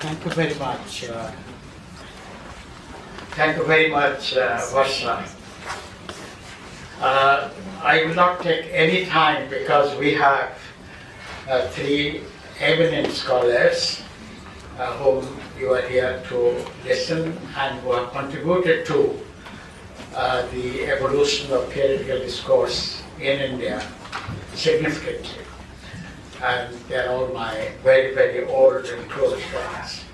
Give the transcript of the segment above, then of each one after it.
Thank you very much. Thank you very much, Varsha. I will not take any time because we have three eminent scholars whom you are here to listen and who have contributed to the evolution of theoretical discourse in India significantly. And they're all my very, very old and close friends.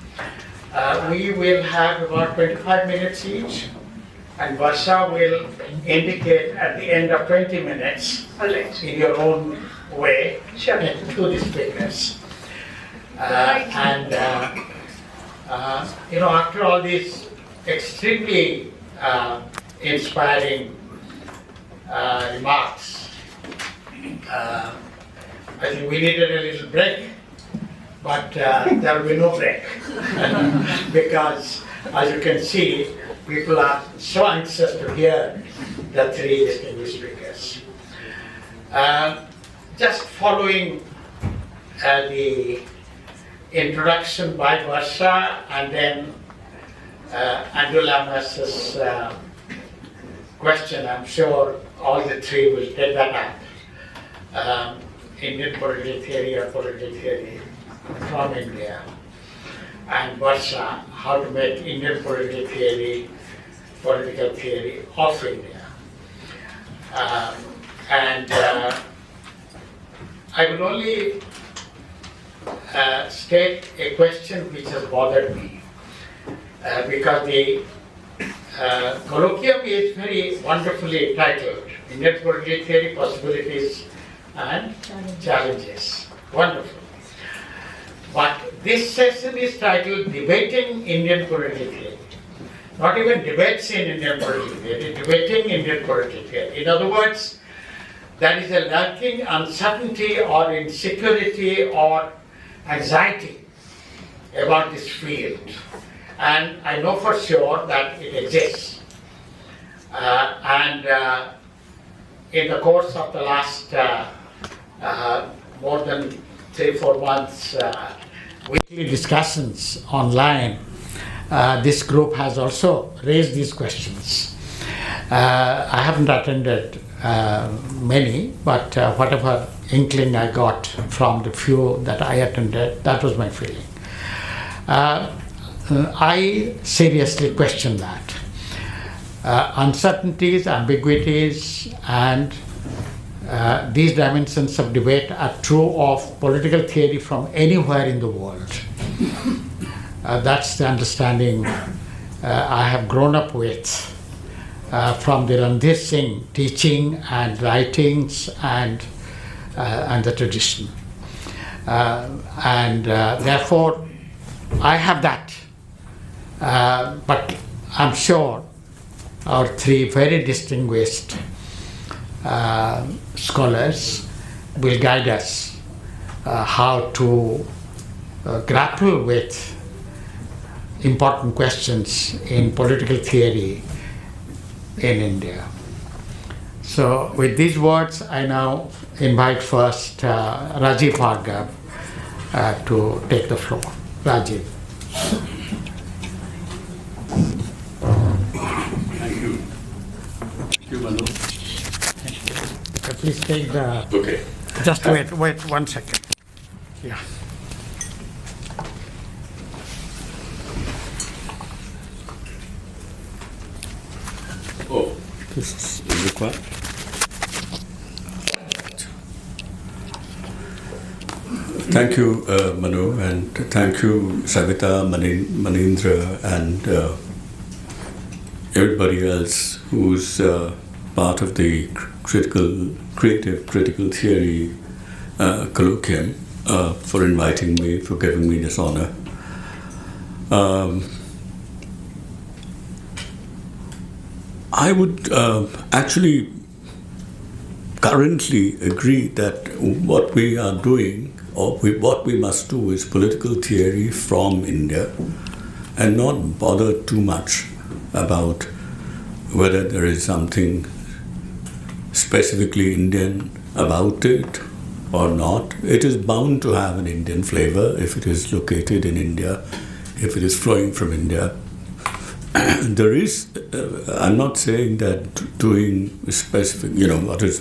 We will have about 25 minutes each, and Varsha will indicate at the end of 20 minutes in your own way to the speakers. After all these extremely inspiring remarks, I think we needed a little break, but there will be no break because, as you can see, people are so anxious to hear the three distinguished speakers. Just following the introduction by Varsha and then Andrew Lamas's question, I'm sure all the three will take that up. Indian political theory or political theory from India, and Varsha, how to make Indian political theory of India. I will only state a question which has bothered me because the colloquium is very wonderfully titled, Indian Political Theory, Possibilities and Challenges. Wonderful. But this session is titled Debating Indian Political Theory. Not even debates in Indian political theory, debating Indian political theory. In other words, there is a lurking uncertainty or insecurity or anxiety about this field. And I know for sure that it exists. In the course of the last more than 3-4 months weekly discussions online, this group has also raised these questions. I haven't attended many, but whatever inkling I got from the few that I attended, that was my feeling. I seriously question that. Uncertainties, ambiguities, and these dimensions of debate are true of political theory from anywhere in the world. That's the understanding I have grown up with from the Randhir Singh teaching and writings and the tradition. Therefore, I have that. But I'm sure our three very distinguished scholars will guide us how to grapple with important questions in political theory in India. So with these words, I now invite first Rajeev Bhargava to take the floor. Rajeev. Thank you, Manu. Please take the... Okay. Just wait 1 second. Yeah. Oh, this is required. Thank you, Manu, and thank you, Savita, Manindra, and everybody else who's part of the Creative Critical Theory Colloquium for inviting me, for giving me this honor. I would actually currently agree that what we are doing, or what we must do, is political theory from India and not bother too much about whether there is something specifically Indian about it or not. It is bound to have an Indian flavor if it is located in India if it is flowing from India. There is, I'm not saying that doing specific,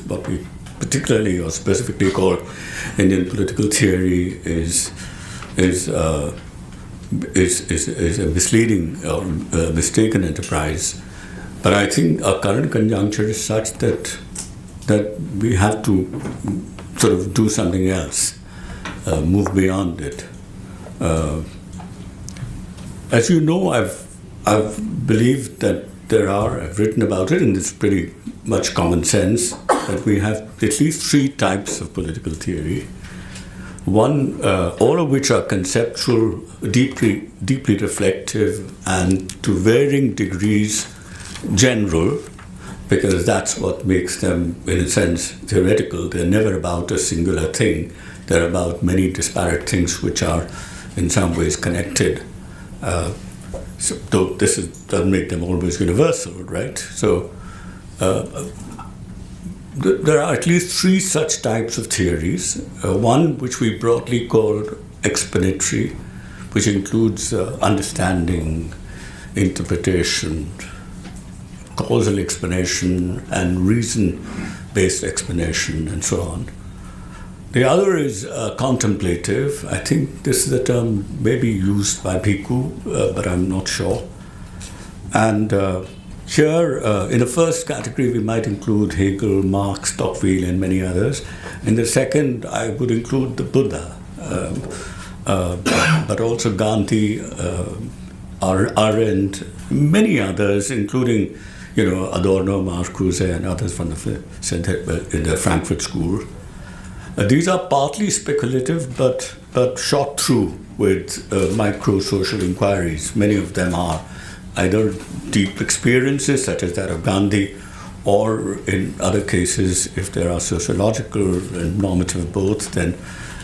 what we particularly or specifically call Indian political theory is a misleading or mistaken enterprise. But I think our current conjuncture is such that we have to sort of do something else, move beyond it. As you know, I've believed that I've written about it, and it's pretty much common sense, that we have at least 3 types of political theory. One, all of which are conceptual, deeply reflective, and to varying degrees general, because that's what makes them, in a sense, theoretical. They're never about a singular thing. They're about many disparate things which are in some ways connected. So, though this doesn't make them always universal, right? So there are at least 3 such types of theories. One which we broadly call explanatory, which includes understanding, interpretation, causal explanation, and reason-based explanation, and so on. The other is contemplative. I think this is a term maybe used by Bhikkhu, but I'm not sure. And here, in the first category, we might include Hegel, Marx, Tocqueville, and many others. In the second, I would include the Buddha, but also Gandhi, Arendt, many others, including, Adorno, Marcuse, and others from the Frankfurt School. These are partly speculative, but shot through with micro-social inquiries. Many of them are either deep experiences, such as that of Gandhi, or in other cases, if there are sociological and normative both, then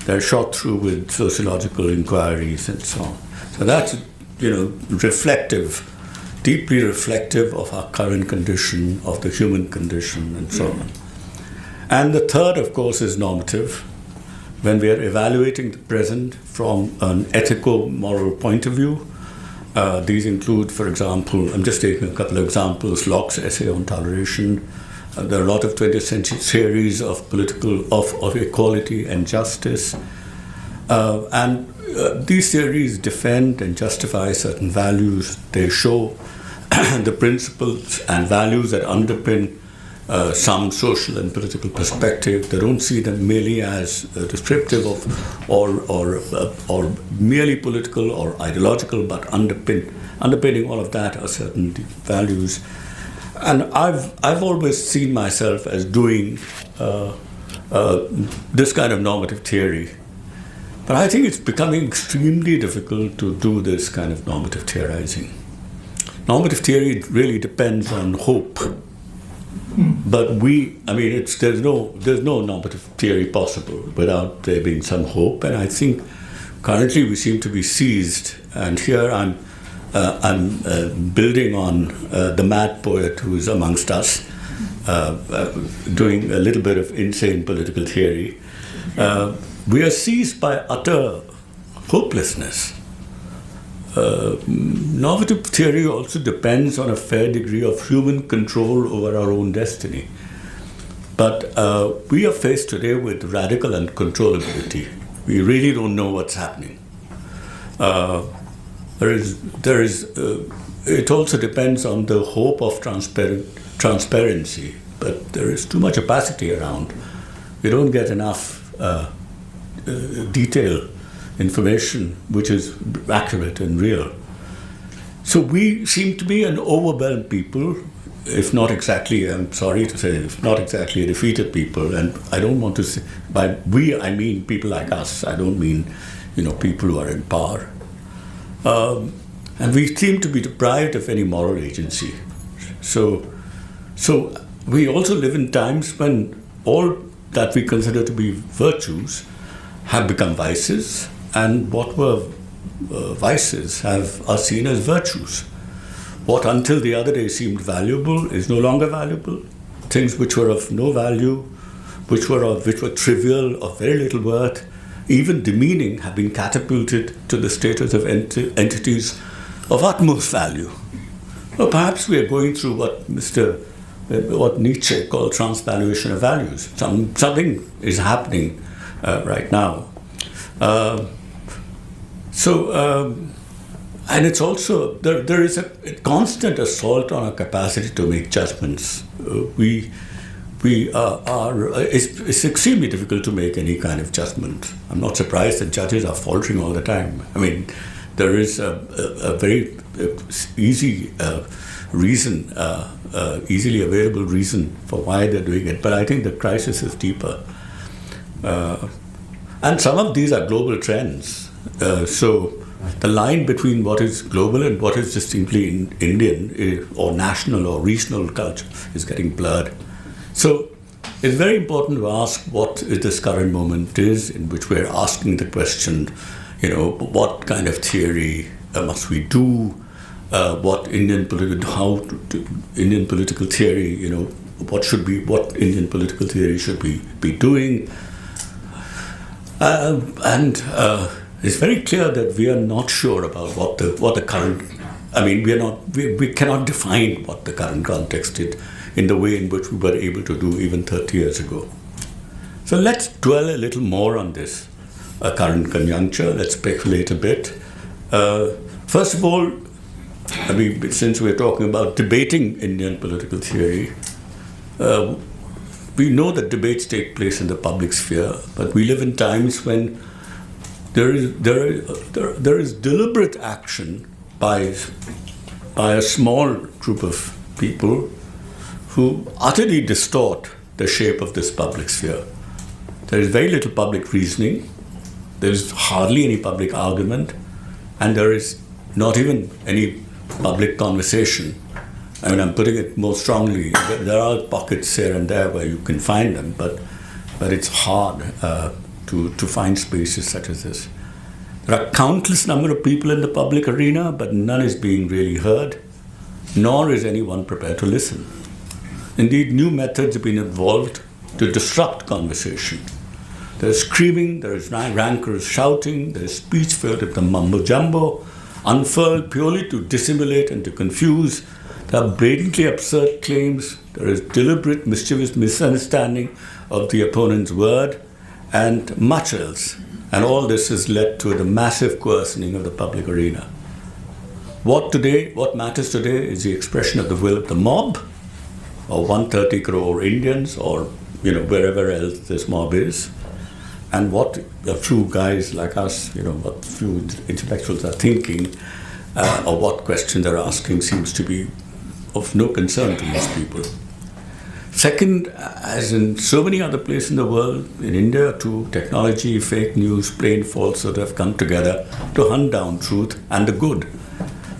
they're shot through with sociological inquiries and so on. So that's, reflective, deeply reflective of our current condition, of the human condition, and so on. And the third, of course, is normative. When we are evaluating the present from an ethico-moral point of view, these include, for example, I'm just taking a couple of examples, Locke's essay on toleration. There are a lot of 20th century theories of of equality and justice. And these theories defend and justify certain values. They show the principles and values that underpin some social and political perspective. They don't see them merely as descriptive of or merely political or ideological, but underpinning all of that are certain values. And I've always seen myself as doing this kind of normative theory. But I think it's becoming extremely difficult to do this kind of normative theorizing. Normative theory really depends on hope. But there's no normative theory possible without there being some hope, and I think currently we seem to be seized. And here I'm building on the mad poet who is amongst us, doing a little bit of insane political theory. We are seized by utter hopelessness. Normative theory also depends on a fair degree of human control over our own destiny. But we are faced today with radical uncontrollability. We really don't know what's happening. It also depends on the hope of transparency, but there is too much opacity around. We don't get enough detail, information which is accurate and real. So we seem to be an overwhelmed people, if not exactly, I'm sorry to say, if not exactly a defeated people. And I don't want to say, by we, I mean people like us. I don't mean, people who are in power. And we seem to be deprived of any moral agency. So we also live in times when all that we consider to be virtues have become vices, and what were vices are seen as virtues. What until the other day seemed valuable is no longer valuable. Things which were of no value, which were trivial, of very little worth, even demeaning, have been catapulted to the status of entities of utmost value. Well, perhaps we are going through what Nietzsche called transvaluation of values. Something is happening right now. And it's also, there is a constant assault on our capacity to make judgments. It's extremely difficult to make any kind of judgment. I'm not surprised that judges are faltering all the time. I mean, there is a very easy reason, easily available reason for why they're doing it. But I think the crisis is deeper. And some of these are global trends. So the line between what is global and what is distinctly Indian or national or regional culture is getting blurred. So it's very important to ask what this current moment is in which we're asking the question, what kind of theory must we do? What Indian political theory, what Indian political theory should be doing? And it's very clear that we are not sure about what the current. I mean, we cannot define what the current context is in the way in which we were able to do even 30 years ago. So let's dwell a little more on this current conjuncture. Let's speculate a bit. First of all, I mean, since we're talking about debating Indian political theory, we know that debates take place in the public sphere, but we live in times when there is deliberate action by a small group of people who utterly distort the shape of this public sphere. There is very little public reasoning, there is hardly any public argument, and there is not even any public conversation. I mean, I'm putting it more strongly. There are pockets here and there where you can find them, but it's hard to find spaces such as this. There are countless number of people in the public arena, but none is being really heard, nor is anyone prepared to listen. Indeed, new methods have been evolved to disrupt conversation. There's screaming, there's rancorous shouting, there's speech filled with the mumbo-jumbo, unfurled purely to dissimulate and to confuse. There are blatantly absurd claims, there is deliberate mischievous misunderstanding of the opponent's word, and much else. And all this has led to the massive coercioning of the public arena. What matters today is the expression of the will of the mob, or 130 crore Indians, or wherever else this mob is, and what a few guys like us, what few intellectuals are thinking, or what questions they're asking seems to be of no concern to most people. Second, as in so many other places in the world, in India too, technology, fake news, plain falsehood have come together to hunt down truth and the good.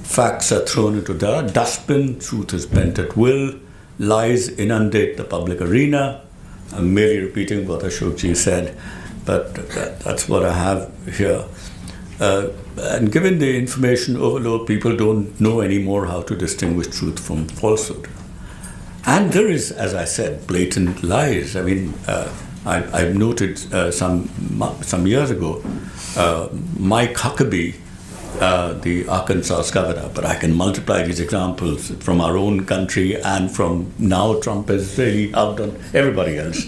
Facts are thrown into the dustbin, truth is bent at will, lies inundate the public arena. I'm merely repeating what Ashokji said, but that's what I have here. And given the information overload, people don't know anymore how to distinguish truth from falsehood. And there is, as I said, blatant lies. I mean, I've noted some years ago, Mike Huckabee, the Arkansas governor, but I can multiply these examples from our own country and from now Trump has really outdone everybody else.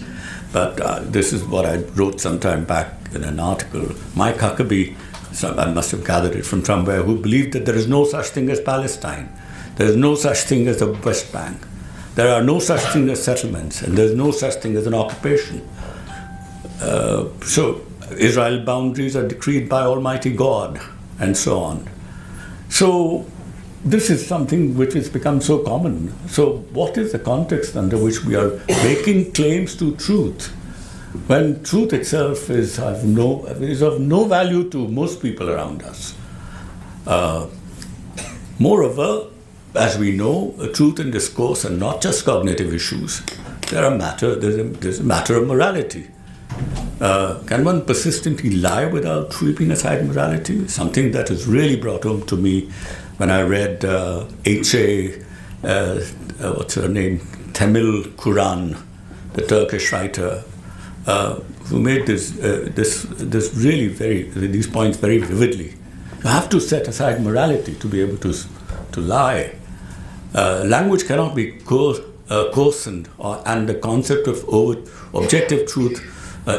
But this is what I wrote some time back in an article. Mike Huckabee, I must have gathered it from somewhere, who believed that there is no such thing as Palestine. There is no such thing as the West Bank. There are no such thing as settlements, and there is no such thing as an occupation. So Israel boundaries are decreed by Almighty God, and so on. So this is something which has become so common. So what is the context under which we are making claims to truth, when truth itself is of no value to most people around us? Moreover, as we know, truth and discourse are not just cognitive issues. There's a matter of morality. Can one persistently lie without sweeping aside morality? Something that is really brought home to me when I read what's her name, Temel Quran, the Turkish writer, who made these points very vividly. You have to set aside morality to be able to lie. Language cannot be coarsened, and the concept of objective truth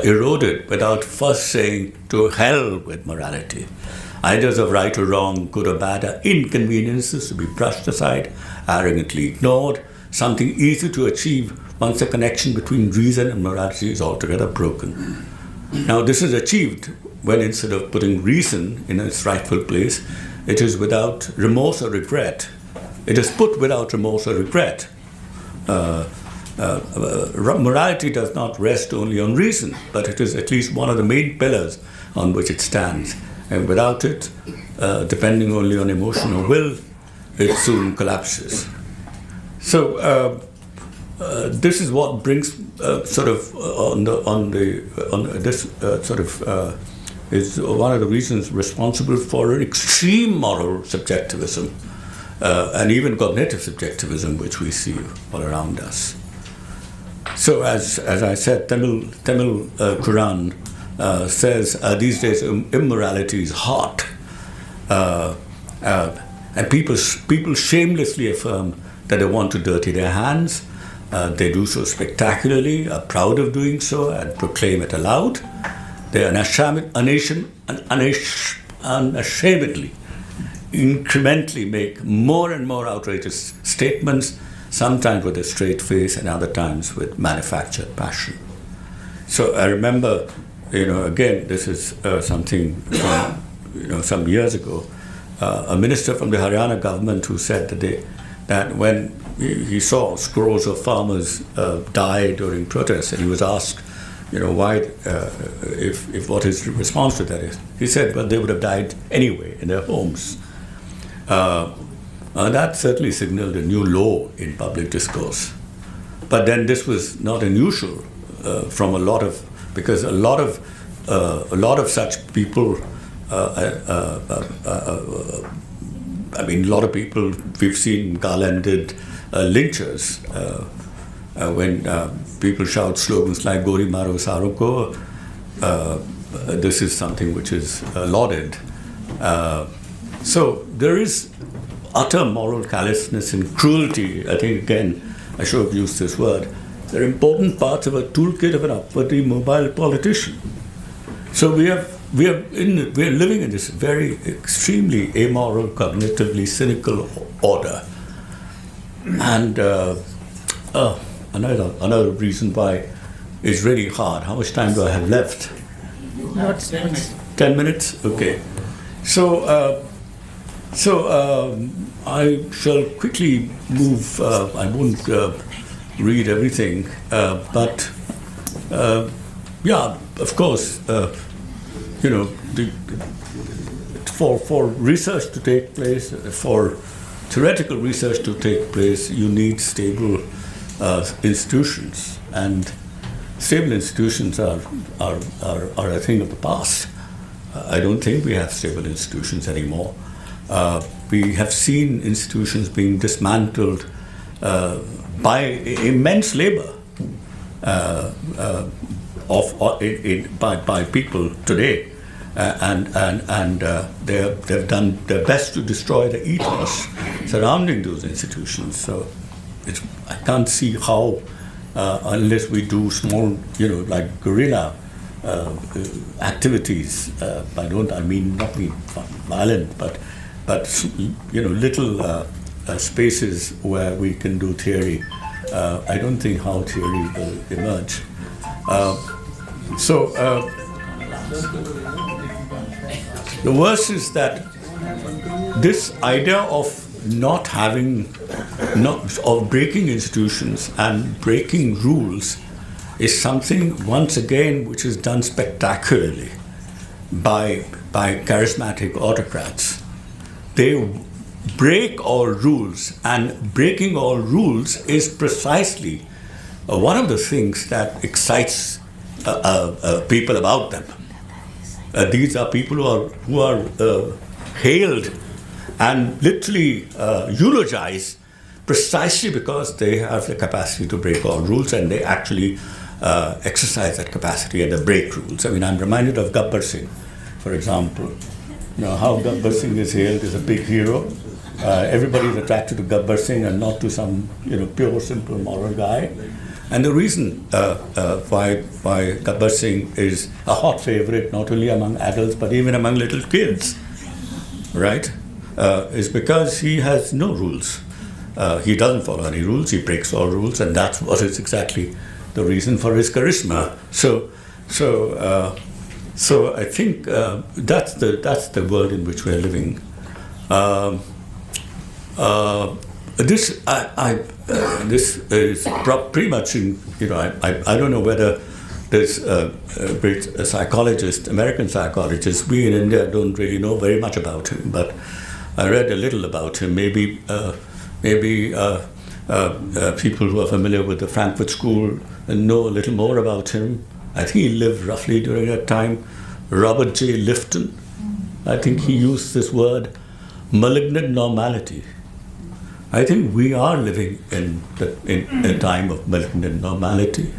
eroded without first saying to hell with morality. Ideas of right or wrong, good or bad, are inconveniences to be brushed aside, arrogantly ignored, something easy to achieve once the connection between reason and morality is altogether broken. Now, this is achieved when, instead of putting reason in its rightful place, it is without remorse or regret. It is put without remorse or regret. Morality does not rest only on reason, but it is at least one of the main pillars on which it stands. And without it, depending only on emotion or will, it soon collapses. So this is what brings is one of the reasons responsible for an extreme moral subjectivism and even cognitive subjectivism, which we see all around us. So, as I said, Tamil Quran says these days immorality is hot, and people shamelessly affirm that they want to dirty their hands. They do so spectacularly, are proud of doing so, and proclaim it aloud. They unashamedly, incrementally make more and more outrageous statements, sometimes with a straight face and other times with manufactured passion. So I remember, again, this is something from, some years ago, a minister from the Haryana government who said that when he saw scores of farmers die during protests, and he was asked, why, if what his response to that is, he said, well, they would have died anyway in their homes. That certainly signaled a new low in public discourse. But then this was not unusual from a lot of such people. A lot of people we've seen garlanded lynchers when people shout slogans like "Gori Maro Saroko." This is something which is lauded. So there is utter moral callousness and cruelty. I think, again, I should have used this word. They're important parts of a toolkit of an upwardly mobile politician. So we are living in this very extremely amoral, cognitively cynical order. And another reason why it's really hard. How much time do I have left? 10 minutes? Okay. So I shall quickly move. I won't read everything, but of course, for research to take place, for theoretical research to take place, you need stable institutions, and stable institutions are a thing of the past. I don't think we have stable institutions anymore. We have seen institutions being dismantled by immense labor by people today, and they've done their best to destroy the ethos surrounding those institutions. So I can't see how, unless we do small, like guerrilla activities. I mean not being violent, but little spaces where we can do theory. I don't think how theory will emerge. The worst is that this idea of of breaking institutions and breaking rules is something, once again, which is done spectacularly by charismatic autocrats. They break all rules, and breaking all rules is precisely one of the things that excites people about them. These are people who are hailed and literally eulogized precisely because they have the capacity to break all rules, and they actually exercise that capacity and the break rules. I mean, I'm reminded of Gabbar Singh, for example. You know, how Gabbar Singh is hailed as a big hero. Everybody is attracted to Gabbar Singh and not to some, pure, simple moral guy. And the reason why Gabbar Singh is a hot favorite, not only among adults, but even among little kids, right, is because he has no rules. He doesn't follow any rules, he breaks all rules, and that's what is exactly the reason for his charisma. So I think that's the world in which we're living. This is pretty much in, I don't know whether there's a great psychologist, American psychologist. We in India don't really know very much about him, but I read a little about him. Maybe people who are familiar with the Frankfurt School know a little more about him. I think he lived roughly during that time. Robert J. Lifton, I think he used this word, malignant normality. I think we are living in a time of malignant normality.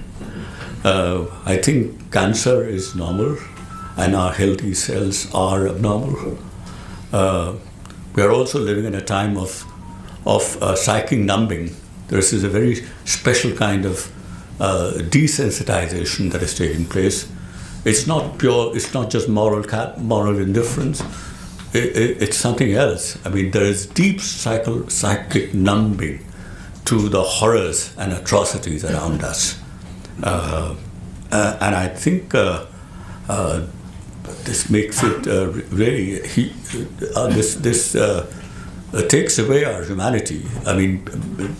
I think cancer is normal and our healthy cells are abnormal. We are also living in a time of psychic numbing. This is a very special kind of desensitization that is taking place. It's not just moral indifference. It's something else. I mean, there is deep psychic numbing to the horrors and atrocities around us. And I think this makes it really, this takes away our humanity. I mean,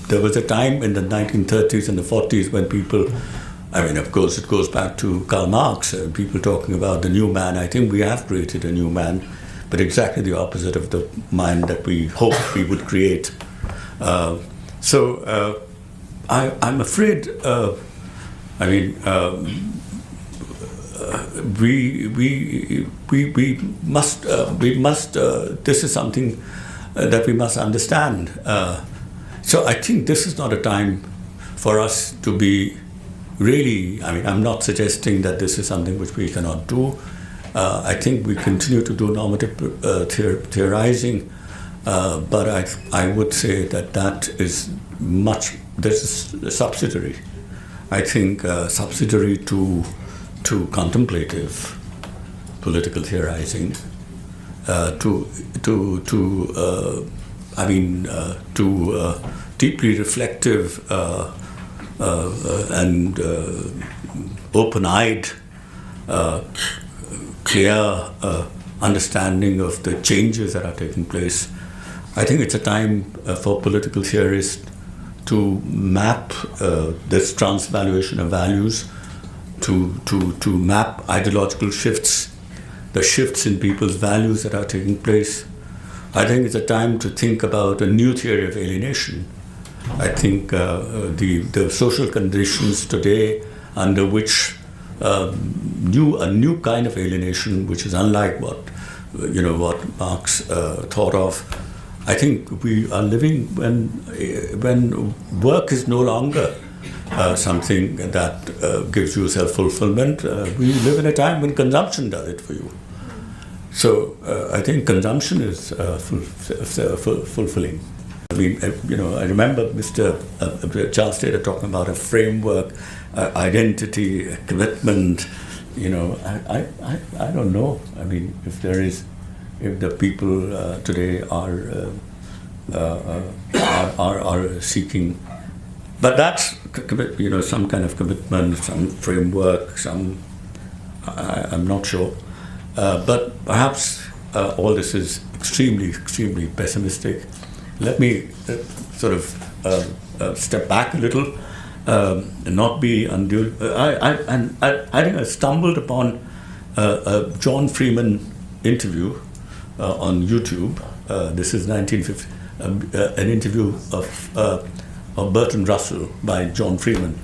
there was a time in the 1930s and the 40s when people, I mean, of course, it goes back to Karl Marx, people talking about the new man. I think we have created a new man, but exactly the opposite of the mind that we hoped we would create. So I'm afraid, we must, this is something that we must understand. So I think this is not a time for us to be really, I mean, I'm not suggesting that this is something which we cannot do. I think we continue to do normative theorizing, but I would say that is this is subsidiary. I think subsidiary to contemplative political theorizing, to deeply reflective and open-eyed, clear understanding of the changes that are taking place. I think it's a time for political theorists to map this transvaluation of values, to map ideological shifts, the shifts in people's values that are taking place. I think it's a time to think about a new theory of alienation. I think the social conditions today under which a new kind of alienation, which is unlike what Marx thought of. I think we are living when work is no longer something that gives you self-fulfillment. We live in a time when consumption does it for you. So I think consumption is fulfilling. I mean, I remember Mr. Charles Taylor talking about a framework, identity, commitment. I don't know. I mean, if the people today are seeking, but that's some kind of commitment, some framework, I'm not sure. But perhaps all this is extremely, extremely pessimistic. Let me sort of step back a little and not be undue. I think I stumbled upon a John Freeman interview on YouTube. This is 1950, an interview of Bertrand Russell by John Freeman,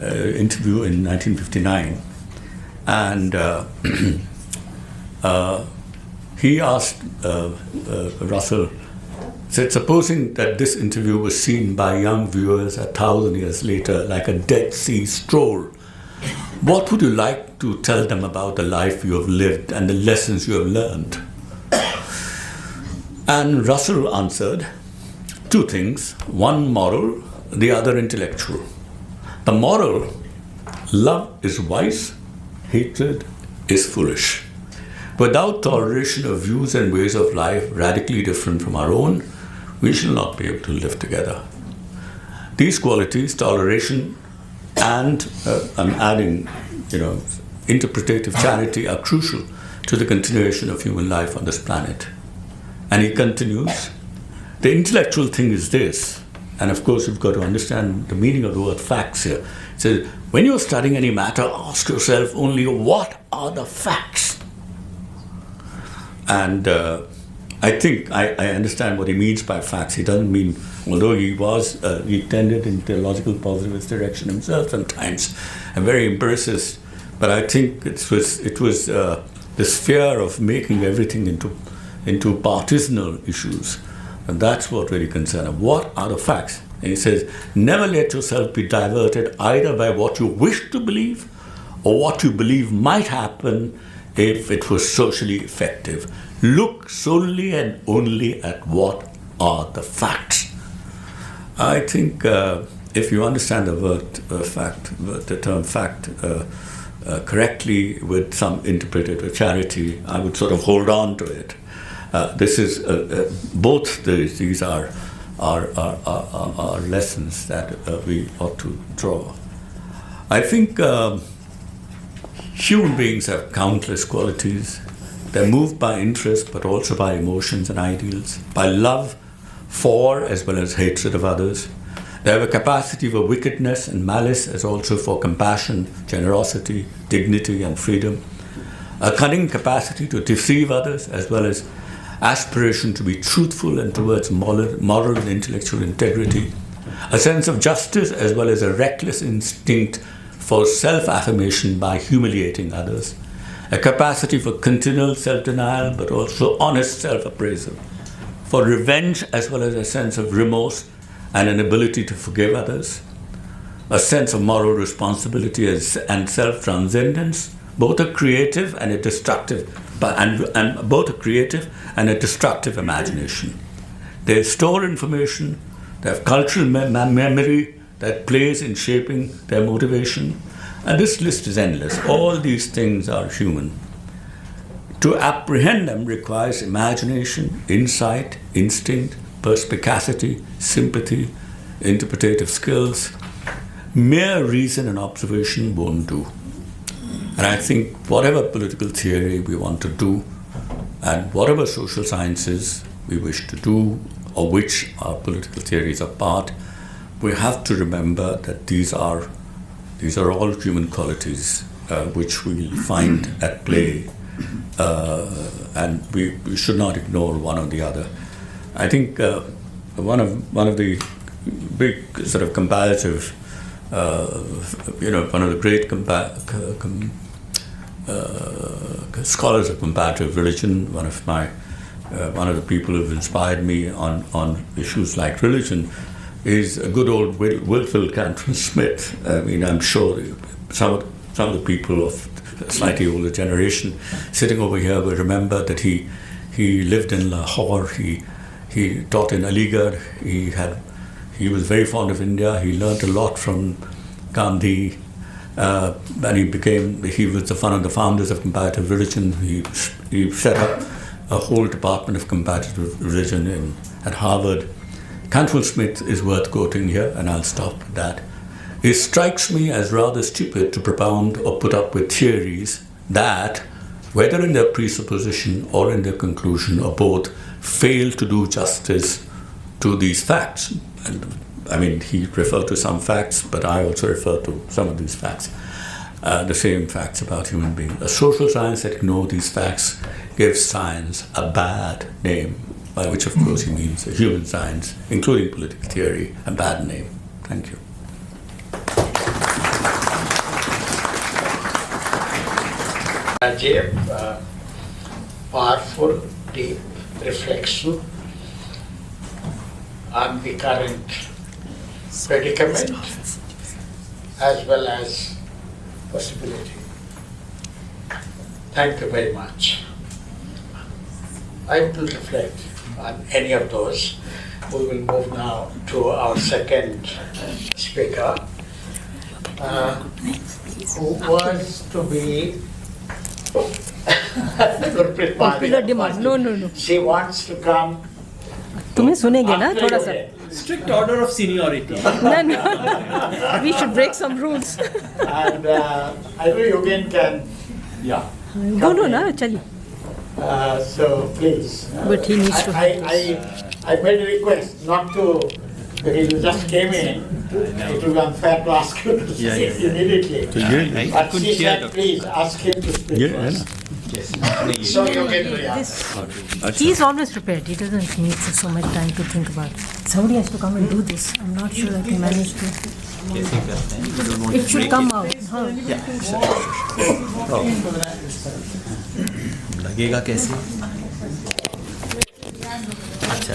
interview in 1959. And he asked Russell, said, supposing that this interview was seen by young viewers 1,000 years later like a Dead Sea Scroll, what would you like to tell them about the life you have lived and the lessons you have learned? And Russell answered, two things, one moral, the other intellectual. The moral, love is wise, hatred is foolish. Without toleration of views and ways of life radically different from our own, we shall not be able to live together. These qualities, toleration and, I'm adding, interpretative charity, are crucial to the continuation of human life on this planet. And he continues, the intellectual thing is this, and of course you've got to understand the meaning of the word facts here. It says, when you're studying any matter, ask yourself only, what are the facts? And I think I understand what he means by facts. He doesn't mean, although he tended in theological positivist direction himself sometimes, and very empiricist, but I think it was this fear of making everything into partisanal issues. And that's what really concerns him. What are the facts? And he says, never let yourself be diverted either by what you wish to believe or what you believe might happen if it was socially effective. Look solely and only at what are the facts. I think if you understand the word the term fact correctly with some interpretative charity, I would sort of hold on to it. This is both these are lessons that we ought to draw. I think human beings have countless qualities. They're moved by interest, but also by emotions and ideals, by love for as well as hatred of others. They have a capacity for wickedness and malice, as also for compassion, generosity, dignity, and freedom. A cunning capacity to deceive others, as well as aspiration to be truthful and towards moral and intellectual integrity. A sense of justice, as well as a reckless instinct for self-affirmation by humiliating others. A capacity for continual self-denial, but also honest self-appraisal. For revenge, as well as a sense of remorse and an ability to forgive others. A sense of moral responsibility and self-transcendence, both a creative and a destructive, and both a creative and a destructive imagination. They store information, they have cultural memory that plays in shaping their motivation, and this list is endless. All these things are human. To apprehend them requires imagination, insight, instinct, perspicacity, sympathy, interpretative skills. Mere reason and observation won't do. And I think whatever political theory we want to do, and whatever social sciences we wish to do, or which our political theories are part, we have to remember that these are all human qualities which we find at play, and we should not ignore one or the other. I think one of the big sort of comparative, one of the great scholars of comparative religion, one of the people who've inspired me on issues like religion, is a good old Wilfield Cantwell Smith. I mean, I'm sure some of the people of a slightly older generation sitting over here will remember that he lived in Lahore. He taught in Aligarh. He was very fond of India. He learned a lot from Gandhi. And he was one of the founders of comparative religion. He set up a whole department of comparative religion at Harvard. Cantwell Smith is worth quoting here, and I'll stop with that. It strikes me as rather stupid to propound or put up with theories that, whether in their presupposition or in their conclusion or both, fail to do justice to these facts. And I mean, he referred to some facts, but I also refer to some of these facts. The same facts about human beings. A social science that ignores these facts gives science a bad name, by which, of course, he means a human science, including political theory, a bad name. Thank you. Rajeev, powerful, deep reflection on the current predicament, as well as possibility. Thank you very much. I will reflect on any of those. We will move now to our second speaker, who was to be Gurpreet Popular demand. Mahajan. No. She wants to come. तुम्हें सुनेंगे ना after थोड़ा सा. Yogendra. Strict order of seniority. No. We should break some rules. And I know Yogen can. Yeah. बोलो ना चलिए. So please. But he needs to have I made a request not to, because you just came in, it will be unfair to ask you to speak immediately. I But couldn't she hear said, the- please ask him to speak Yeah, first. Yes. So Yogendra Yadav. He's always prepared. He doesn't need so much time to think about it. Somebody has to come and do this. I'm not sure I can manage to. It should come out. Huh? लगेगा कैसे? अच्छा,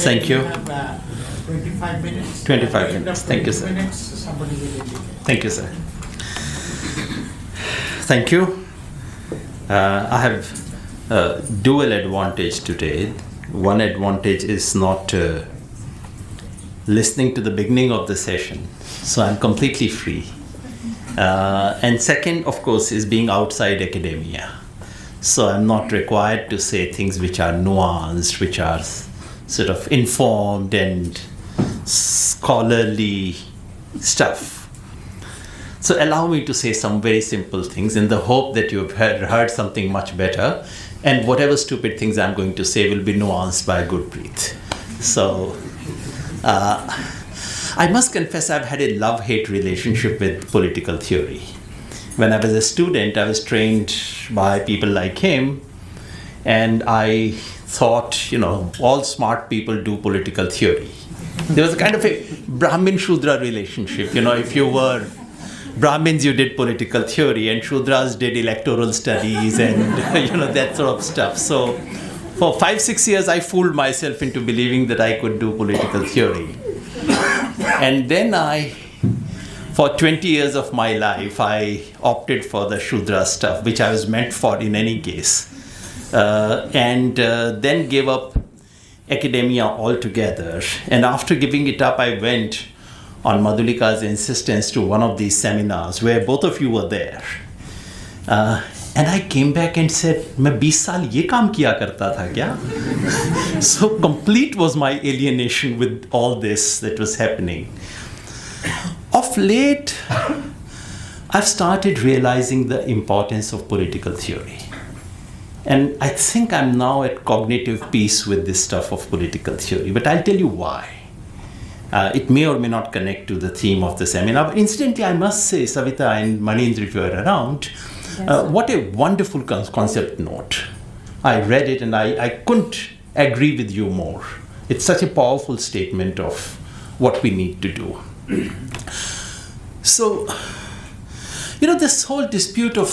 Thank you. We have 25 minutes. 25 End of minutes. Thank you, sir. 20 minutes, somebody will indicate. Thank you, sir. Thank you. I have dual advantage today. One advantage is not listening to the beginning of the session, so I'm completely free. And second, of course, is being outside academia. So I'm not required to say things which are nuanced, which are sort of informed and scholarly stuff. So allow me to say some very simple things in the hope that you've heard something much better, and whatever stupid things I'm going to say will be nuanced by Gurpreet. So I must confess I've had a love-hate relationship with political theory. When I was a student, I was trained by people like him, and I thought, all smart people do political theory. There was a kind of a Brahmin-Shudra relationship. If you were Brahmins, you did political theory, and Shudras did electoral studies and, that sort of stuff. So for 5-6 years, I fooled myself into believing that I could do political theory. And then for 20 years of my life, I opted for the Shudra stuff, which I was meant for in any case. And then gave up academia altogether. And after giving it up, I went on Madhulika's insistence to one of these seminars where both of you were there. And I came back and said, मैं 20 साल ये काम किया करता था क्या? So complete was my alienation with all this that was happening. Of late, I've started realizing the importance of political theory. And I think I'm now at cognitive peace with this stuff of political theory. But I'll tell you why. It may or may not connect to the theme of the seminar. But incidentally, I must say, Savita and Manindra, if you are around, what a wonderful concept note. I read it and I couldn't agree with you more. It's such a powerful statement of what we need to do. So, this whole dispute of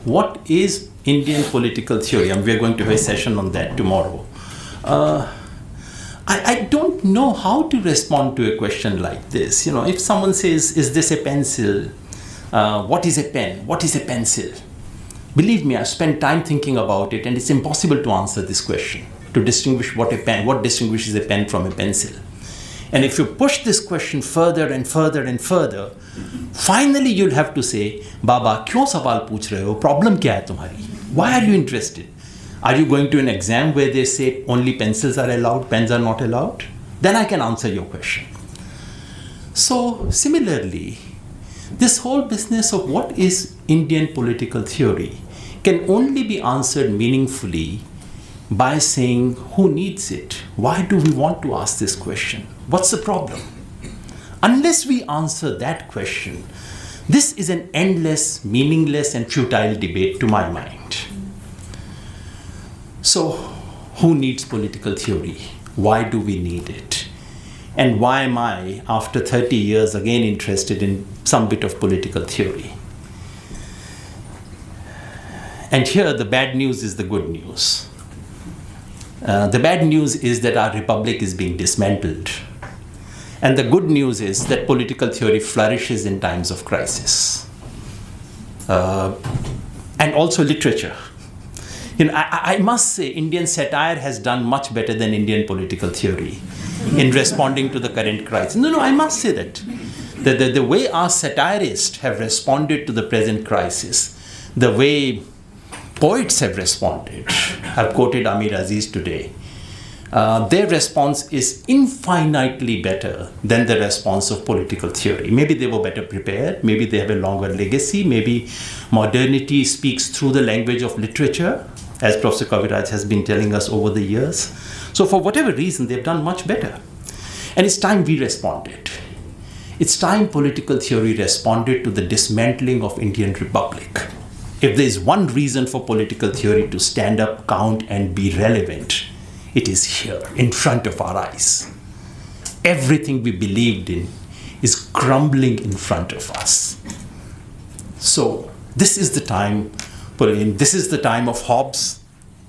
what is Indian political theory, and we're going to have a session on that tomorrow. I don't know how to respond to a question like this. If someone says, is this a pencil? What is a pen? What is a pencil? Believe me, I've spent time thinking about it, and it's impossible to answer this question, to distinguish what distinguishes a pen from a pencil. And if you push this question further and further and further, finally you'll have to say, Baba, क्यों सवाल पूछ रहे हो? Problem क्या है तुम्हारी? Why are you interested? Are you going to an exam where they say only pencils are allowed, pens are not allowed? Then I can answer your question. So similarly, this whole business of what is Indian political theory can only be answered meaningfully by saying who needs it? Why do we want to ask this question? What's the problem? Unless we answer that question, this is an endless, meaningless, and futile debate to my mind. So, who needs political theory? Why do we need it? And why am I, after 30 years, again interested in some bit of political theory? And here, the bad news is the good news. The bad news is that our republic is being dismantled. And the good news is that political theory flourishes in times of crisis. And also literature. I must say, Indian satire has done much better than Indian political theory in responding to the current crisis. No, I must say that. The way our satirists have responded to the present crisis, the way poets have responded, I've quoted Amir Aziz today, their response is infinitely better than the response of political theory. Maybe they were better prepared, maybe they have a longer legacy, maybe modernity speaks through the language of literature, as Professor Kaviraj has been telling us over the years. So for whatever reason, they've done much better. And it's time we responded. It's time political theory responded to the dismantling of Indian Republic. If there's one reason for political theory to stand up, count, and be relevant, it is here, in front of our eyes. Everything we believed in is crumbling in front of us. So this is the time. This is the time of Hobbes.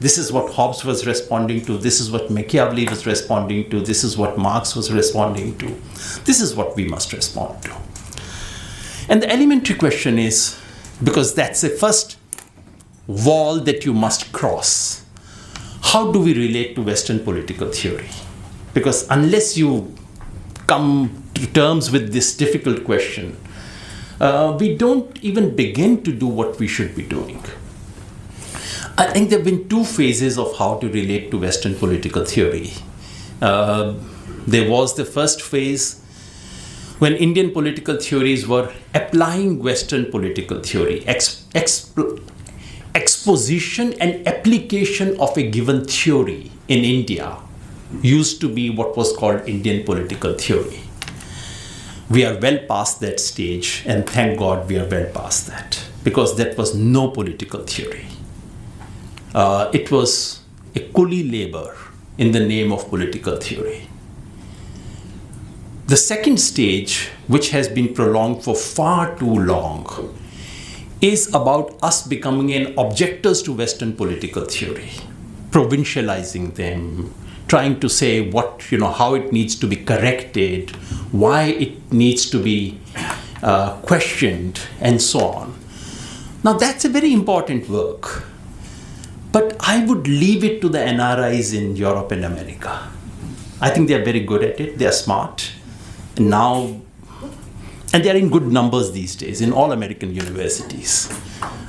This is what Hobbes was responding to. This is what Machiavelli was responding to. This is what Marx was responding to. This is what we must respond to. And the elementary question is, because that's the first wall that you must cross, how do we relate to Western political theory? Because unless you come to terms with this difficult question, we don't even begin to do what we should be doing. I think there have been two phases of how to relate to Western political theory. There was the first phase when Indian political theories were applying Western political theory, exposition and application of a given theory in India used to be what was called Indian political theory. We are well past that stage, and thank God we are well past that, because that was no political theory. It was a coolie labor in the name of political theory. The second stage, which has been prolonged for far too long, is about us becoming an objectors to Western political theory, provincializing them, trying to say how it needs to be corrected, why it needs to be questioned, and so on. Now that's a very important work, but I would leave it to the NRIs in Europe and America. I think they are very good at it, they are smart, and they are in good numbers these days in all American universities.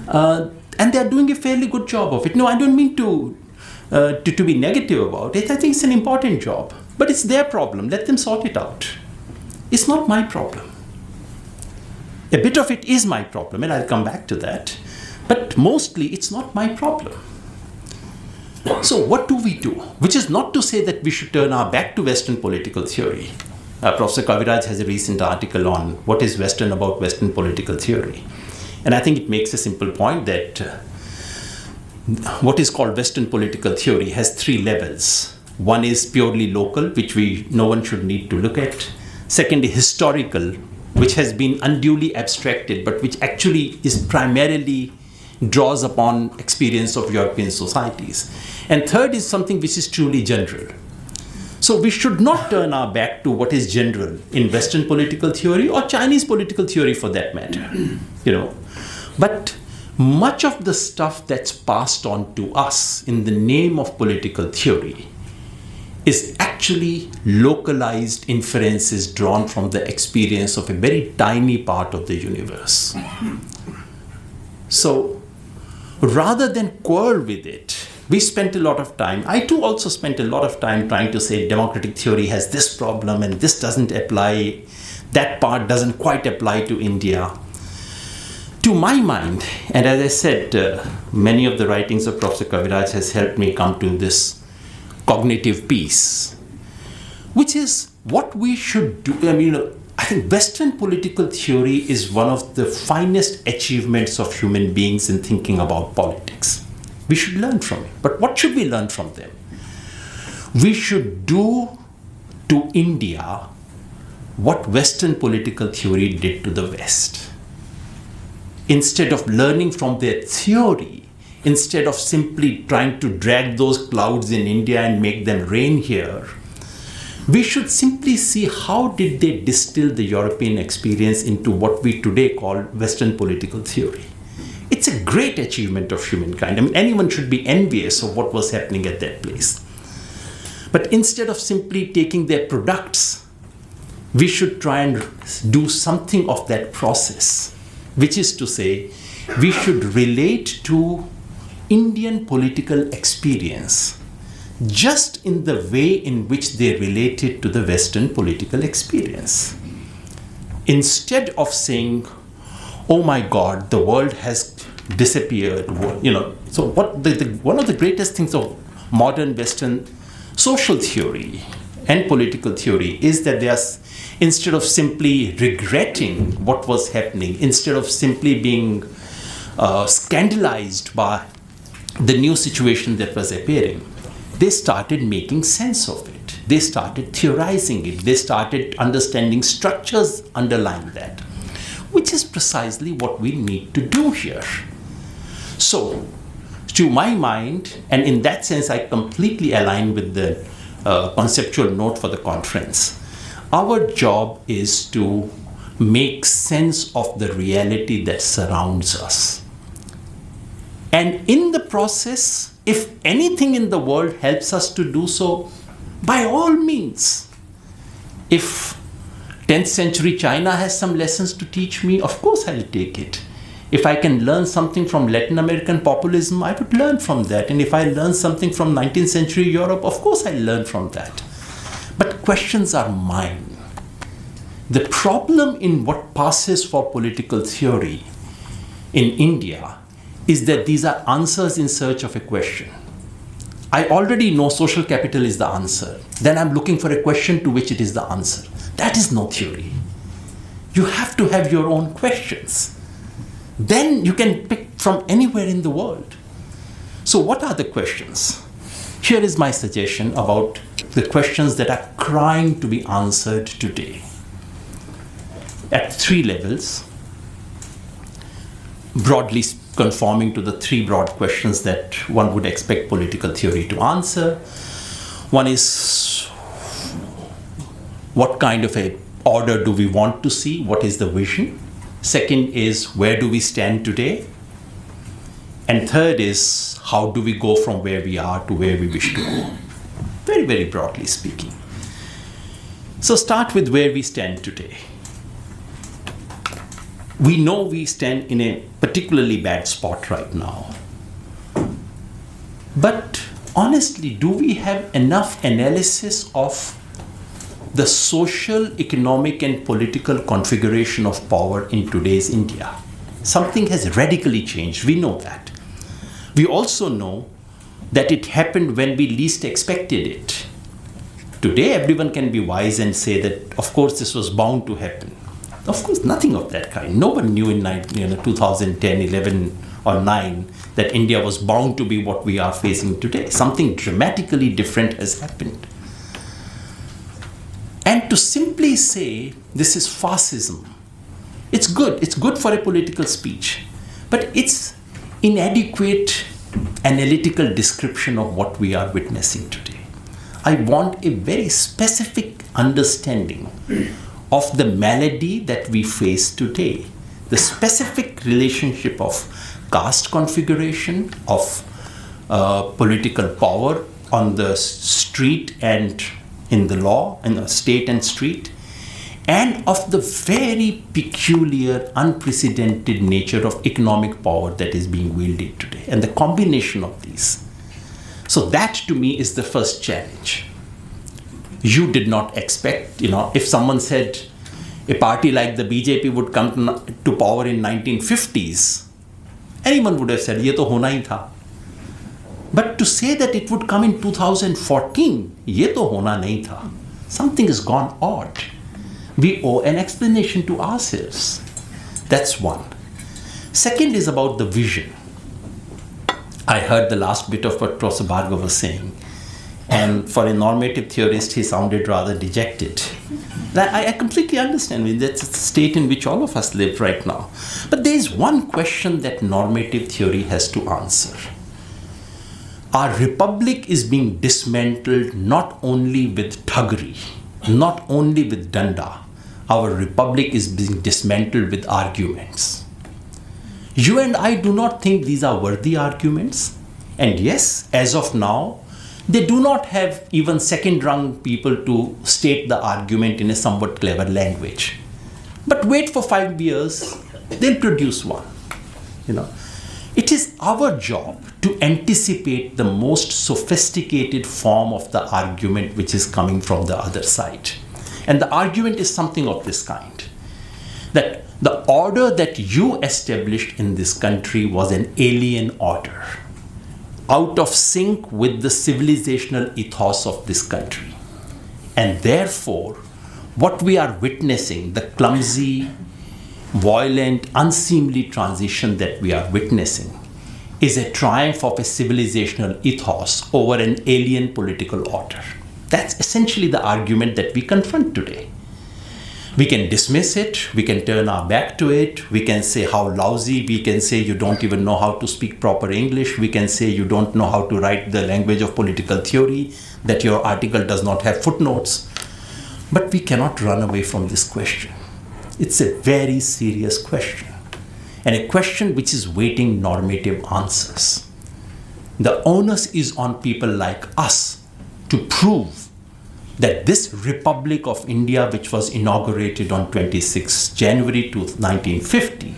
And they are doing a fairly good job of it. No, I don't mean to be negative about it. I think it's an important job, but it's their problem. Let them sort it out. It's not my problem. A bit of it is my problem, and I'll come back to that. But mostly, it's not my problem. So what do we do? Which is not to say that we should turn our back to Western political theory. Professor Kaviraj has a recent article on what is Western about Western political theory. And I think it makes a simple point that what is called Western political theory has three levels. One is purely local, which no one should need to look at. Second is historical, which has been unduly abstracted, but which actually is primarily draws upon experience of European societies. And third is something which is truly general. So we should not turn our back to what is general in Western political theory or Chinese political theory for that matter. But much of the stuff that's passed on to us in the name of political theory is actually localized inferences drawn from the experience of a very tiny part of the universe. So rather than quarrel with it, we spent a lot of time, I too also spent a lot of time trying to say democratic theory has this problem and this doesn't apply, that part doesn't quite apply to India. To my mind, and as I said, many of the writings of Professor Kaviraj has helped me come to this cognitive piece, which is what we should do. I think Western political theory is one of the finest achievements of human beings in thinking about politics. We should learn from it. But what should we learn from them? We should do to India what Western political theory did to the West. Instead of learning from their theory, instead of simply trying to drag those clouds in India and make them rain here, We should simply see how did they distill the European experience into what we today call Western political theory. It's a great achievement of humankind. I mean, anyone should be envious of what was happening at that place. But instead of simply taking their products, we should try and do something of that process, which is to say, we should relate to Indian political experience just in the way in which they related to the Western political experience. Instead of saying, oh my God, the world has disappeared, So one of the greatest things of modern Western social theory and political theory is that instead of simply regretting what was happening, instead of simply being scandalized by the new situation that was appearing, they started making sense of it. They started theorizing it. They started understanding structures underlying that, which is precisely what we need to do here. So, to my mind, and in that sense, I completely align with the conceptual note for the conference. Our job is to make sense of the reality that surrounds us. And in the process, if anything in the world helps us to do so, by all means. If 10th century China has some lessons to teach me, of course I'll take it. If I can learn something from Latin American populism, I would learn from that. And if I learn something from 19th century Europe, of course I'll learn from that. But questions are mine. The problem in what passes for political theory in India is that these are answers in search of a question. I already know social capital is the answer. Then I'm looking for a question to which it is the answer. That is no theory. You have to have your own questions. Then you can pick from anywhere in the world. So what are the questions? Here is my suggestion about the questions that are crying to be answered today. At 3 levels, broadly conforming to the 3 broad questions that one would expect political theory to answer. One is, what kind of a order do we want to see? What is the vision? Second is, where do we stand today? And third is, how do we go from where we are to where we wish to go? Very, very broadly speaking. So start with where we stand today. We know we stand in a particularly bad spot right now. But honestly, do we have enough analysis of the social, economic, and political configuration of power in today's India? Something has radically changed. We know that. We also know that it happened when we least expected it. Today, everyone can be wise and say that, of course, this was bound to happen. Of course, nothing of that kind. No one knew in 2010, 11, or 9 that India was bound to be what we are facing today. Something dramatically different has happened. And to simply say this is fascism, it's good for a political speech, but it's inadequate analytical description of what we are witnessing today. I want a very specific understanding of the malady that we face today, the specific relationship of caste configuration, of political power on the street and in the law, in the state and street, and of the very peculiar, unprecedented nature of economic power that is being wielded today, and the combination of these. So that to me is the first challenge. You did not expect, if someone said a party like the BJP would come to power in 1950s, anyone would have said, ye to hona hi tha. But to say that it would come in 2014, ye to hona nahi tha. Something has gone odd. We owe an explanation to ourselves. That's one. Second is about the vision. I heard the last bit of what Prof. Bhargava was saying. And for a normative theorist, he sounded rather dejected. I completely understand. I mean, that's the state in which all of us live right now. But there is one question that normative theory has to answer. our republic is being dismantled not only with thuggery, not only with danda. Our republic is being dismantled with arguments. You and I do not think these are worthy arguments. And yes, as of now, they do not have even second-rung people to state the argument in a somewhat clever language. But wait for 5 years, they'll produce one. It is our job to anticipate the most sophisticated form of the argument which is coming from the other side. And the argument is something of this kind, that the order that you established in this country was an alien order, out of sync with the civilizational ethos of this country. And therefore, what we are witnessing, the clumsy, violent, unseemly transition that we are witnessing, is a triumph of a civilizational ethos over an alien political order. That's essentially the argument that we confront today. We can dismiss it, we can turn our back to it, we can say how lousy, we can say you don't even know how to speak proper English, we can say you don't know how to write the language of political theory, that your article does not have footnotes. But we cannot run away from this question. It's a very serious question, and a question which is waiting normative answers. The onus is on people like us to prove that this Republic of India, which was inaugurated on 26 January 1950,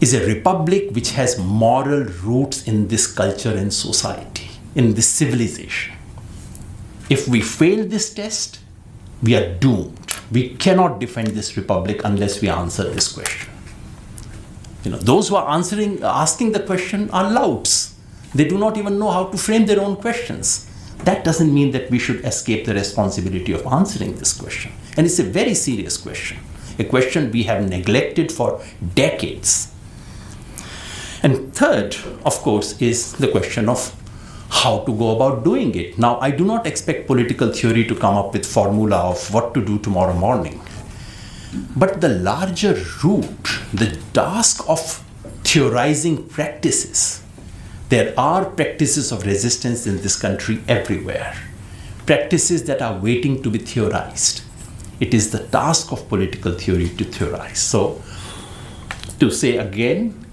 is a republic which has moral roots in this culture and society, in this civilization. If we fail this test, we are doomed. We cannot defend this republic unless we answer this question. Those who are asking the question are louts. They do not even know how to frame their own questions. That doesn't mean that we should escape the responsibility of answering this question. And it's a very serious question, a question we have neglected for decades. And third, of course, is the question of how to go about doing it. Now, I do not expect political theory to come up with formula of what to do tomorrow morning. But the larger root, the task of theorizing practices, there are practices of resistance in this country everywhere. Practices that are waiting to be theorized. It is the task of political theory to theorize. So, to say again,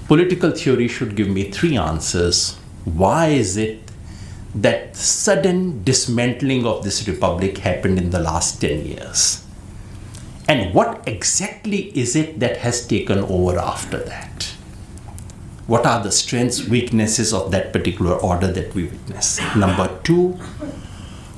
political theory should give me 3 answers. Why is it that sudden dismantling of this republic happened in the last 10 years? And what exactly is it that has taken over after that? What are the strengths, weaknesses of that particular order that we witness? Number 2,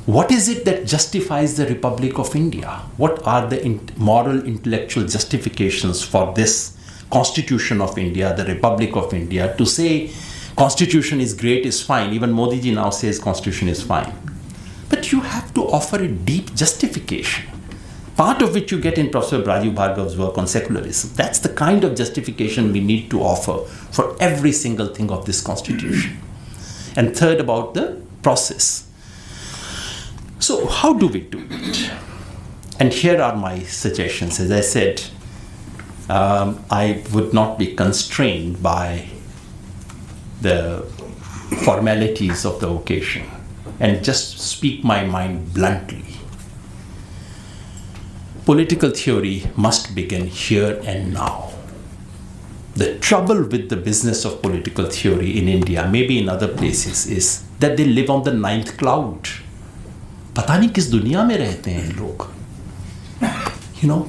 what is it that justifies the Republic of India? What are the moral, intellectual justifications for this Constitution of India, the Republic of India? To say Constitution is great is fine. Even Modi ji now says Constitution is fine. But you have to offer a deep justification, part of which you get in Professor Rajeev Bhargava's work on secularism. That's the kind of justification we need to offer for every single thing of this Constitution. And third, about the process. So how do we do it? And here are my suggestions. As I said, I would not be constrained by the formalities of the occasion and just speak my mind bluntly. Political theory must begin here and now. The trouble with the business of political theory in India, maybe in other places, is that they live on the 9th cloud. पता नहीं किस दुनिया में रहते हैं लोग.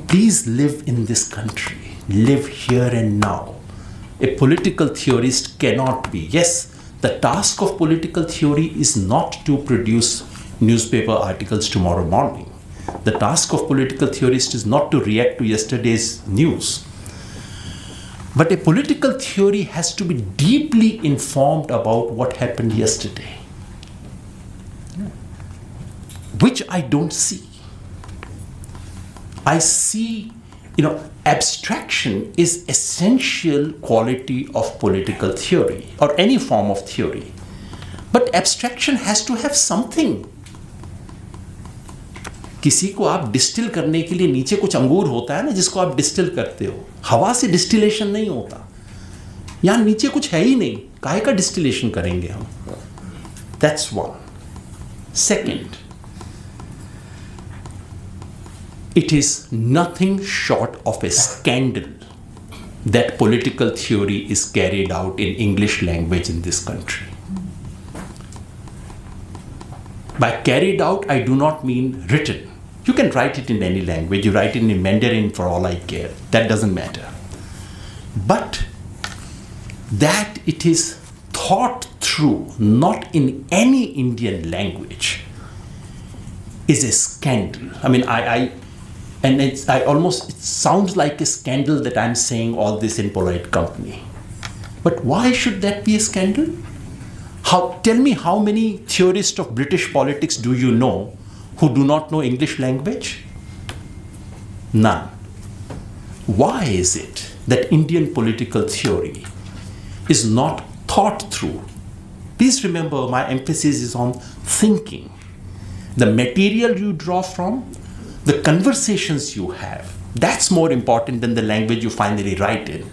Please live in this country. Live here and now. A political theorist cannot be. Yes, the task of political theory is not to produce newspaper articles tomorrow morning. The task of political theorist is not to react to yesterday's news. But a political theory has to be deeply informed about what happened yesterday, which I don't see. I see, abstraction is essential quality of political theory or any form of theory. But abstraction has to have something. किसी को आप distil करने के लिए नीचे कुछ अंगूर होता है ना, जिसको आप डिस्टिल करते हो. हवा से डिस्टिलेशन नहीं होता. यहाँ नीचे कुछ है ही नहीं, काहे का डिस्टिलेशन करेंगे हम. That's one. Second, it is nothing short of a scandal that political theory is carried out in English language in this country. By carried out, I do not mean written. You can write it in any language. You write it in Mandarin for all I care. That doesn't matter. But that it is thought through, not in any Indian language, is a scandal. I mean, it sounds like a scandal that I'm saying all this in polite company. But why should that be a scandal? Tell me how many theorists of British politics do you know who do not know English language? None. Why is it that Indian political theory is not thought through? Please remember, my emphasis is on thinking. The material you draw from, the conversations you have, that's more important than the language you finally write in.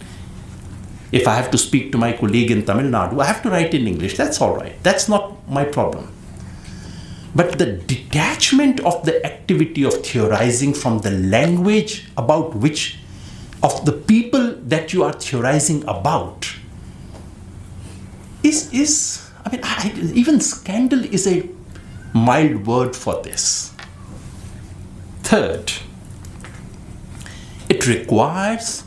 If I have to speak to my colleague in Tamil Nadu, I have to write in English. That's all right. That's not my problem. But the detachment of the activity of theorizing from the language about which, of the people that you are theorizing about, even scandal is a mild word for this. Third, it requires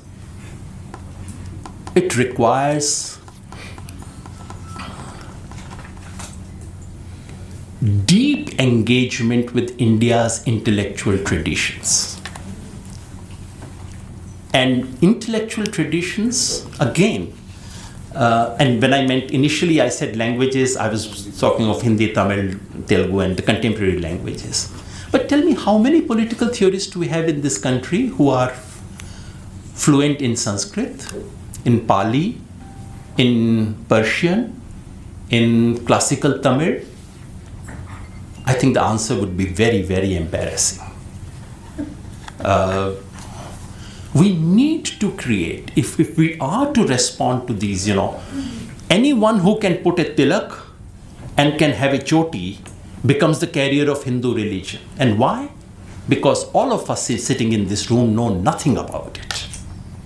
deep engagement with India's intellectual traditions. And intellectual traditions, again, and when I meant initially, I said languages, I was talking of Hindi, Tamil, Telugu, and the contemporary languages. But tell me, how many political theorists do we have in this country who are fluent in Sanskrit, in Pali, in Persian, in classical Tamil? I think the answer would be very, very embarrassing. We need to create, if we are to respond to these, anyone who can put a tilak and can have a choti becomes the carrier of Hindu religion. And why? Because all of us sitting in this room know nothing about it.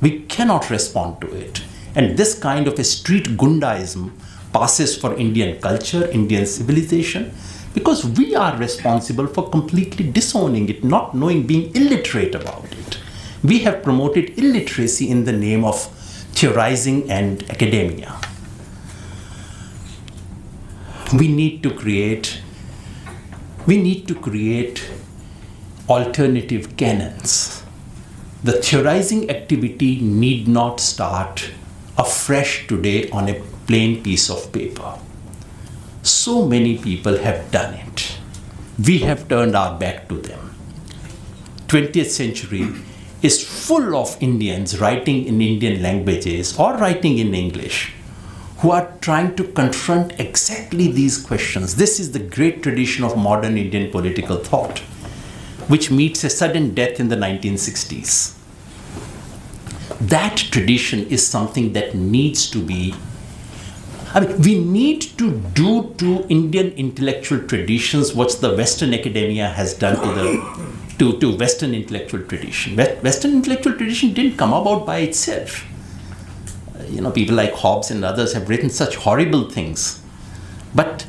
We cannot respond to it. And this kind of a street gundaism passes for Indian culture, Indian civilization, because we are responsible for completely disowning it, not knowing, being illiterate about it. We have promoted illiteracy in the name of theorizing and academia. We need to create alternative canons. The theorizing activity need not start afresh today on a plain piece of paper. So many people have done it. We have turned our back to them. 20th century is full of Indians writing in Indian languages or writing in English who are trying to confront exactly these questions. This is the great tradition of modern Indian political thought, which meets a sudden death in the 1960s. That tradition is something that needs to be, we need to do to Indian intellectual traditions what the Western academia has done to Western intellectual tradition. Western intellectual tradition didn't come about by itself. People like Hobbes and others have written such horrible things, but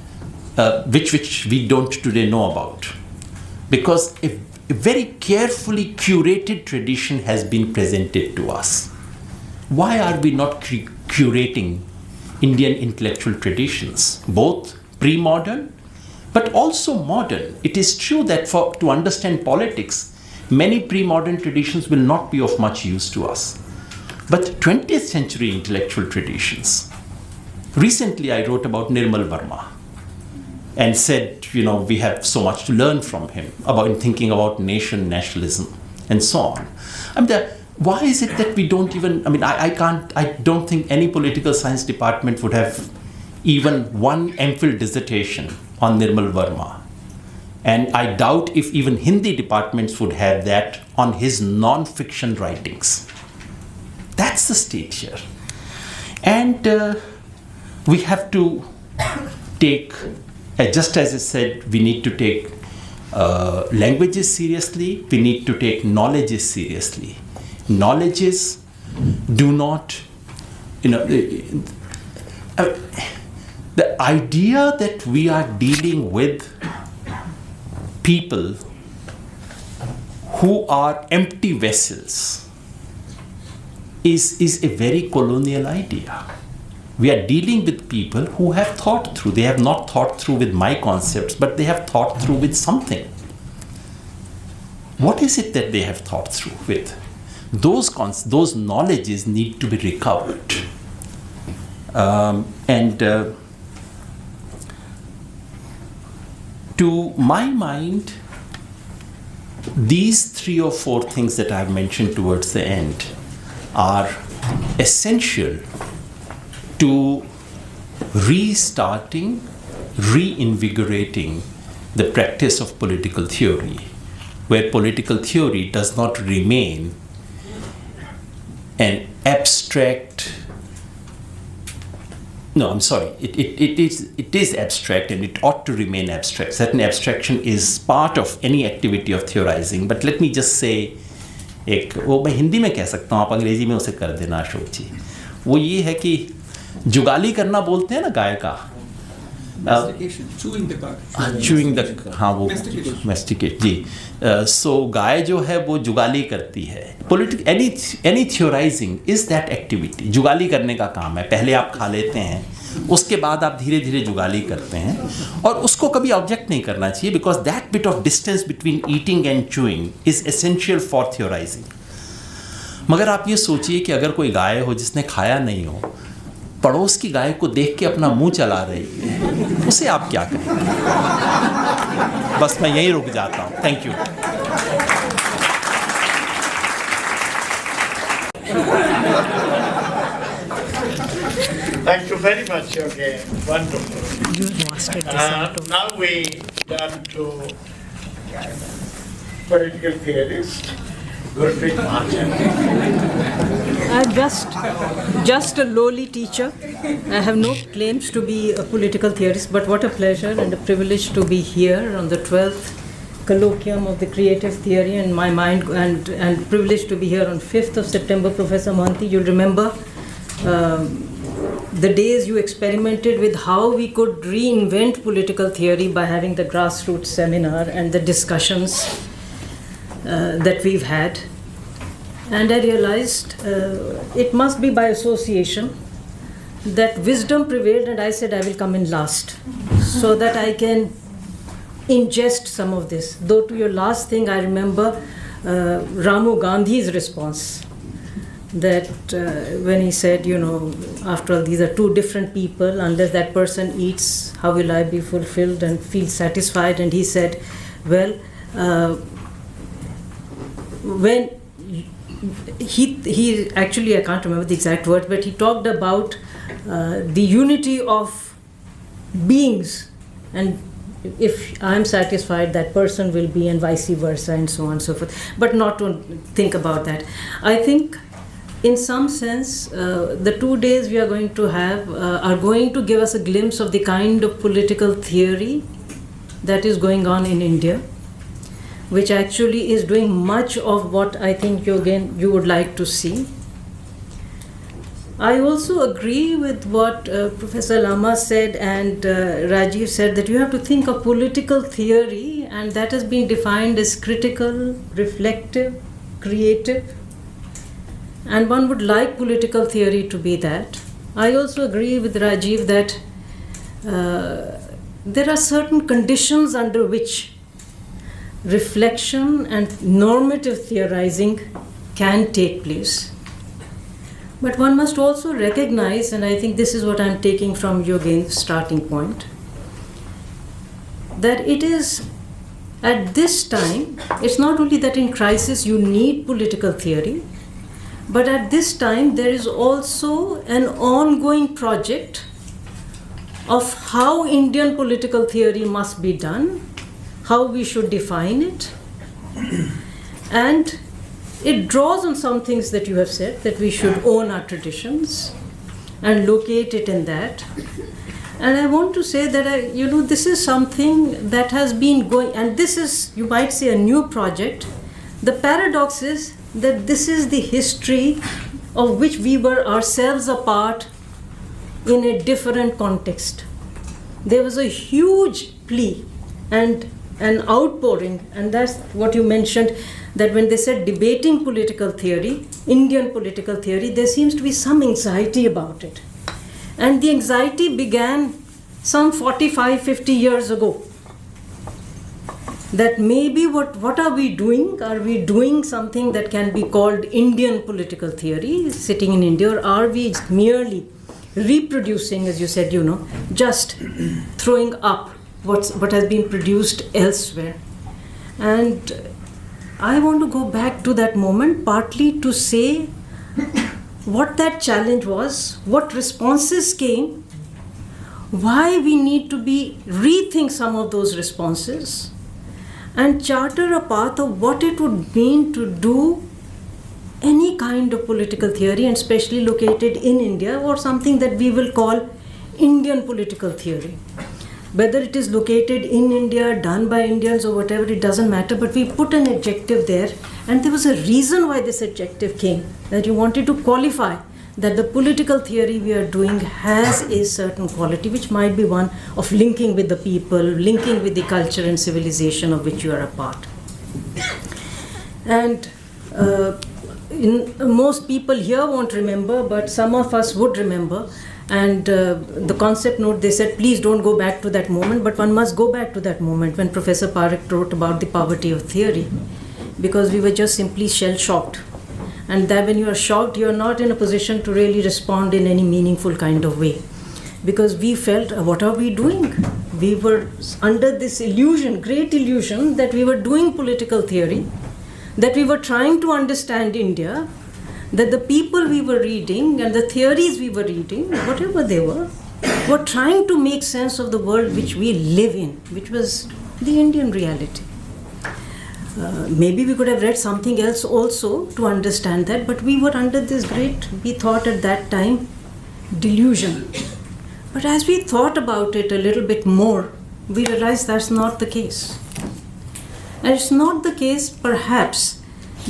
which we don't today know about. Because a very carefully curated tradition has been presented to us. Why are we not curating Indian intellectual traditions, both pre-modern but also modern? It is true that to understand politics, many pre-modern traditions will not be of much use to us. But 20th century intellectual traditions. Recently I wrote about Nirmal Verma and said, we have so much to learn from him about thinking about nationalism and so on. Why is it that we don't even, I don't think any political science department would have even one MPhil dissertation on Nirmal Verma. And I doubt if even Hindi departments would have that on his non-fiction writings. That's the state here. And we have to take Just as I said, we need to take languages seriously, we need to take knowledges seriously. Knowledges do not, the idea that we are dealing with people who are empty vessels is a very colonial idea. We are dealing with people who have thought through. They have not thought through with my concepts, but they have thought through with something. What is it that they have thought through with? Those knowledges need to be recovered. To my mind, these 3 or 4 things that I've mentioned towards the end are essential to restarting, reinvigorating the practice of political theory, where political theory does not remain an abstract. No, I'm sorry. It is abstract, and it ought to remain abstract. Certain abstraction is part of any activity of theorizing. But let me just say, वो मैं हिंदी में कह सकता हूँ, आप अंग्रेजी में उसे कर देना अशोक जी. वो ये है कि जुगाली करना बोलते हैं ना गाय का. Chewing the हाँ वो masticate जी. So गाय जो है वो जुगाली करती है. Any theorizing is that activity. जुगाली करने का काम है. पहले आप खा लेते हैं, उसके बाद आप धीरे धीरे जुगाली करते हैं, और उसको कभी ऑब्जेक्ट नहीं करना चाहिए, because that bit of distance between eating and chewing is essential for theorizing. मगर आप ये सोचिए कि अगर कोई गाय हो जिसने खाया नहीं हो, पड़ोस की गाय को देख के अपना मुंह चला रही है, उसे आप क्या करें? बस मैं यहीं रुक जाता हूँ. Thank you. Thank you very much, okay. Wonderful. You mastered this. Now we turn to political theorist, Gurpreet Mahajan. I'm just a lowly teacher. I have no claims to be a political theorist, but what a pleasure and a privilege to be here on the 12th colloquium of the Creative Theory, and my mind, and privilege to be here on 5th of September. Professor Mohanty, you'll remember the days you experimented with how we could reinvent political theory by having the grassroots seminar and the discussions that we've had. And I realized it must be by association that wisdom prevailed, and I said I will come in last so that I can ingest some of this. Though to your last thing, I remember Ramu Gandhi's response, that when he said, after all, these are two different people, unless that person eats, how will I be fulfilled and feel satisfied? And he said, well, when he actually, I can't remember the exact words, but he talked about the unity of beings, and if I'm satisfied, that person will be, and vice versa, and so on and so forth. But not to think about that. I think, in some sense, the 2 days we are going to have are going to give us a glimpse of the kind of political theory that is going on in India, which actually is doing much of what I think you would like to see. I also agree with what Professor Lama said and Rajeev said, that you have to think of political theory, and that has been defined as critical, reflective, creative, and one would like political theory to be that. I also agree with Rajeev that there are certain conditions under which reflection and normative theorizing can take place. But one must also recognize, and I think this is what I'm taking from Yogendra's starting point, that it is at this time, it's not only that in crisis you need political theory, but at this time there is also an ongoing project of how Indian political theory must be done, how we should define it, and it draws on some things that you have said, that we should own our traditions and locate it in that. And I want to say that, this is something that has been going, and this is, you might say, a new project. The paradox is that this is the history of which we were ourselves a part in a different context. There was a huge plea and an outpouring, and that's what you mentioned, that when they said debating political theory, Indian political theory, there seems to be some anxiety about it. And the anxiety began some 45, 50 years ago. That maybe what are we doing? Are we doing something that can be called Indian political theory, sitting in India, or are we merely reproducing, as you said, just throwing up what has been produced elsewhere? And I want to go back to that moment, partly to say what that challenge was, what responses came, why we need to rethink some of those responses, and charter a path of what it would mean to do any kind of political theory, and especially located in India, or something that we will call Indian political theory. Whether it is located in India, done by Indians or whatever, it doesn't matter, but we put an adjective there, and there was a reason why this adjective came, that you wanted to qualify that the political theory we are doing has a certain quality, which might be one of linking with the people, linking with the culture and civilization of which you are a part. And most people here won't remember, but some of us would remember. And the concept note, they said, please don't go back to that moment, but one must go back to that moment when Professor Parekh wrote about the poverty of theory, because we were just simply shell-shocked. And that when you are shocked, you are not in a position to really respond in any meaningful kind of way. Because we felt, what are we doing? We were under this illusion, great illusion, that we were doing political theory, that we were trying to understand India, that the people we were reading and the theories we were reading, whatever they were trying to make sense of the world which we live in, which was the Indian reality. Maybe we could have read something else also to understand that, but we were under this great, we thought at that time, delusion. But as we thought about it a little bit more, we realized that's not the case. And it's not the case perhaps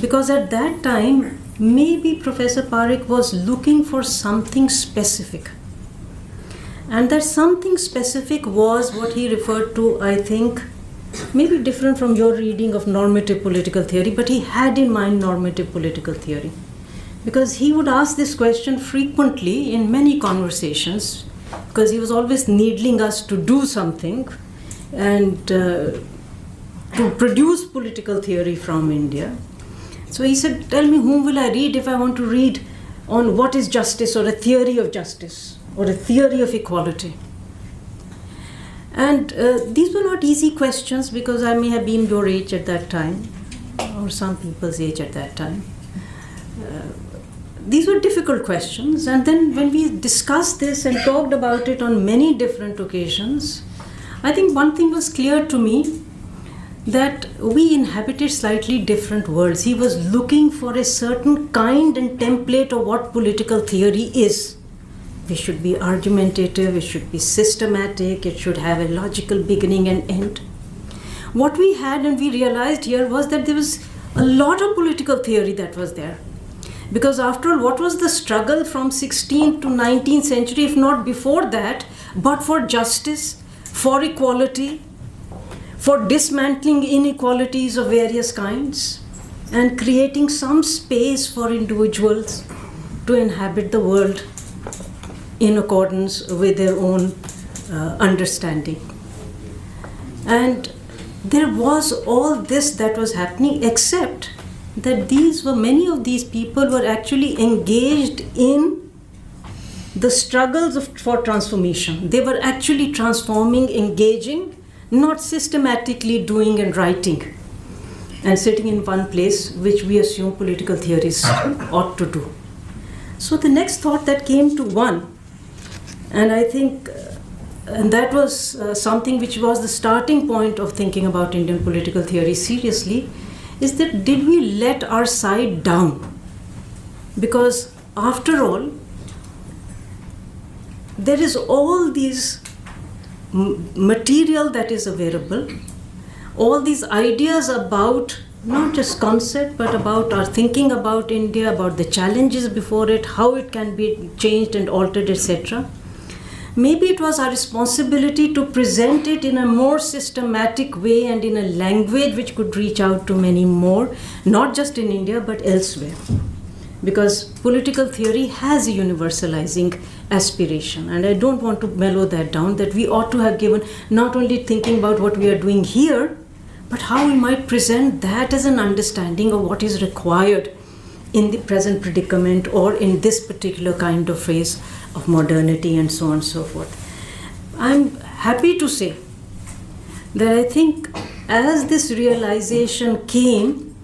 because at that time, maybe Professor Parekh was looking for something specific. And that something specific was what he referred to, I think, maybe different from your reading of normative political theory, but he had in mind normative political theory. Because he would ask this question frequently in many conversations, because he was always needling us to do something and to produce political theory from India. So he said, tell me, whom will I read if I want to read on what is justice, or a theory of justice, or a theory of equality? And these were not easy questions, because I may have been your age at that time, or some people's age at that time. These were difficult questions. And then when we discussed this and talked about it on many different occasions, I think one thing was clear to me, that we inhabited slightly different worlds. He was looking for a certain kind and template of what political theory is. It should be argumentative, it should be systematic, it should have a logical beginning and end. What we had and we realized here was that there was a lot of political theory that was there. Because after all, what was the struggle from 16th to 19th century, if not before that, but for justice, for equality, for dismantling inequalities of various kinds, and creating some space for individuals to inhabit the world in accordance with their own understanding. And there was all this that was happening, except that many of these people were actually engaged in the struggles for transformation. They were actually transforming, engaging, not systematically doing and writing and sitting in one place, which we assume political theories ought to do. So the next thought that came to one, and I think, and that was something which was the starting point of thinking about Indian political theory seriously, is that did we let our side down? Because after all, there is all these material that is available, all these ideas about not just concept, but about our thinking about India, about the challenges before it, how it can be changed and altered, etc. Maybe it was our responsibility to present it in a more systematic way and in a language which could reach out to many more, not just in India, but elsewhere. Because political theory has a universalizing aspiration, and I don't want to mellow that down, that we ought to have given not only thinking about what we are doing here, but how we might present that as an understanding of what is required in the present predicament or in this particular kind of phase of modernity and so on and so forth. I'm happy to say that I think as this realization came,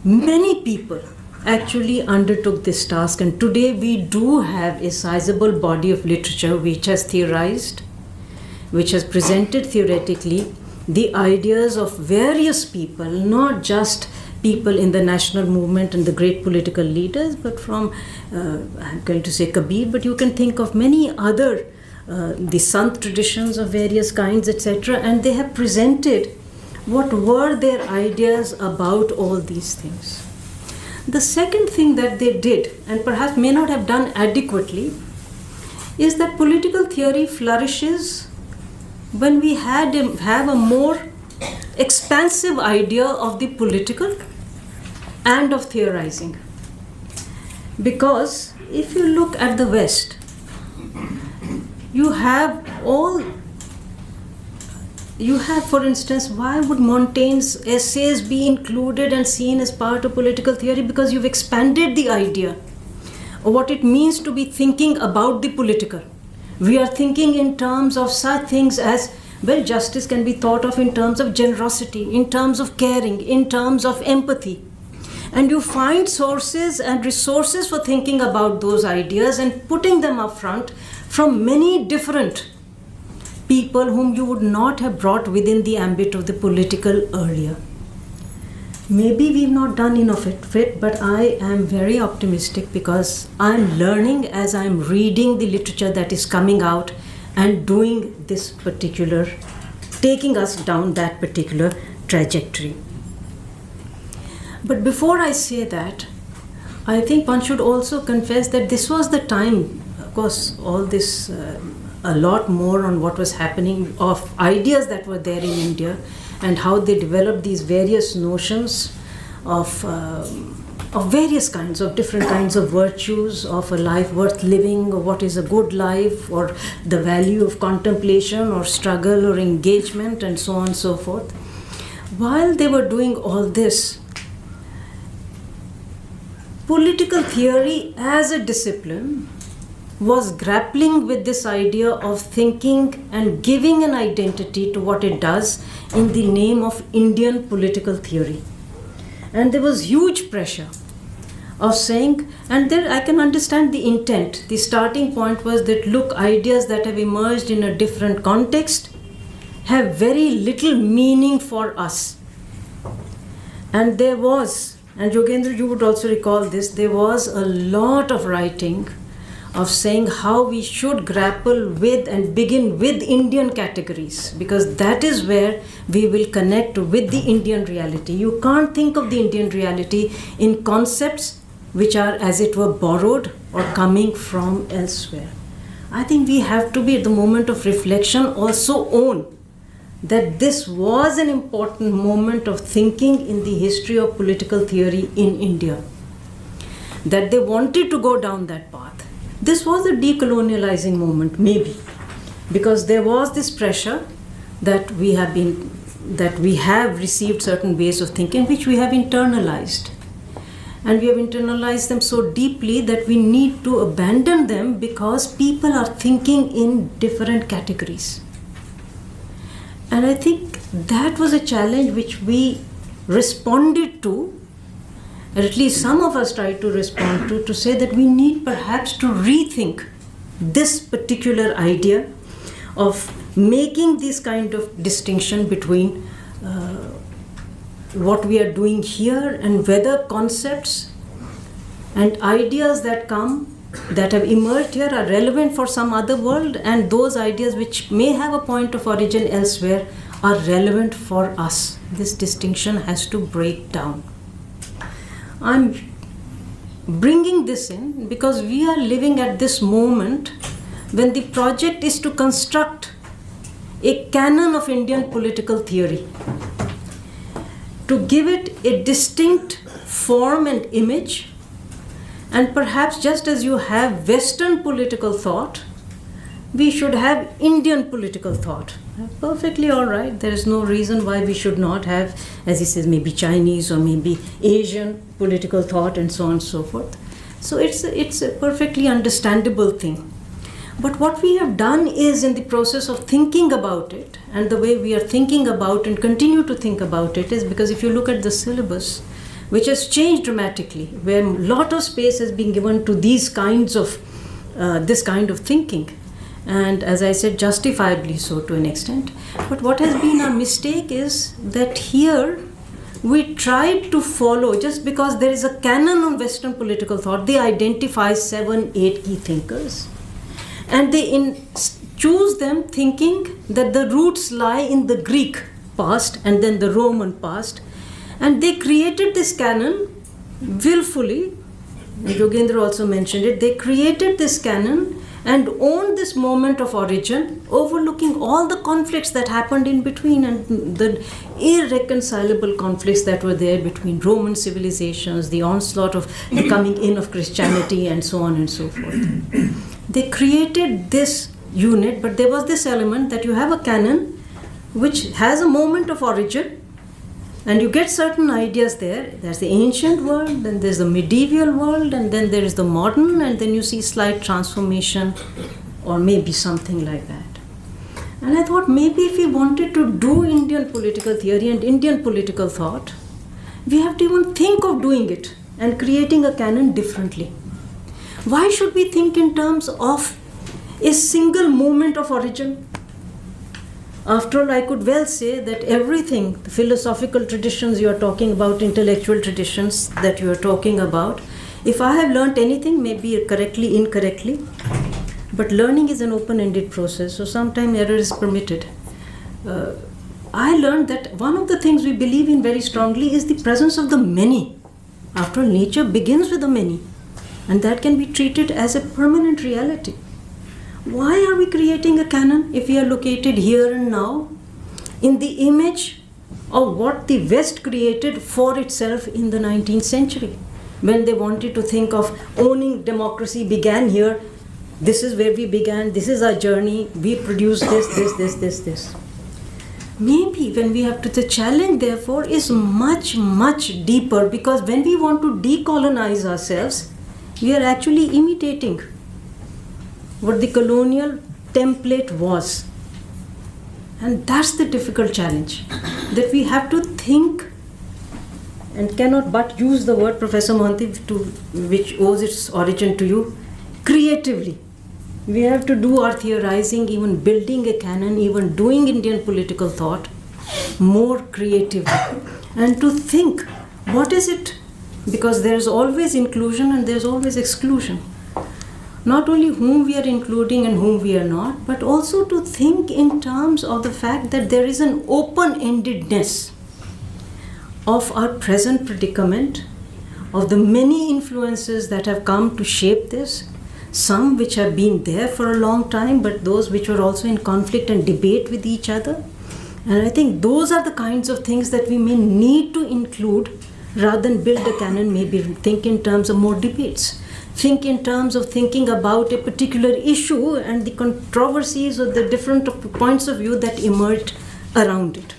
many people actually undertook this task, and today we do have a sizable body of literature which has theorized, which has presented theoretically the ideas of various people, not just people in the national movement and the great political leaders, but from, I'm going to say Kabir, but you can think of many other, the Sant traditions of various kinds, etc., and they have presented what were their ideas about all these things. The second thing that they did, and perhaps may not have done adequately, is that political theory flourishes when we have a more expansive idea of the political and of theorizing. Because if you look at the West, you have, for instance, why would Montaigne's essays be included and seen as part of political theory? Because you've expanded the idea of what it means to be thinking about the political. We are thinking in terms of such things as, well, justice can be thought of in terms of generosity, in terms of caring, in terms of empathy. And you find sources and resources for thinking about those ideas and putting them up front from many different people whom you would not have brought within the ambit of the political earlier. Maybe we've not done enough of it, but I am very optimistic because I'm learning as I'm reading the literature that is coming out and doing this particular, taking us down that particular trajectory. But before I say that, I think one should also confess that this was the time, of course, all this, a lot more on what was happening of ideas that were there in India and how they developed these various notions of various kinds of different kinds of virtues of a life worth living, or what is a good life, or the value of contemplation or struggle or engagement and so on and so forth. While they were doing all this, political theory as a discipline was grappling with this idea of thinking and giving an identity to what it does in the name of Indian political theory. And there was huge pressure of saying, and there I can understand the intent. The starting point was that, look, ideas that have emerged in a different context have very little meaning for us. And there was, and Yogendra, you would also recall this, there was a lot of writing of saying how we should grapple with and begin with Indian categories, because that is where we will connect with the Indian reality. You can't think of the Indian reality in concepts which are, as it were, borrowed or coming from elsewhere. I think we have to be, at the moment of reflection, also own that this was an important moment of thinking in the history of political theory in India, that they wanted to go down that path. This was a decolonializing moment, maybe, because there was this pressure that we have received certain ways of thinking which we have internalized. And we have internalized them so deeply that we need to abandon them because people are thinking in different categories. And I think that was a challenge which we responded to, or at least some of us tried to respond to say that we need perhaps to rethink this particular idea of making this kind of distinction between what we are doing here and whether concepts and ideas that come that have emerged here are relevant for some other world, and those ideas which may have a point of origin elsewhere are relevant for us. This distinction has to break down. I'm bringing this in because we are living at this moment when the project is to construct a canon of Indian political theory, to give it a distinct form and image. And perhaps just as you have Western political thought, we should have Indian political thought. Perfectly all right. There is no reason why we should not have, as he says, maybe Chinese or maybe Asian political thought and so on and so forth. So it's a perfectly understandable thing. But what we have done is, in the process of thinking about it, and the way we are thinking about and continue to think about it, is because if you look at the syllabus, which has changed dramatically, where a lot of space has been given to these kinds of this kind of thinking, and as I said, justifiably so to an extent. But what has been our mistake is that here we tried to follow, just because there is a canon on Western political thought, they identify 7, 8 key thinkers, and they choose them thinking that the roots lie in the Greek past and then the Roman past. And they created this canon willfully. Yogendra also mentioned it. They created this canon and owned this moment of origin, overlooking all the conflicts that happened in between and the irreconcilable conflicts that were there between Roman civilizations, the onslaught of the coming in of Christianity, and so on and so forth. They created this unit, but there was this element that you have a canon which has a moment of origin, and you get certain ideas there. There's the ancient world, then there's the medieval world, and then there is the modern, and then you see slight transformation, or maybe something like that. And I thought maybe if we wanted to do Indian political theory and Indian political thought, we have to even think of doing it and creating a canon differently. Why should we think in terms of a single moment of origin? After all, I could well say that everything, the philosophical traditions you are talking about, intellectual traditions that you are talking about, if I have learnt anything, maybe correctly, incorrectly, but learning is an open-ended process, so sometimes error is permitted. I learned that one of the things we believe in very strongly is the presence of the many. After all, nature begins with the many, and that can be treated as a permanent reality. Why are we creating a canon if we are located here and now in the image of what the West created for itself in the 19th century? When they wanted to think of owning democracy began here, this is where we began, this is our journey, we produced this. Maybe when we have to, the challenge therefore is much, much deeper, because when we want to decolonize ourselves, we are actually imitating what the colonial template was. And that's the difficult challenge, that we have to think and cannot but use the word, Professor Mohanty, which owes its origin to you, creatively. We have to do our theorizing, even building a canon, even doing Indian political thought more creatively. And to think, what is it? Because there is always inclusion and there is always exclusion. Not only whom we are including and whom we are not, but also to think in terms of the fact that there is an open-endedness of our present predicament, of the many influences that have come to shape this, some which have been there for a long time, but those which are also in conflict and debate with each other. And I think those are the kinds of things that we may need to include rather than build a canon, maybe think in terms of more debates. Think in terms of thinking about a particular issue and the controversies or the different points of view that emerged around it.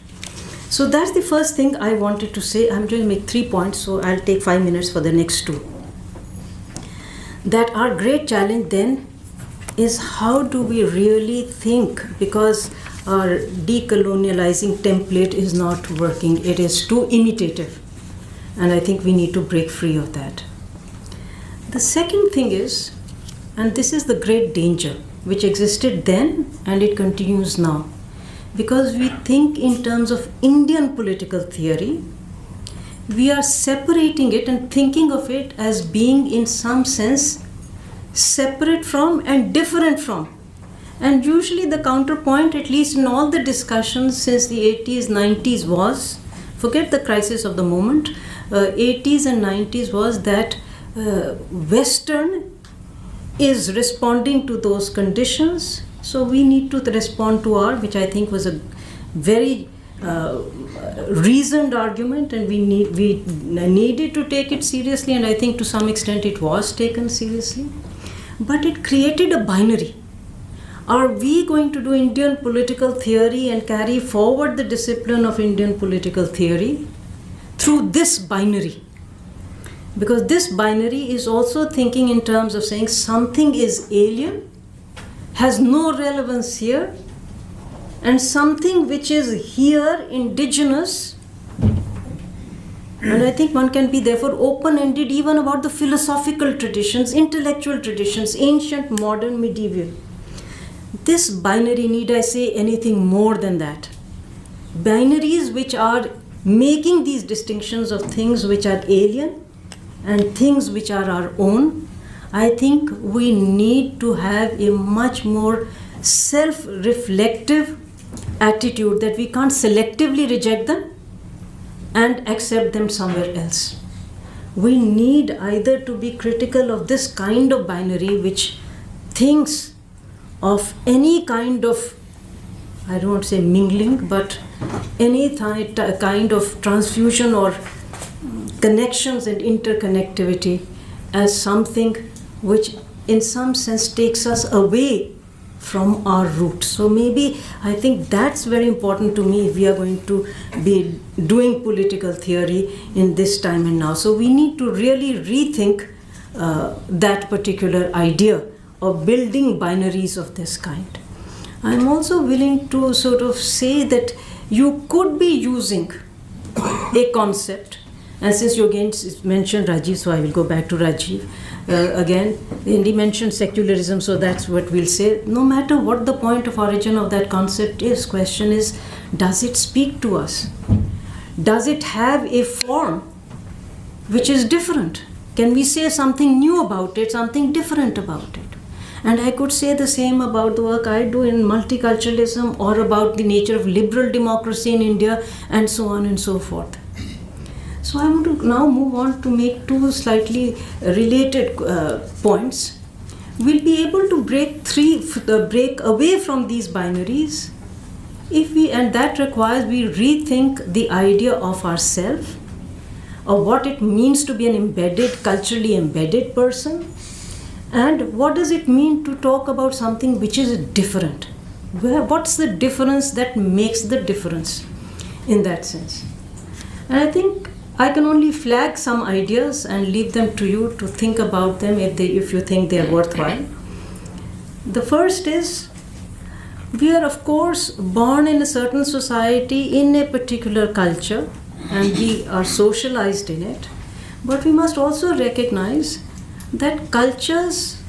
So that's the first thing I wanted to say. I'm going to make 3 points, so I'll take 5 minutes for the next 2. That our great challenge then is how do we really think, because our decolonializing template is not working. It is too imitative. And I think we need to break free of that. The second thing is, and this is the great danger, which existed then and it continues now, because we think in terms of Indian political theory, we are separating it and thinking of it as being in some sense separate from and different from. And usually the counterpoint, at least in all the discussions since the 80s, 90s was, forget the crisis of the moment, 80s and 90s was that Western is responding to those conditions. So we need to respond to our, which I think was a very reasoned argument, and we needed to take it seriously, and I think to some extent it was taken seriously. But it created a binary. Are we going to do Indian political theory and carry forward the discipline of Indian political theory through this binary? Because this binary is also thinking in terms of saying something is alien, has no relevance here, and something which is here indigenous. And I think one can be therefore open-ended even about the philosophical traditions, intellectual traditions, ancient, modern, medieval. This binary, need I say anything more than that? Binaries which are making these distinctions of things which are alien and things which are our own, I think we need to have a much more self-reflective attitude that we can't selectively reject them and accept them somewhere else. We need either to be critical of this kind of binary which thinks of any kind of, I don't want to say mingling, but any kind of transfusion or connections and interconnectivity as something which in some sense takes us away from our roots. So maybe I think that's very important to me if we are going to be doing political theory in this time and now. So we need to really rethink that particular idea of building binaries of this kind. I'm also willing to sort of say that you could be using a concept, and since you again mentioned Rajeev, so I will go back to Rajeev again, and he mentioned secularism, so that's what we'll say. No matter what the point of origin of that concept is, question is, does it speak to us? Does it have a form which is different? Can we say something new about it, something different about it? And I could say the same about the work I do in multiculturalism or about the nature of liberal democracy in India and so on and so forth. So I want to now move on to make two slightly related points. We'll be able to break away from these binaries and that requires we rethink the idea of ourself, of what it means to be an culturally embedded person, and what does it mean to talk about something which is different? What's the difference that makes the difference in that sense? And I think I can only flag some ideas and leave them to you to think about them if you think they are worthwhile. The first is, we are of course born in a certain society, in a particular culture, and we are socialized in it. But we must also recognize that cultures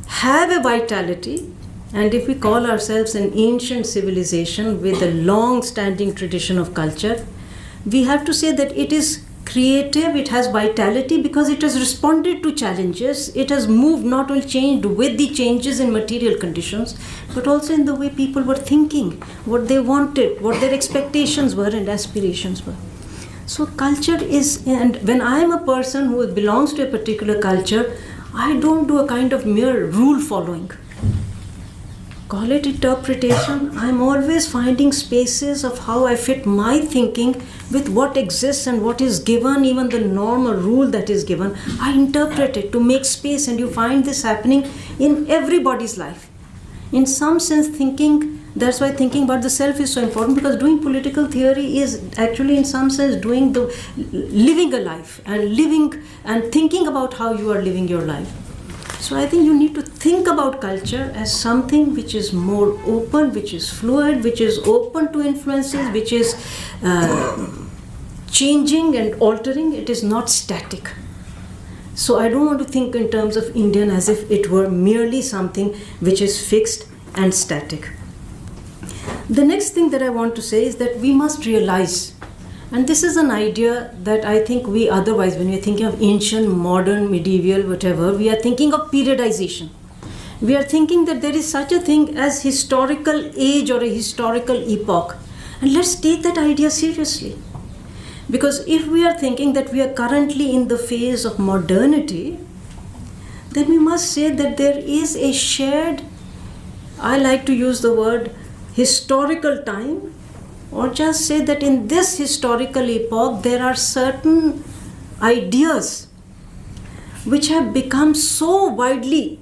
have a vitality, and if we call ourselves an ancient civilization with a long-standing tradition of culture, we have to say that it is creative, it has vitality because it has responded to challenges, it has moved, not only changed with the changes in material conditions, but also in the way people were thinking, what they wanted, what their expectations were and aspirations were. So culture is, and when I am a person who belongs to a particular culture, I don't do a kind of mere rule following. Call it interpretation. I'm always finding spaces of how I fit my thinking with what exists and what is given, even the norm or rule that is given. I interpret it to make space, and you find this happening in everybody's life. In some sense, that's why thinking about the self is so important, because doing political theory is actually in some sense living a life and thinking about how you are living your life. So I think you need to think about culture as something which is more open, which is fluid, which is open to influences, which is changing and altering. It is not static. So I don't want to think in terms of Indian as if it were merely something which is fixed and static. The next thing that I want to say is that we must realize And this is an idea that I think we otherwise, when we're thinking of ancient, modern, medieval, whatever, we are thinking of periodization. We are thinking that there is such a thing as historical age or a historical epoch. And let's take that idea seriously. Because if we are thinking that we are currently in the phase of modernity, then we must say that there is a shared, I like to use the word historical time, or just say that in this historical epoch there are certain ideas which have become so widely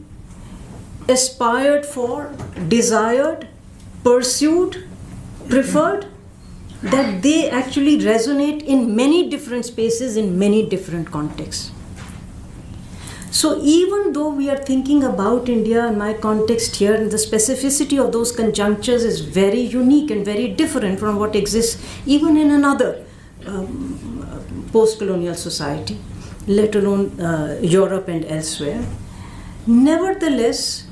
aspired for, desired, pursued, preferred, that they actually resonate in many different spaces, in many different contexts. So even though we are thinking about India in my context here, and the specificity of those conjunctures is very unique and very different from what exists even in another post-colonial society, let alone Europe and elsewhere. Nevertheless,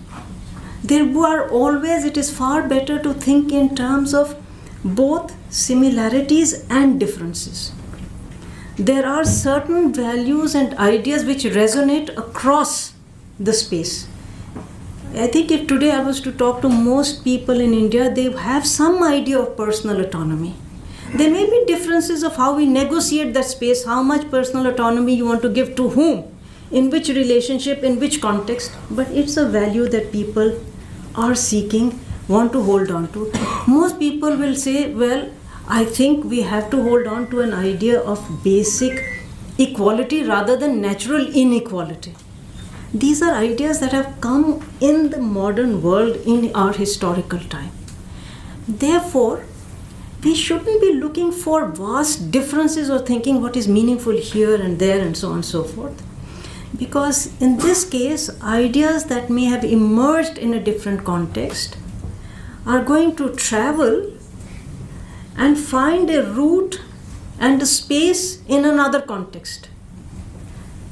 it is far better to think in terms of both similarities and differences. There are certain values and ideas which resonate across the space. I think if today I was to talk to most people in India, they have some idea of personal autonomy. There may be differences of how we negotiate that space, how much personal autonomy you want to give to whom, in which relationship, in which context, but it's a value that people are seeking, want to hold on to. Most people will say, well, I think we have to hold on to an idea of basic equality rather than natural inequality. These are ideas that have come in the modern world in our historical time. Therefore, we shouldn't be looking for vast differences or thinking what is meaningful here and there and so on and so forth. Because in this case, ideas that may have emerged in a different context are going to travel and find a root and a space in another context.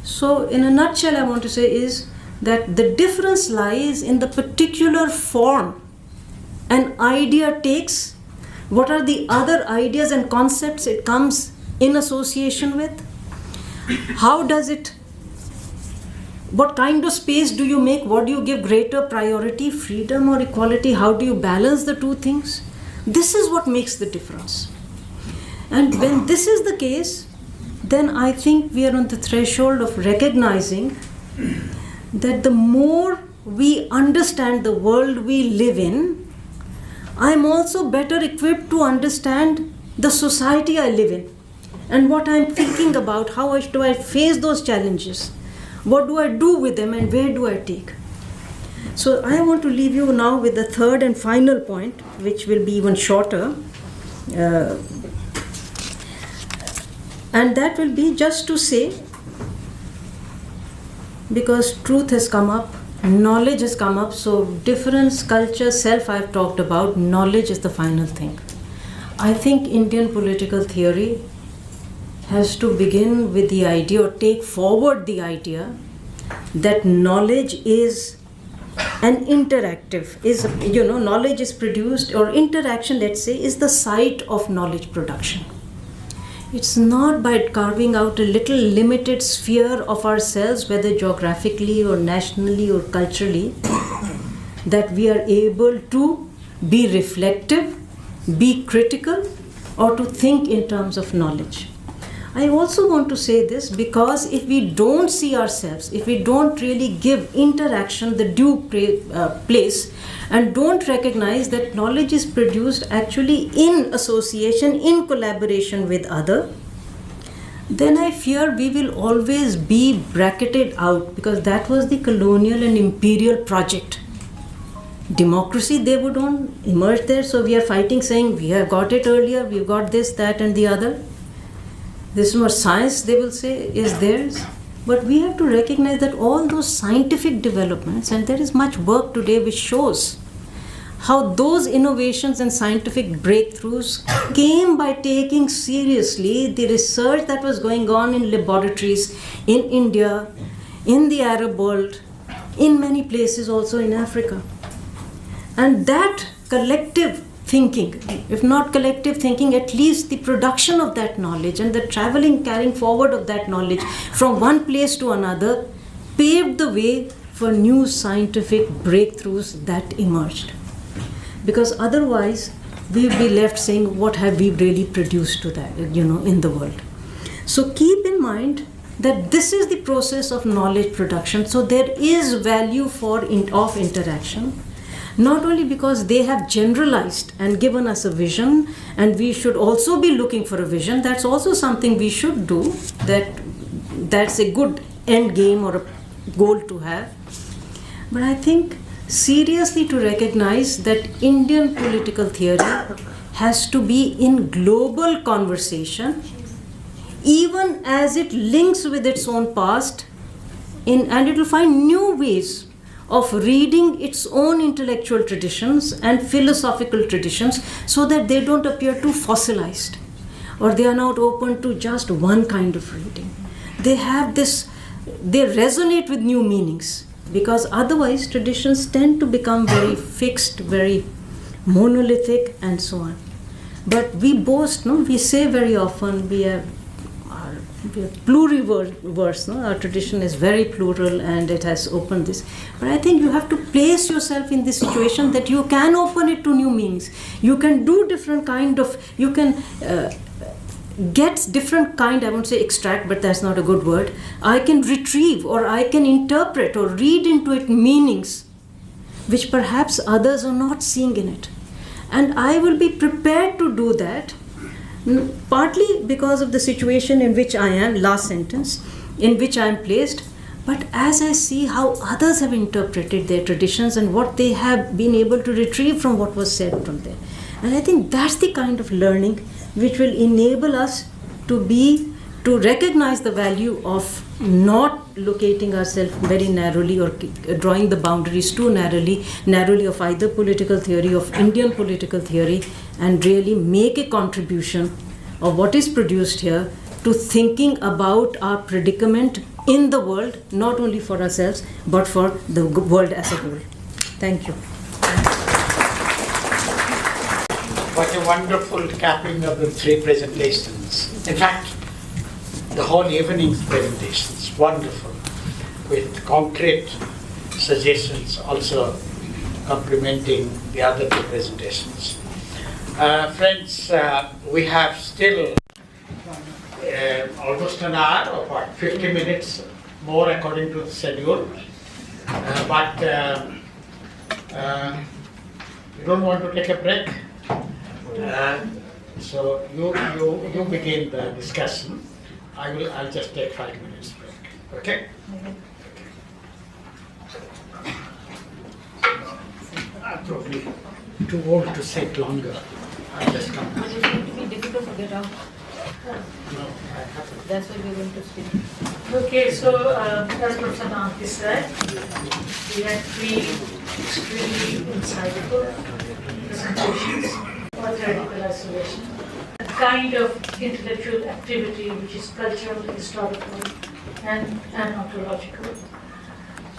So in a nutshell, I want to say is that the difference lies in the particular form an idea takes, what are the other ideas and concepts it comes in association with, what kind of space do you make, what do you give greater priority, freedom or equality, how do you balance the two things? This is what makes the difference. And when this is the case, then I think we are on the threshold of recognizing that the more we understand the world we live in, I'm also better equipped to understand the society I live in and what I'm thinking about, how do I face those challenges, what do I do with them and where do I take. So I want to leave you now with the third and final point, which will be even shorter. And that will be just to say, because truth has come up, knowledge has come up, so difference, culture, self I've talked about, knowledge is the final thing. I think Indian political theory has to begin with the idea or take forward the idea that knowledge is an interactive, knowledge is produced, or interaction, let's say, is the site of knowledge production. It's not by carving out a little limited sphere of ourselves, whether geographically or nationally or culturally, that we are able to be reflective, be critical, or to think in terms of knowledge. I also want to say this because if we don't see ourselves, if we don't really give interaction the due place and don't recognize that knowledge is produced actually in association, in collaboration with other, then I fear we will always be bracketed out, because that was the colonial and imperial project. Democracy, they would not emerge there, so we are fighting saying we have got it earlier, we've got this, that and the other. This is what science, they will say, is theirs. But we have to recognize that all those scientific developments, and there is much work today which shows how those innovations and scientific breakthroughs came by taking seriously the research that was going on in laboratories in India, in the Arab world, in many places also in Africa. And that collective thinking, if not collective thinking, at least the production of that knowledge and the traveling, carrying forward of that knowledge from one place to another paved the way for new scientific breakthroughs that emerged. Because otherwise, we'll be left saying, what have we really produced to that, in the world? So keep in mind that this is the process of knowledge production. So there is value of interaction, not only because they have generalized and given us a vision, and we should also be looking for a vision. That's also something we should do. That's a good end game or a goal to have. But I think seriously to recognize that Indian political theory has to be in global conversation, even as it links with its own past, and it will find new ways of reading its own intellectual traditions and philosophical traditions so that they don't appear too fossilized or they are not open to just one kind of reading. They resonate with new meanings, because otherwise traditions tend to become very fixed, very monolithic, and so on. But we boast, we say very often we are pluriverse, our tradition is very plural and it has opened this. But I think you have to place yourself in this situation that you can open it to new meanings. You can do different kind of, you can get different kind, I won't say extract, but that's not a good word. I can retrieve or I can interpret or read into it meanings which perhaps others are not seeing in it. And I will be prepared to do that, partly because of the situation in which I am, last sentence, in which I am placed, but as I see how others have interpreted their traditions and what they have been able to retrieve from what was said from there. And I think that's the kind of learning which will enable us to recognize the value of not locating ourselves very narrowly or drawing the boundaries too narrowly of either political theory, of Indian political theory, and really make a contribution of what is produced here to thinking about our predicament in the world, not only for ourselves, but for the world as a whole. Thank you. What a wonderful capping of the three presentations. In fact, the whole evening's presentations, wonderful, with concrete suggestions also complementing the other two presentations. Friends, we have still almost an hour or what, 50 minutes more according to the schedule. But you don't want to take a break? So you begin the discussion. I'll just take 5 minutes break. Okay? I'm probably too old to sit longer. I'll just come back. It's going to be difficult to get out. No, I haven't. That's why we're going to speak. Okay, so as Professor Mohanty said, we had three extremely insightful presentations on theoretical isolation, a kind of intellectual activity which is cultural, historical, and ontological,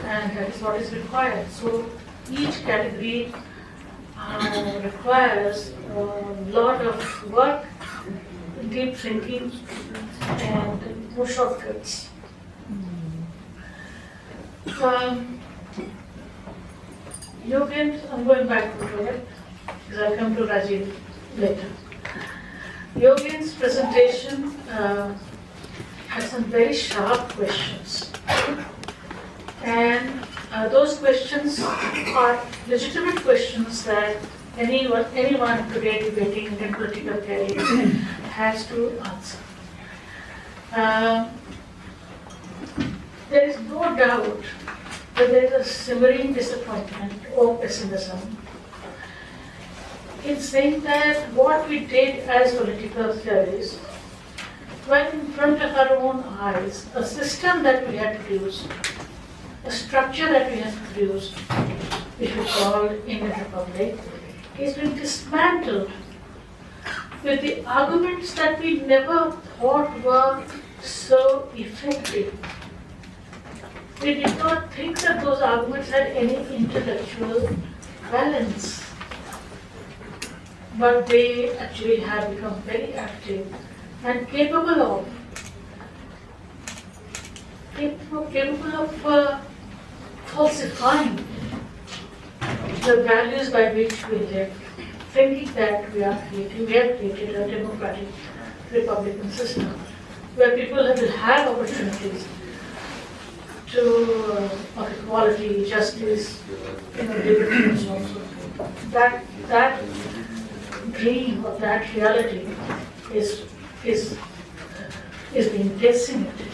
and that is what is required. So each category requires a lot of work, deep thinking, and no shortcuts. Yogendra, I'm going back to it because I'll come to Rajeev later. Yogendra's presentation had some very sharp questions, and those questions are legitimate questions that anyone today debating Indian political theory has to answer. There is no doubt that there is a simmering disappointment or pessimism in saying that what we did as political theorists, when in front of our own eyes, a system that we had produced, a structure that we had produced, which we called Indian Republic, is being dismantled with the arguments that we never thought were so effective. We did not think that those arguments had any intellectual balance. but they actually have become very active and capable of falsifying the values by which we live, thinking that we have created a democratic republican system where people will have opportunities to of equality, justice, liberty and so on and so forth. That dream of that reality is being decimated.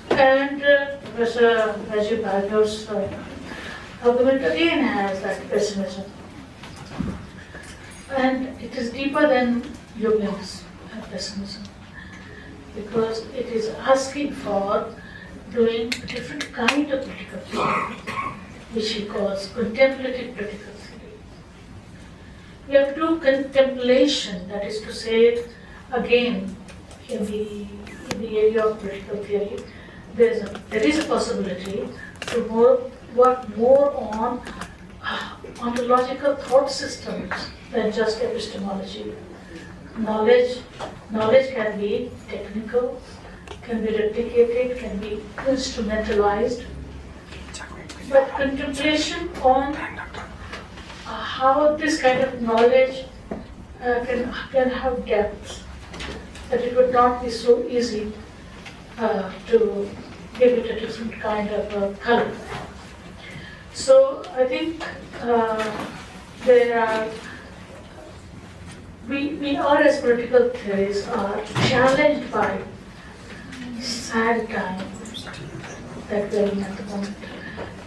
And Professor Rajeev Bhargava's argument again has that pessimism. And it is deeper than Yogend's pessimism, because it is asking for doing a different kind of political theory, which he calls contemplative political theory. We have to do contemplation, that is to say, again, in the area of political theory, there is a possibility to work more on ontological thought systems than just epistemology. Knowledge can be technical, can be replicated, can be instrumentalized, but contemplation on how this kind of knowledge can have depth, that it would not be so easy to give it a different kind of color. So I think we are, as political theories, are challenged by sad times that we're in at the moment.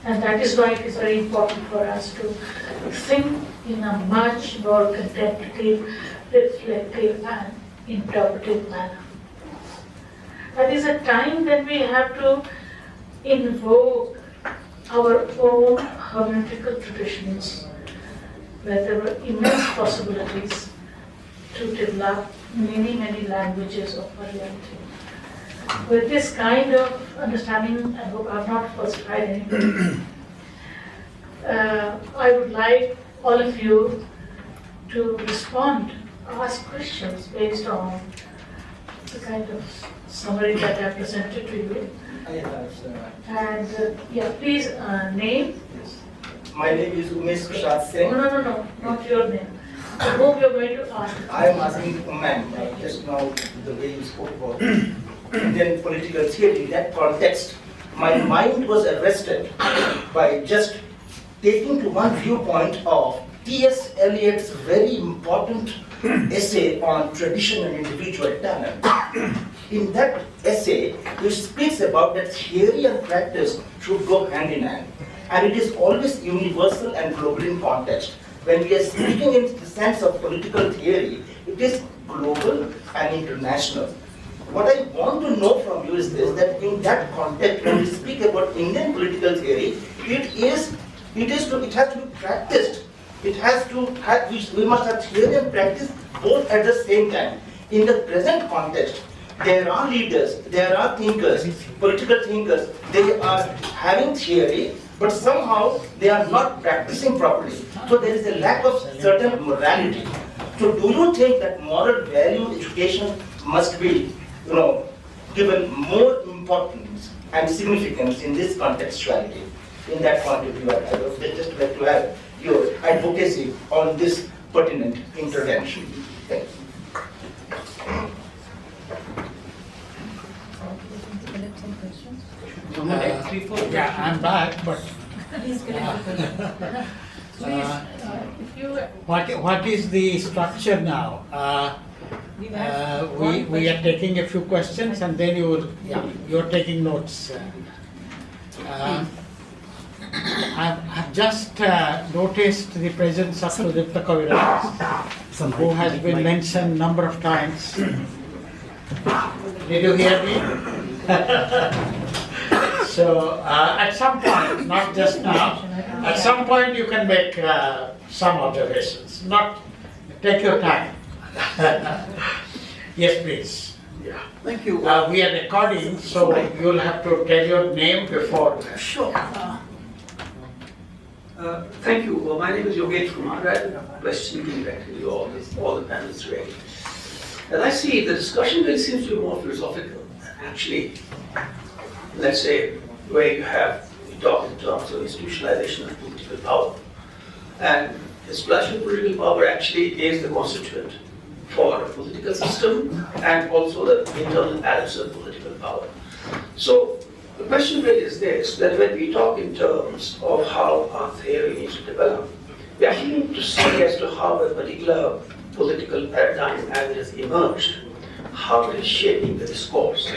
And that is why it is very important for us to think in a much more contemplative, reflective and interpretive manner. That is a time when we have to invoke our own hermeneutical traditions, where there were immense possibilities to develop many languages of reality. With this kind of understanding, I hope I have not falsified anything. I would like all of you to respond, ask questions based on the kind of summary that I presented to you. And please name. My name is Umesh Prasad Singh. No, not your name. Whom you are going to ask. I am asking ma'am, just now the way you spoke about Indian political theory, in that context, my mind was arrested by just taking to one viewpoint of T.S. Eliot's very important essay on tradition and individual talent. In that essay, he speaks about that theory and practice should go hand in hand. And it is always universal and global in context. When we are speaking in the sense of political theory, it is global and international. What I want to know from you is this, that in that context, when we speak about Indian political theory, it has to be practiced. It has to have, we must have theory and practice both at the same time. In the present context, there are leaders, there are thinkers, political thinkers, they are having theory, but somehow they are not practicing properly. So there is a lack of certain morality. So do you think that moral value education must be, given more importance and significance in this contextuality? In that point of view, I would just like to have your advocacy on this pertinent intervention. Thank you. I'm back, but what is the structure now? We are taking a few questions and then you're taking notes. I've just noticed the presence of Sudipta Kaviraj, who has been mentioned a number of times. Did you hear me? So at some point, not just now, at some point you can make some observations. Take your time. Yes, please. Yeah. Thank you. We are recording, so you'll have to tell your name before. Sure. Thank you. Well, my name is Yogendra Mahajan. I have a question directly to all the panelists today. As I see, the discussion really seems to be more philosophical. Actually, let's say, where you talk in terms of institutionalization of political power. And exploitation of political power actually is the constituent for the political system and also the internal balance of political power. So the question really is this, that when we talk in terms of how our theory needs to develop, we actually need to see as to how a particular political paradigm as it has emerged, how it is shaping the discourse.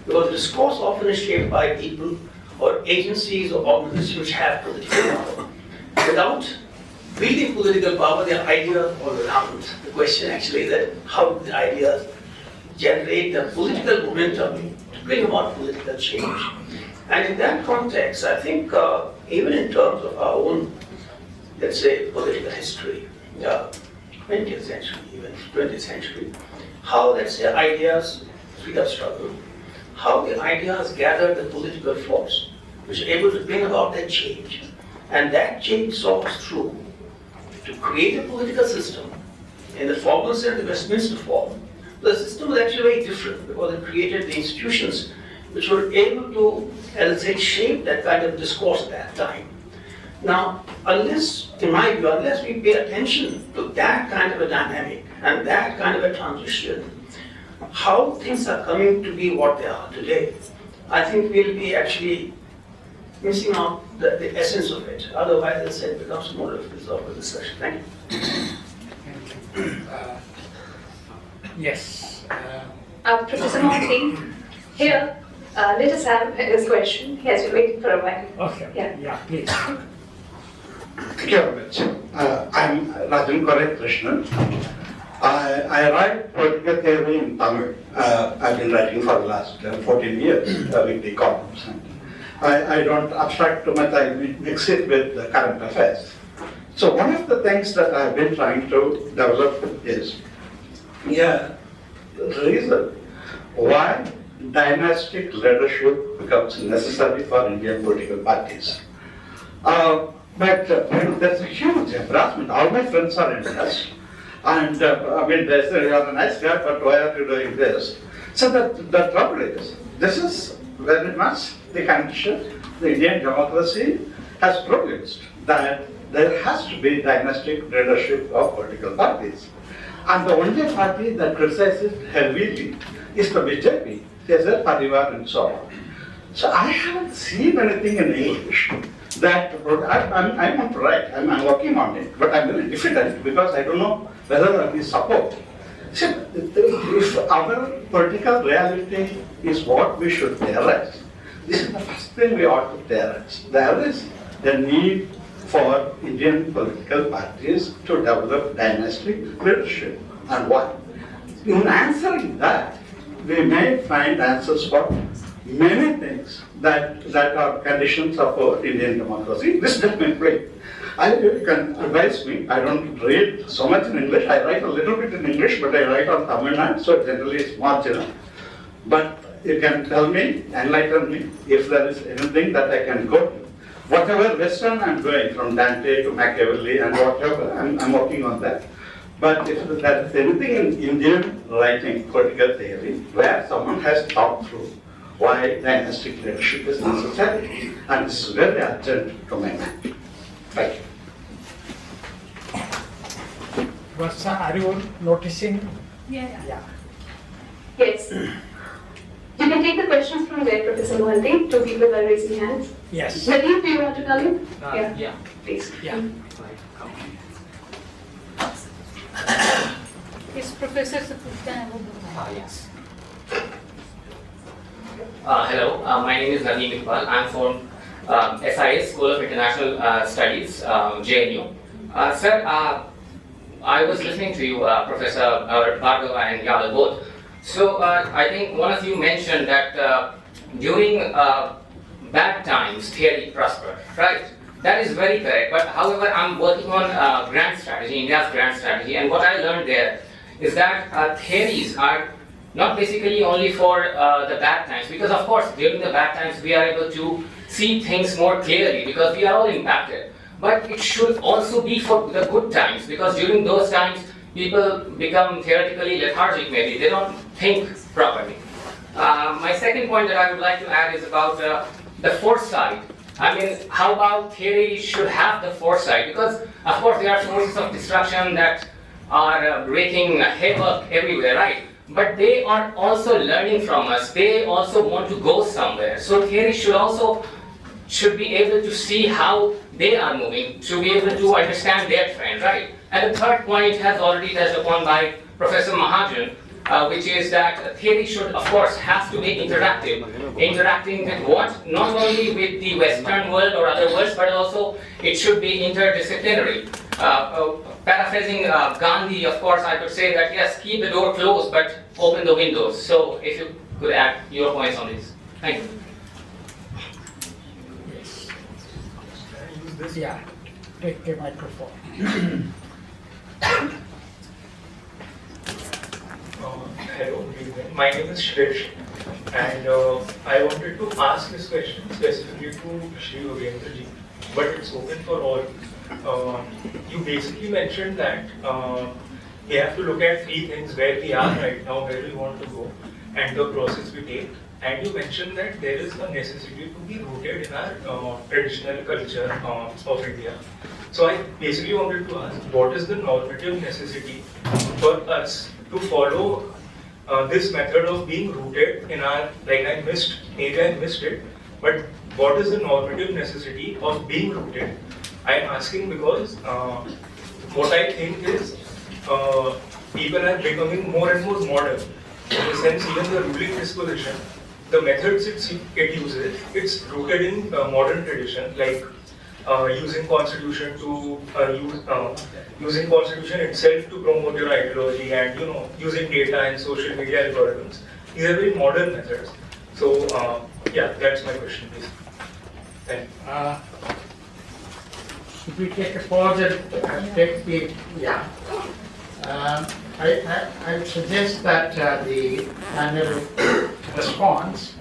Because the discourse often is shaped by people or agencies or organizations which have political power. Without building political power, there are ideas all around. The question actually is that how do the ideas generate the political momentum to bring about political change? And in that context, I think even in terms of our own, let's say, political history, 20th century, even 20th century, how, let's say, ideas, freedom struggle, how the ideas gather the political force, which are able to bring about that change. And that change saw us through to create a political system in the formal sense, the Westminster form. The system was actually very different because it created the institutions which were able to, as I say, shape that kind of discourse at that time. Now, unless, in my view, unless we pay attention to that kind of a dynamic and that kind of a transition, how things are coming to be what they are today, I think we'll be actually missing out the essence of it. Otherwise, as I said, it becomes more of a philosophical discussion. Thank you. Yes. Professor Mohanty, here, let us have his question. He has been waiting for a while. Okay. Yeah. Please. Thank you very much. I'm Rajan Krishnan. I write political theory in Tamil. I've been writing for the last 14 years, weekly columns. I don't abstract too much, I mix it with the current affairs. So one of the things that I've been trying to develop is the reason why dynastic leadership becomes necessary for Indian political parties. But there's a huge embarrassment. All my friends are Indians. And they say, you're a nice guy, but why are you doing this? So the trouble is, this is very much the condition the Indian democracy has produced, that there has to be dynastic leadership of political parties. And the only party that criticizes it heavily is the BJP. There's a Parivar and so on. So I haven't seen anything in English that I want to write. I'm working on it, but I'm very difficult because I don't know whether there will be support. See, if our political reality is what we should theorize, this is the first thing we ought to theorize. There is the need for Indian political parties to develop dynastic leadership. And why? In answering that, we may find answers for many things that are conditions of our Indian democracy. This definitely. You can advise me. I don't read so much in English. I write a little bit in English, but I write on Tamil, so generally it's marginal. But you can tell me, enlighten me, if there is anything that I can go to. Whatever Western I'm doing, from Dante to Machiavelli and whatever, I'm working on that. But if there is anything in Indian writing, political theory, where someone has thought through why dynastic leadership is necessary, and this is very urgent to my mind. Thank you. Are you noticing? Yeah. Yes. You can take the questions from there, Professor Mohanty. Two people are raising hands. Yes. Rajeev, do you want to come in? Yeah. Please. Yeah. Is Professor Saputana? Yes. Hello, my name is Rajeev Bhargava. I'm from SIS, School of International Studies, JNU. Sir, I was listening to you, Professor Bhargava and Yadav both. So I think one of you mentioned that during bad times, theory prospered, right? That is very correct. But however, I'm working on grand strategy, India's grand strategy, and what I learned there is that theories are not basically only for the bad times, because of course during the bad times we are able to see things more clearly because we are all impacted. but it should also be for the good times, because during those times people become theoretically lethargic maybe, they don't think properly. My second point that I would like to add is about the foresight. I mean, how about theory should have the foresight? Because of course there are forces of destruction that are wreaking havoc everywhere, right? But they are also learning from us. They also want to go somewhere. So theory should be able to see how they are moving, to be able to understand their trend, right? And the third point has already touched upon by Professor Mahajan, which is that theory should, of course, have to be interactive. Interacting with what? Not only with the Western world or other worlds, but also it should be interdisciplinary. Paraphrasing Gandhi, of course, I could say that yes, keep the door closed, but open the windows. So if you could add your points on this. Thank you. Yes. Use this, yeah. Take the microphone. Hello, good evening. My name is Shrish, and I wanted to ask this question specifically to Shri Yogendra ji, but it's open for all. You basically mentioned that we have to look at three things: where we are right now, where we want to go, and the process we take. And you mentioned that there is a necessity to be rooted in our traditional culture of India. So I basically wanted to ask, what is the normative necessity for us to follow this method of being rooted in our, maybe I missed it, but what is the normative necessity of being rooted? I am asking because what I think is people are becoming more and more modern. In the sense, even the ruling disposition, the methods it uses, it's rooted in modern tradition, like using constitution to using constitution itself to promote your ideology, and using data and social media algorithms. These are very modern methods. So yeah, that's my question, please. Thank you. Should we take a pause and take the, yeah. I would suggest that the panel responds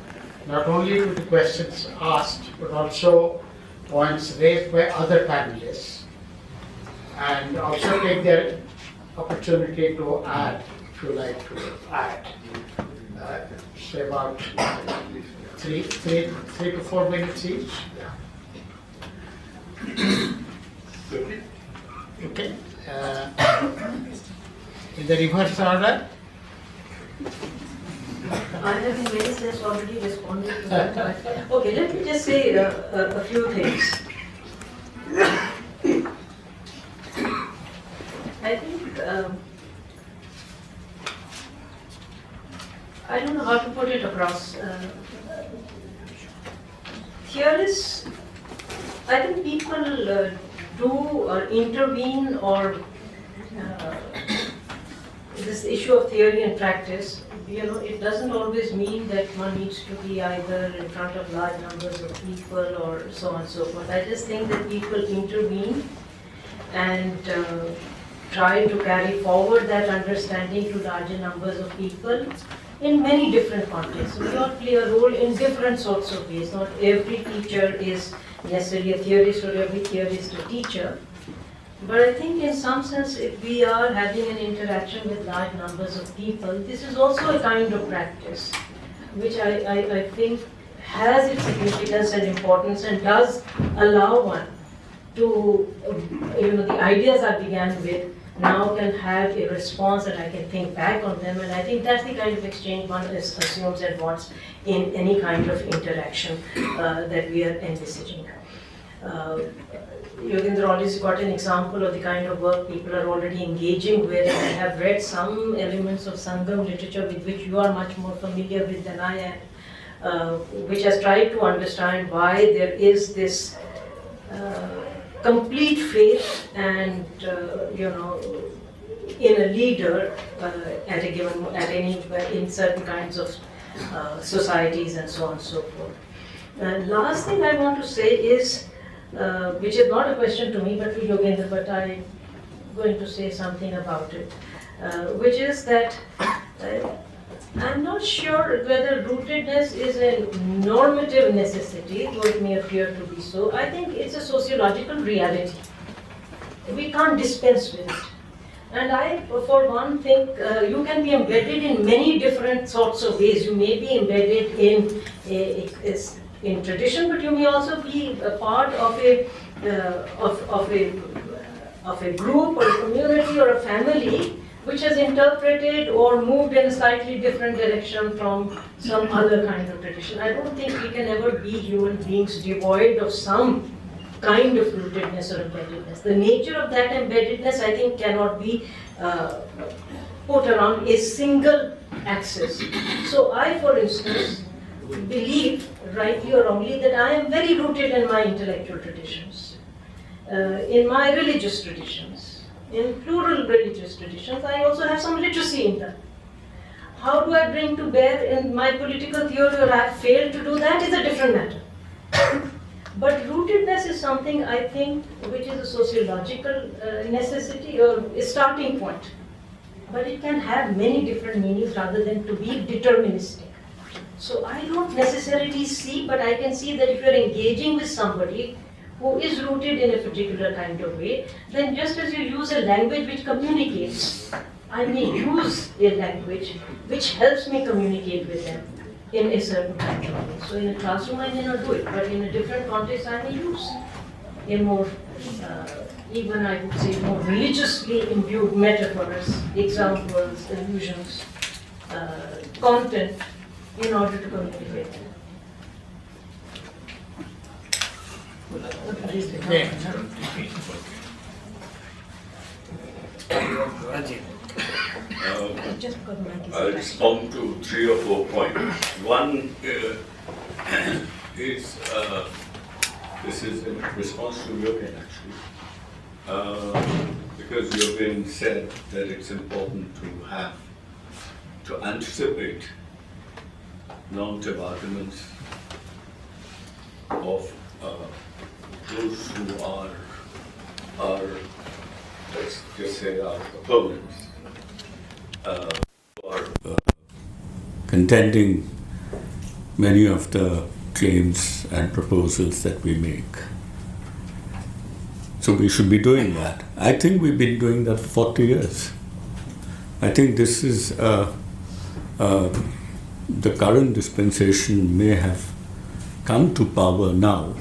not only to the questions asked, but also points raised by other panelists, and also take their opportunity to add, if you like to add. Say about three to 4 minutes each. Okay. In the reverse order. I have in many sense already responded to that. Okay, let me just say a few things. I think, I don't know how to put it across. Theorists, I think people do or intervene, or this issue of theory and practice, it doesn't always mean that one needs to be either in front of large numbers of people or so on and so forth. I just think that people intervene and try to carry forward that understanding to larger numbers of people in many different contexts. We all play a role in different sorts of ways. Not every teacher is necessarily a theorist, or every theorist a teacher. But I think in some sense, if we are having an interaction with large numbers of people, this is also a kind of practice, which I think has its significance and importance, and does allow one to, the ideas I began with now can have a response, and I can think back on them, and I think that's the kind of exchange one assumes and wants in any kind of interaction that we are envisaging. Yogendra already got an example of the kind of work people are already engaging with. I have read some elements of Sangam literature with which you are much more familiar with than I am, which has tried to understand why there is this complete faith and in a leader in certain kinds of societies and so on and so forth. And last thing I want to say is, which is not a question to me but to Yogendra, but I'm going to say something about it, which is that I'm not sure whether rootedness is a normative necessity, though it may appear to be so. I think it's a sociological reality. We can't dispense with it. And I, for one, think you can be embedded in many different sorts of ways. You may be embedded in tradition, but you may also be a part of a group or a community or a family which has interpreted or moved in a slightly different direction from some other kind of tradition. I don't think we can ever be human beings devoid of some kind of rootedness or embeddedness. The nature of that embeddedness, I think, cannot be put around a single axis. So I, for instance, believe, rightly or wrongly, that I am very rooted in my intellectual traditions, in my religious traditions, in plural religious traditions. I also have some literacy in them. How do I bring to bear in my political theory, or I have failed to do that, is a different matter. But rootedness is something, I think, which is a sociological necessity or a starting point. But it can have many different meanings rather than to be deterministic. So I don't necessarily see, but I can see that if you're engaging with somebody who is rooted in a particular kind of way, then just as you use a language which communicates, I may use a language which helps me communicate with them in a certain kind of way. So in a classroom I may not do it, but in a different context I may use a more, even I would say, more religiously imbued metaphors, examples, allusions, content in order to communicate. Rajeev. I'll respond to 3 or 4 points. One is, this is in response to Yogen actually, because Yogen said that it's important to anticipate normative arguments of those who are, let's just say, our opponents. Who are contending many of the claims and proposals that we make. So we should be doing that. I think we've been doing that for 40 years. I think this is the current dispensation may have come to power now,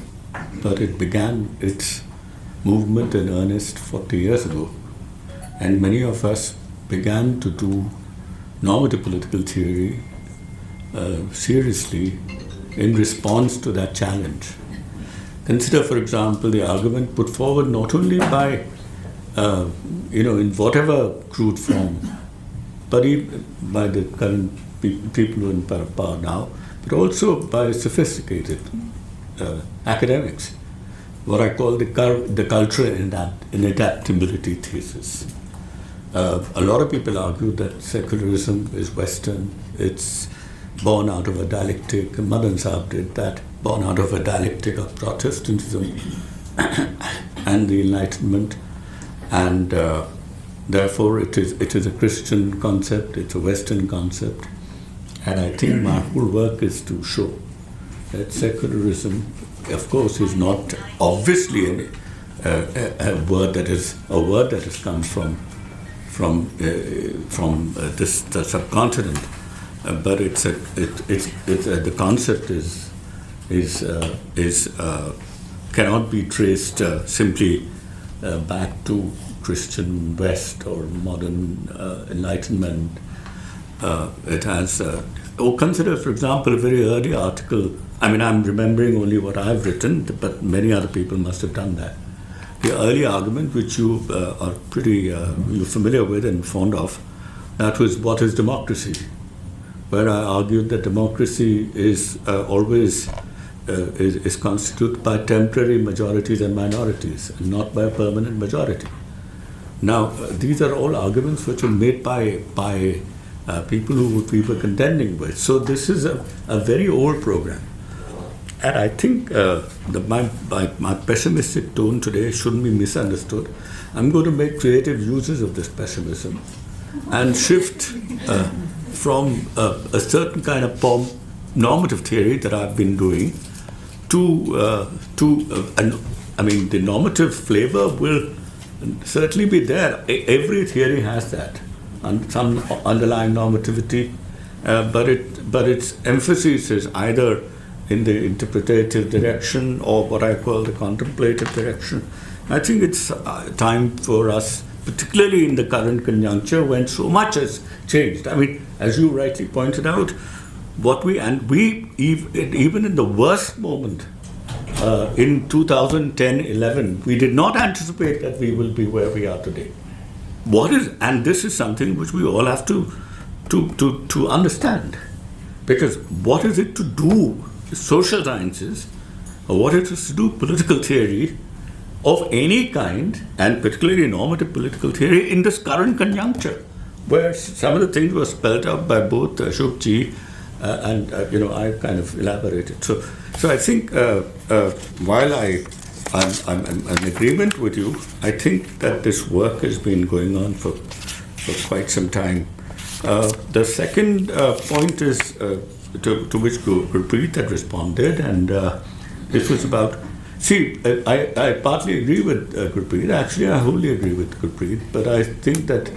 but it began its movement in earnest 40 years ago. And many of us began to do normative political theory seriously in response to that challenge. Consider, for example, the argument put forward not only by, in whatever crude form, but even by the current people who are in power now, but also by sophisticated academics, what I call the cultural inadaptability thesis. A lot of people argue that secularism is Western, it's born out of a dialectic, Madan Sahab did that, born out of a dialectic of Protestantism and the Enlightenment, and therefore it is a Christian concept, it's a Western concept, and I think my whole work is to show that secularism, of course, is not obviously a word that has come from the subcontinent, but the concept cannot be traced simply back to Christian West or modern Enlightenment. It has. Consider, for example, a very early article. I mean, I'm remembering only what I've written, but many other people must have done that. The early argument, which you are pretty you're familiar with and fond of, that was what is democracy, where I argued that democracy is always is constituted by temporary majorities and minorities, and not by a permanent majority. Now, these are all arguments which are made by people who we were contending with. So this is a very old program. And I think my pessimistic tone today shouldn't be misunderstood. I'm going to make creative uses of this pessimism and shift from a certain kind of normative theory that I've been doing to I mean, the normative flavor will certainly be there. Every theory has that, and some underlying normativity, but its emphasis is either in the interpretative direction or what I call the contemplative direction. I think it's time for us, particularly in the current conjuncture when so much has changed. I mean, as you rightly pointed out, even in the worst moment, in 2010-11, we did not anticipate that we will be where we are today. And this is something which we all have to understand, because what is it to do social sciences, or what it is to do political theory of any kind, and particularly normative political theory in this current conjuncture, where some of the things were spelled out by both Ashokji and I kind of elaborated. So I think while I'm in agreement with you, I think that this work has been going on for quite some time. The second point is to which Gurpreet had responded, and this was about. See, I partly agree with Gurpreet. Actually, I wholly agree with Gurpreet. But I think that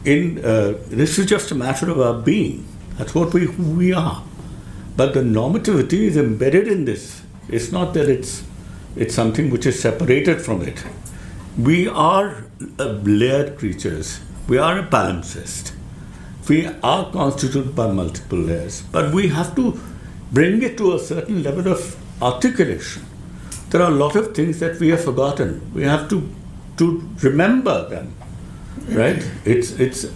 this is just a matter of our being. That's who we are. But the normativity is embedded in this. It's not that it's something which is separated from it. We are layered creatures. We are a palimpsest. We are constituted by multiple layers. But we have to bring it to a certain level of articulation. There are a lot of things that we have forgotten. We have to remember them, right? It's a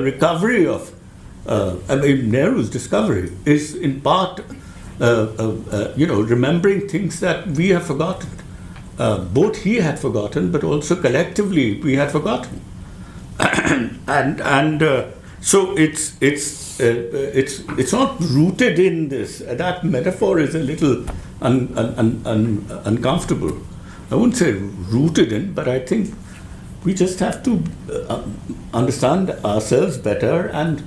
recovery of. Nehru's discovery is in part, remembering things that we have forgotten. Both he had forgotten, but also collectively we had forgotten. So it's not rooted in this. That metaphor is a little uncomfortable. I wouldn't say rooted in, but I think we just have to understand ourselves better, and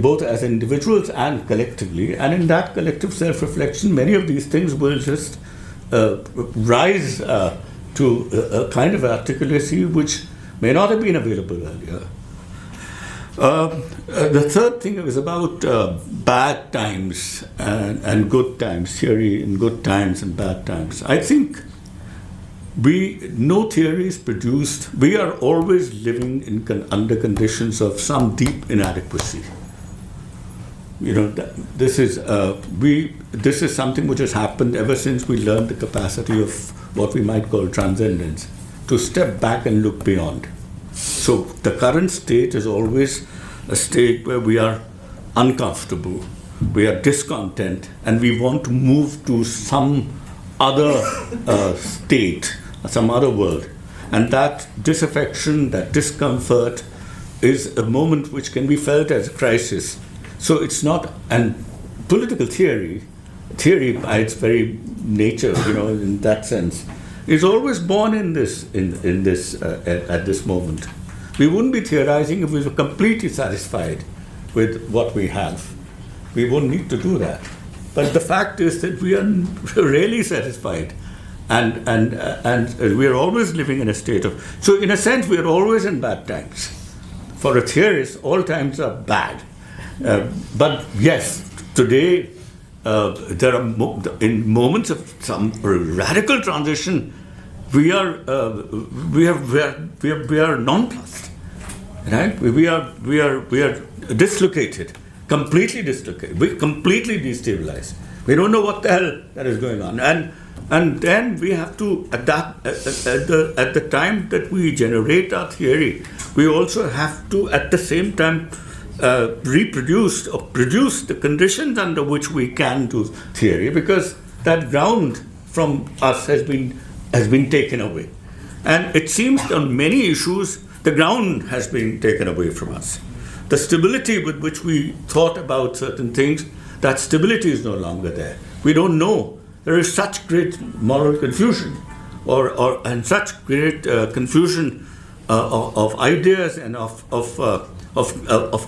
both as individuals and collectively. And in that collective self-reflection, many of these things will just rise to a kind of articulacy which may not have been available earlier. The third thing was about bad times and good times, theory in good times and bad times. I think no theory is produced. We are always living under conditions of some deep inadequacy. This is something which has happened ever since we learned the capacity of what we might call transcendence, to step back and look beyond. So the current state is always a state where we are uncomfortable, we are discontent, and we want to move to some other state, some other world. And that disaffection, that discomfort is a moment which can be felt as a crisis. So it's not, and political theory by its very nature, in that sense, is always born in this at this moment. We wouldn't be theorizing if we were completely satisfied with what we have. We wouldn't need to do that. But the fact is that we are rarely satisfied, and we are always living in a state of. So in a sense, we are always in bad times. For a theorist, all times are bad. But yes, today there are in moments of some radical transition, we are nonplussed, right? We are dislocated, completely dislocated. We completely destabilized. We don't know what the hell that is going on, and then we have to adapt at the time that we generate our theory. We also have to at the same time reproduce or produce the conditions under which we can do theory, because that ground from us has been taken away. And it seems on many issues the ground has been taken away from us. The stability with which we thought about certain things, that stability is no longer there. We don't know. There is such great moral confusion and such great confusion of ideas and of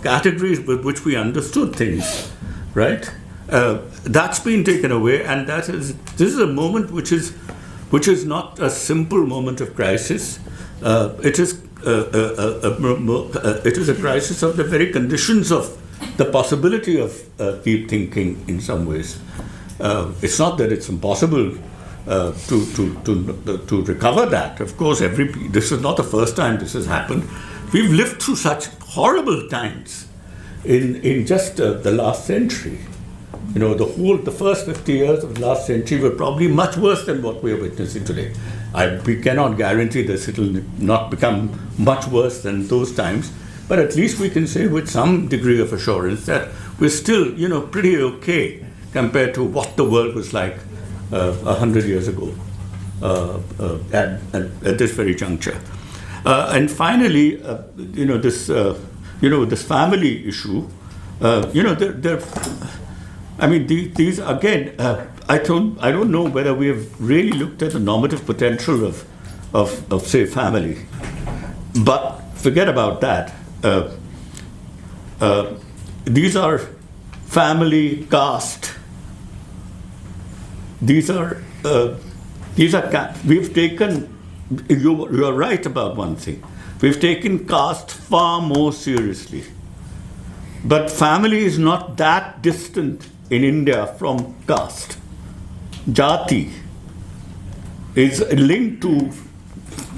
categories with which we understood things, right? That's been taken away, and this is a moment which is not a simple moment of crisis. It is a crisis of the very conditions of the possibility of deep thinking in some ways. It's not that it's impossible to recover that. Of course, this is not the first time this has happened. We've lived through such horrible times in just the last century. You know, the first 50 years of the last century were probably much worse than what we are witnessing today. We cannot guarantee this; it will not become much worse than those times. But at least we can say with some degree of assurance that we're still, pretty okay compared to what the world was like 100 years ago at this very juncture. And finally, this family issue. These again. I don't know whether we have really looked at the normative potential of say family, but forget about that. These are family, caste. These are we've taken. You are right about one thing. We've taken caste far more seriously. But family is not that distant in India from caste. Jati is linked to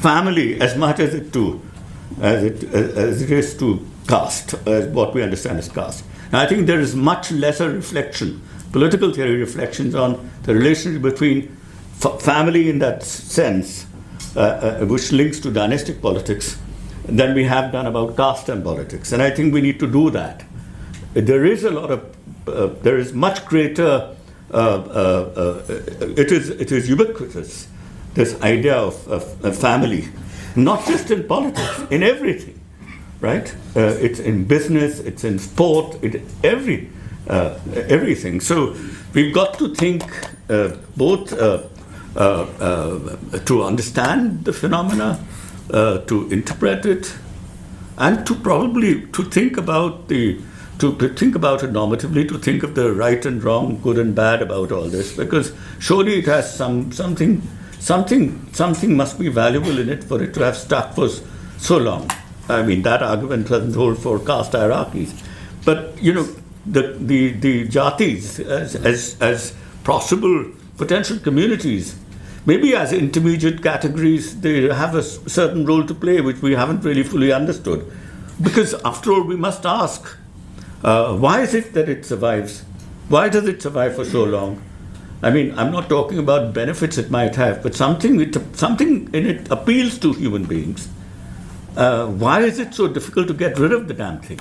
family as much as it is to caste, as what we understand as caste. And I think there is much lesser reflection, political theory reflections on the relationship between family in that sense, which links to dynastic politics, than we have done about caste and politics. And I think we need to do that. There is a lot of, there is much greater, it is ubiquitous, this idea of family, not just in politics, in everything, right? It's in business, it's in sport, everything. So we've got to think both to understand the phenomena, to interpret it, and to think about it normatively, to think of the right and wrong, good and bad about all this, because surely it has something must be valuable in it for it to have stuck for so long. I mean, that argument doesn't hold for caste hierarchies, but the jatis as possible potential communities, maybe as intermediate categories, they have a certain role to play which we haven't really fully understood. Because after all, we must ask, why is it that it survives? Why does it survive for so long? I mean, I'm not talking about benefits it might have, but something in it appeals to human beings. Why is it so difficult to get rid of the damn thing?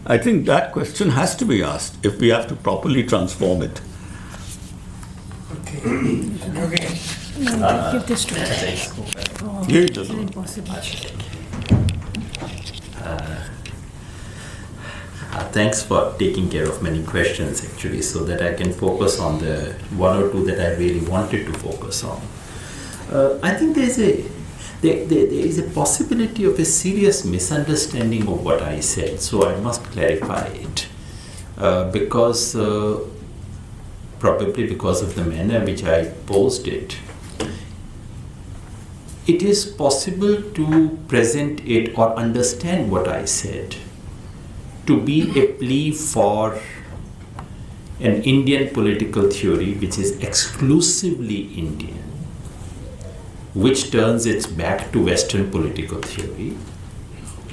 I think that question has to be asked if we have to properly transform it. Okay. Give this to Thanks for taking care of many questions, actually, so that I can focus on the one or two that I really wanted to focus on. I think there is a possibility of a serious misunderstanding of what I said, so I must clarify it. Probably because of the manner which I posed it. It is possible to present it or understand what I said to be a plea for an Indian political theory which is exclusively Indian, which turns its back to Western political theory,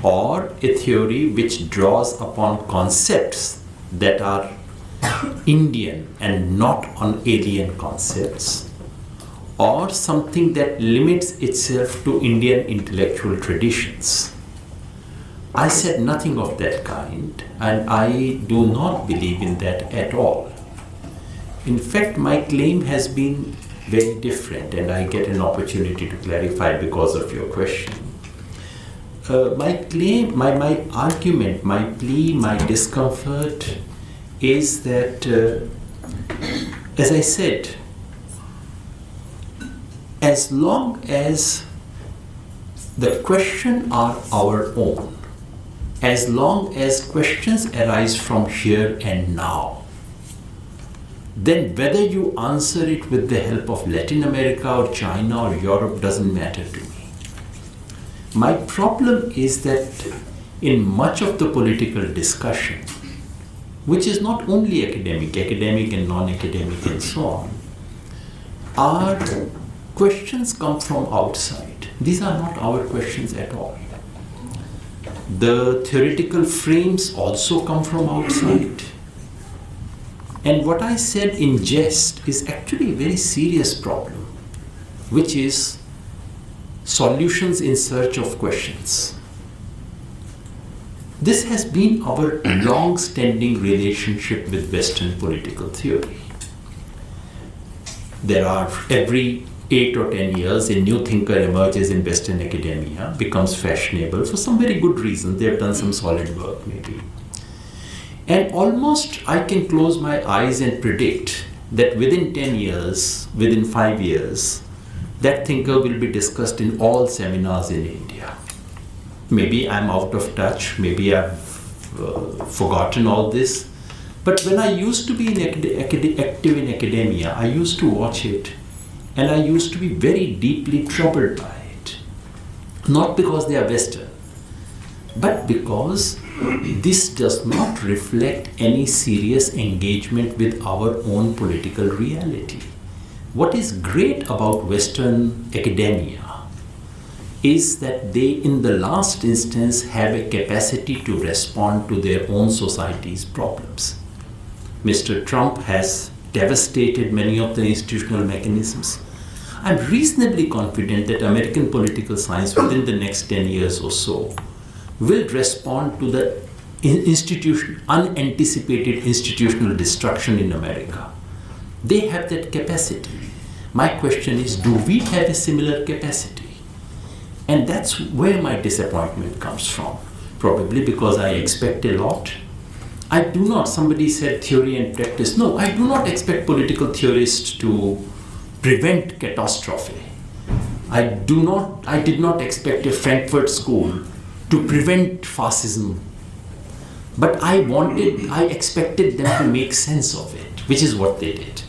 or a theory which draws upon concepts that are Indian and not on alien concepts, or something that limits itself to Indian intellectual traditions. I said nothing of that kind, and I do not believe in that at all. In fact, my claim has been very different, and I get an opportunity to clarify because of your question. My claim, my argument, my plea, my discomfort is that, as I said, as long as the questions are our own. As long as questions arise from here and now, then whether you answer it with the help of Latin America or China or Europe doesn't matter to me. My problem is that in much of the political discussion, which is not only academic and non-academic and so on, our questions come from outside. These are not our questions at all. The theoretical frames also come from outside. And what I said in jest is actually a very serious problem, which is solutions in search of questions. This has been our long-standing relationship with Western political theory. There are every 8 or 10 years, a new thinker emerges in Western academia, becomes fashionable for some very good reason. They have done some solid work, maybe. And almost I can close my eyes and predict that within 10 years, within 5 years, that thinker will be discussed in all seminars in India. Maybe I'm out of touch, maybe I've forgotten all this. But when I used to be active in academia, I used to watch it and I used to be very deeply troubled by it. Not because they are Western, but because this does not reflect any serious engagement with our own political reality. What is great about Western academia is that they, in the last instance, have a capacity to respond to their own society's problems. Mr. Trump has devastated many of the institutional mechanisms. I'm reasonably confident that American political science within the next 10 years or so will respond to the unanticipated institutional destruction in America. They have that capacity. My question is, do we have a similar capacity? And that's where my disappointment comes from. Probably because I expect a lot. I do not, somebody said theory and practice. No, I do not expect political theorists to prevent catastrophe. I did not expect a Frankfurt School to prevent fascism. But I expected them to make sense of it, which is what they did.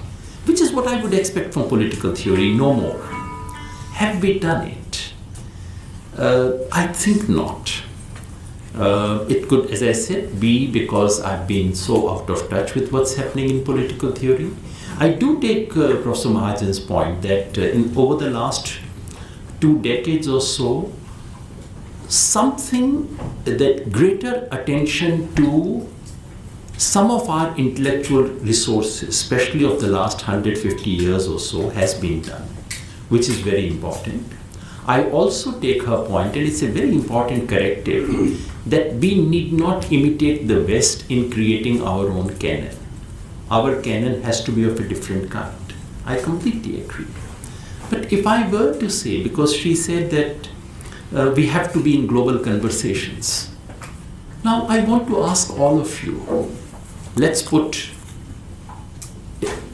Which is what I would expect from political theory, no more. Have we done it? I think not. It could, as I said, be because I've been so out of touch with what's happening in political theory. I do take Professor Mahajan's point that over the last 2 decades or so, something that greater attention to some of our intellectual resources, especially of the last 150 years or so, has been done, which is very important. I also take her point, and it's a very important corrective, that we need not imitate the West in creating our own canon. Our canon has to be of a different kind. I completely agree. But if I were to say, because she said that we have to be in global conversations. Now I want to ask all of you, let's put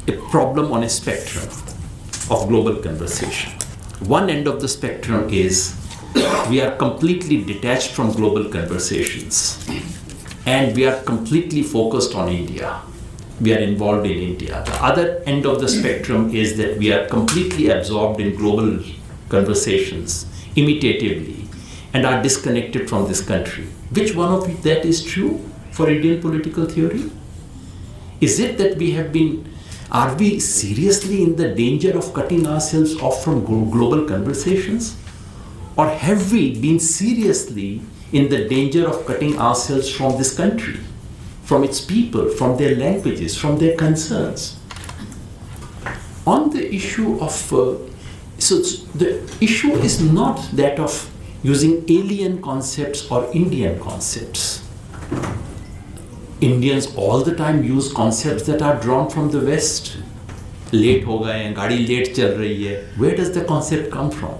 a problem on a spectrum of global conversation. One end of the spectrum is we are completely detached from global conversations and we are completely focused on India. We are involved in India. The other end of the spectrum is that we are completely absorbed in global conversations, imitatively, and are disconnected from this country. Which one of that is true for Indian political theory? Is it that are we seriously in the danger of cutting ourselves off from global conversations? Or have we been seriously in the danger of cutting ourselves from this country, from its people, from their languages, from their concerns? On the issue of, so the issue is not that of using alien concepts or Indian concepts. Indians all the time use concepts that are drawn from the West. Late ho gaye hain, gaadi late chal rahi hai. Where does the concept come from?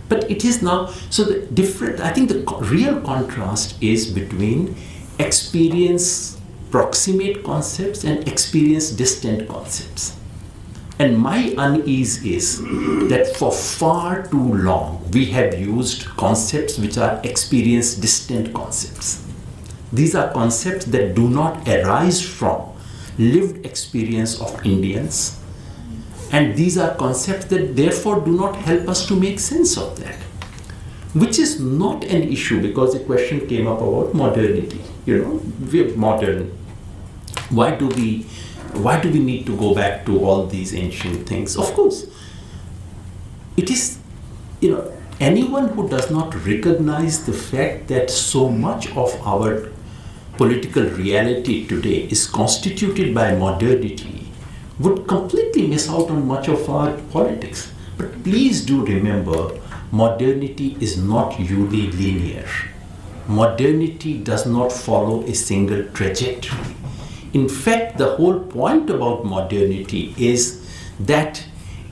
But it is now, so the different, I think the real contrast is between experience proximate concepts and experience distant concepts. And my unease is that for far too long we have used concepts which are experience distant concepts. These are concepts that do not arise from lived experience of Indians, and these are concepts that therefore do not help us to make sense of that. Which is not an issue, because the question came up about modernity. We're modern. Why do we need to go back to all these ancient things? Of course, it is, anyone who does not recognize the fact that so much of our political reality today is constituted by modernity would completely miss out on much of our politics. But please do remember, modernity is not linear. Modernity does not follow a single trajectory. In fact, the whole point about modernity is that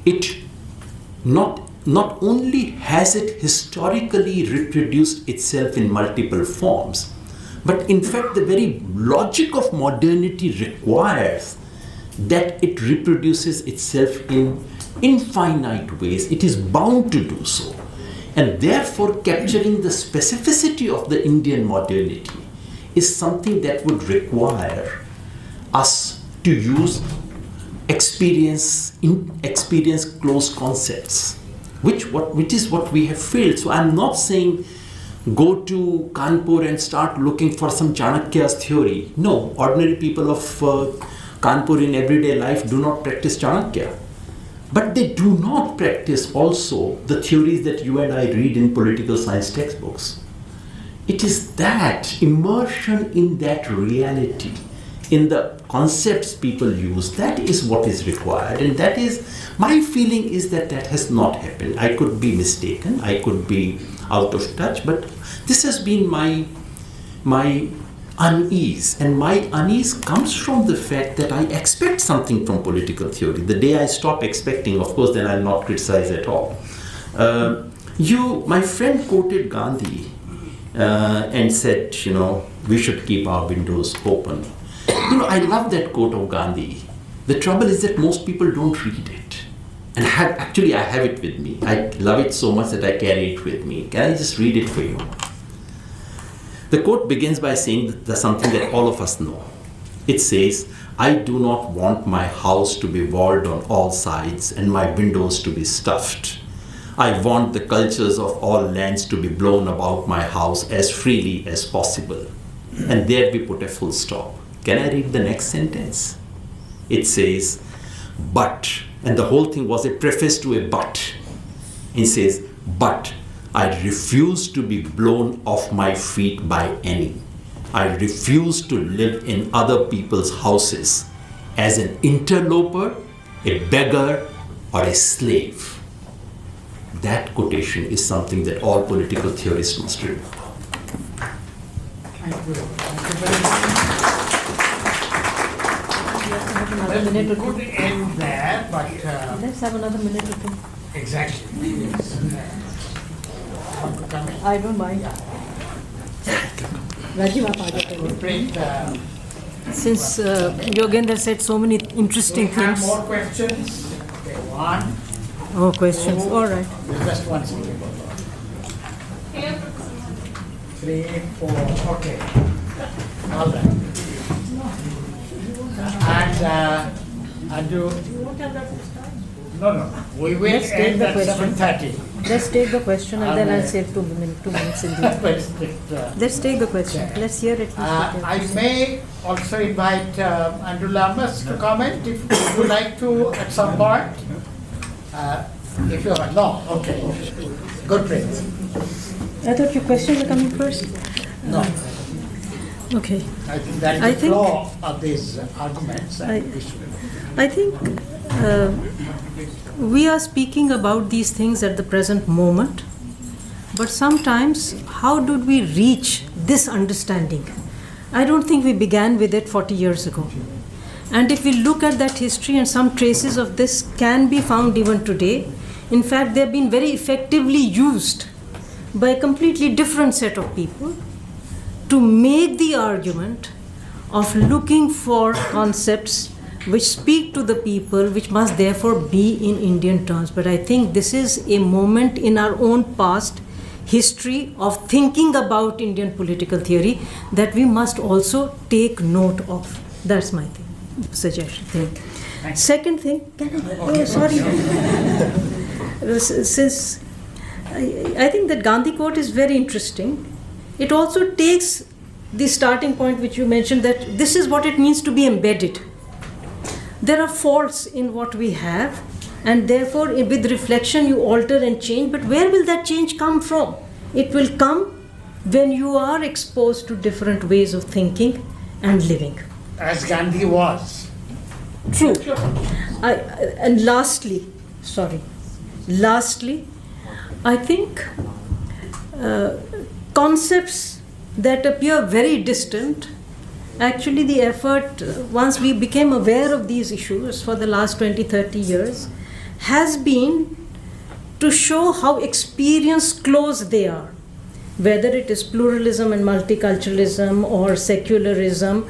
it not only has it historically reproduced itself in multiple forms, but in fact the very logic of modernity requires that it reproduces itself in infinite ways. It is bound to do so. And therefore capturing the specificity of the Indian modernity is something that would require us to use experience close concepts, which is what we have failed. So I'm not saying go to Kanpur and start looking for some Chanakya's theory. No, ordinary people of Kanpur in everyday life do not practice Chanakya. But they do not practice also the theories that you and I read in political science textbooks. It is that immersion in that reality, in the concepts people use, that is what is required. And that is, my feeling is that has not happened. I could be mistaken, I could be out of touch, but this has been my unease. And my unease comes from the fact that I expect something from political theory. The day I stop expecting, of course, then I'll not criticize at all. My friend quoted Gandhi and said, we should keep our windows open. I love that quote of Gandhi. The trouble is that most people don't read it. And I have it with me. I love it so much that I carry it with me. Can I just read it for you? The quote begins by saying something that all of us know. It says, "I do not want my house to be walled on all sides and my windows to be stuffed. I want the cultures of all lands to be blown about my house as freely as possible." And there we put a full stop. Can I read the next sentence? It says, "But," and the whole thing was a preface to a but. It says, "But I refuse to be blown off my feet by any. I refuse to live in other people's houses as an interloper, a beggar, or a slave." That quotation is something that all political theorists must remember. Thank you. Thank you very much. Another minute or two. Could end there, but Let's have another minute or two. exactly. I don't mind. Rajeev, aap aa jate hain. Gurpreet, Since Yogendra said so many interesting we have things. more questions. Okay, one, Oh, questions. All right. just one second. 3, 4, okay. All right. And do. No. We will Let's take end the at question. 7:30. Let's take the question and then I'll save 2 minutes in the end. Let's take the question. Let's hear it. I may also invite Andrew Lamas to comment if you would like to at some point. If you are, no, okay. Gurpreet. I thought your questions are coming first. No, Okay. I think that is I the think- flow of these arguments. I think we are speaking about these things at the present moment, but sometimes how did we reach this understanding? I don't think we began with it 40 years ago. And if we look at that history, and some traces of this can be found even today, in fact, they have been very effectively used by a completely different set of people to make the argument of looking for concepts which speak to the people, which must therefore be in Indian terms. But I think this is a moment in our own past history of thinking about Indian political theory that we must also take note of. That's my suggestion. Second thing, sorry. Since I think that Gandhi quote is very interesting, it also takes the starting point which you mentioned, that this is what it means to be embedded. There are faults in what we have, and therefore with reflection you alter and change, but where will that change come from? It will come when you are exposed to different ways of thinking and living. As Gandhi was. True. And lastly, I think concepts that appear very distant, actually the effort, once we became aware of these issues for the last 20-30 years, has been to show how experience close they are, whether it is pluralism and multiculturalism or secularism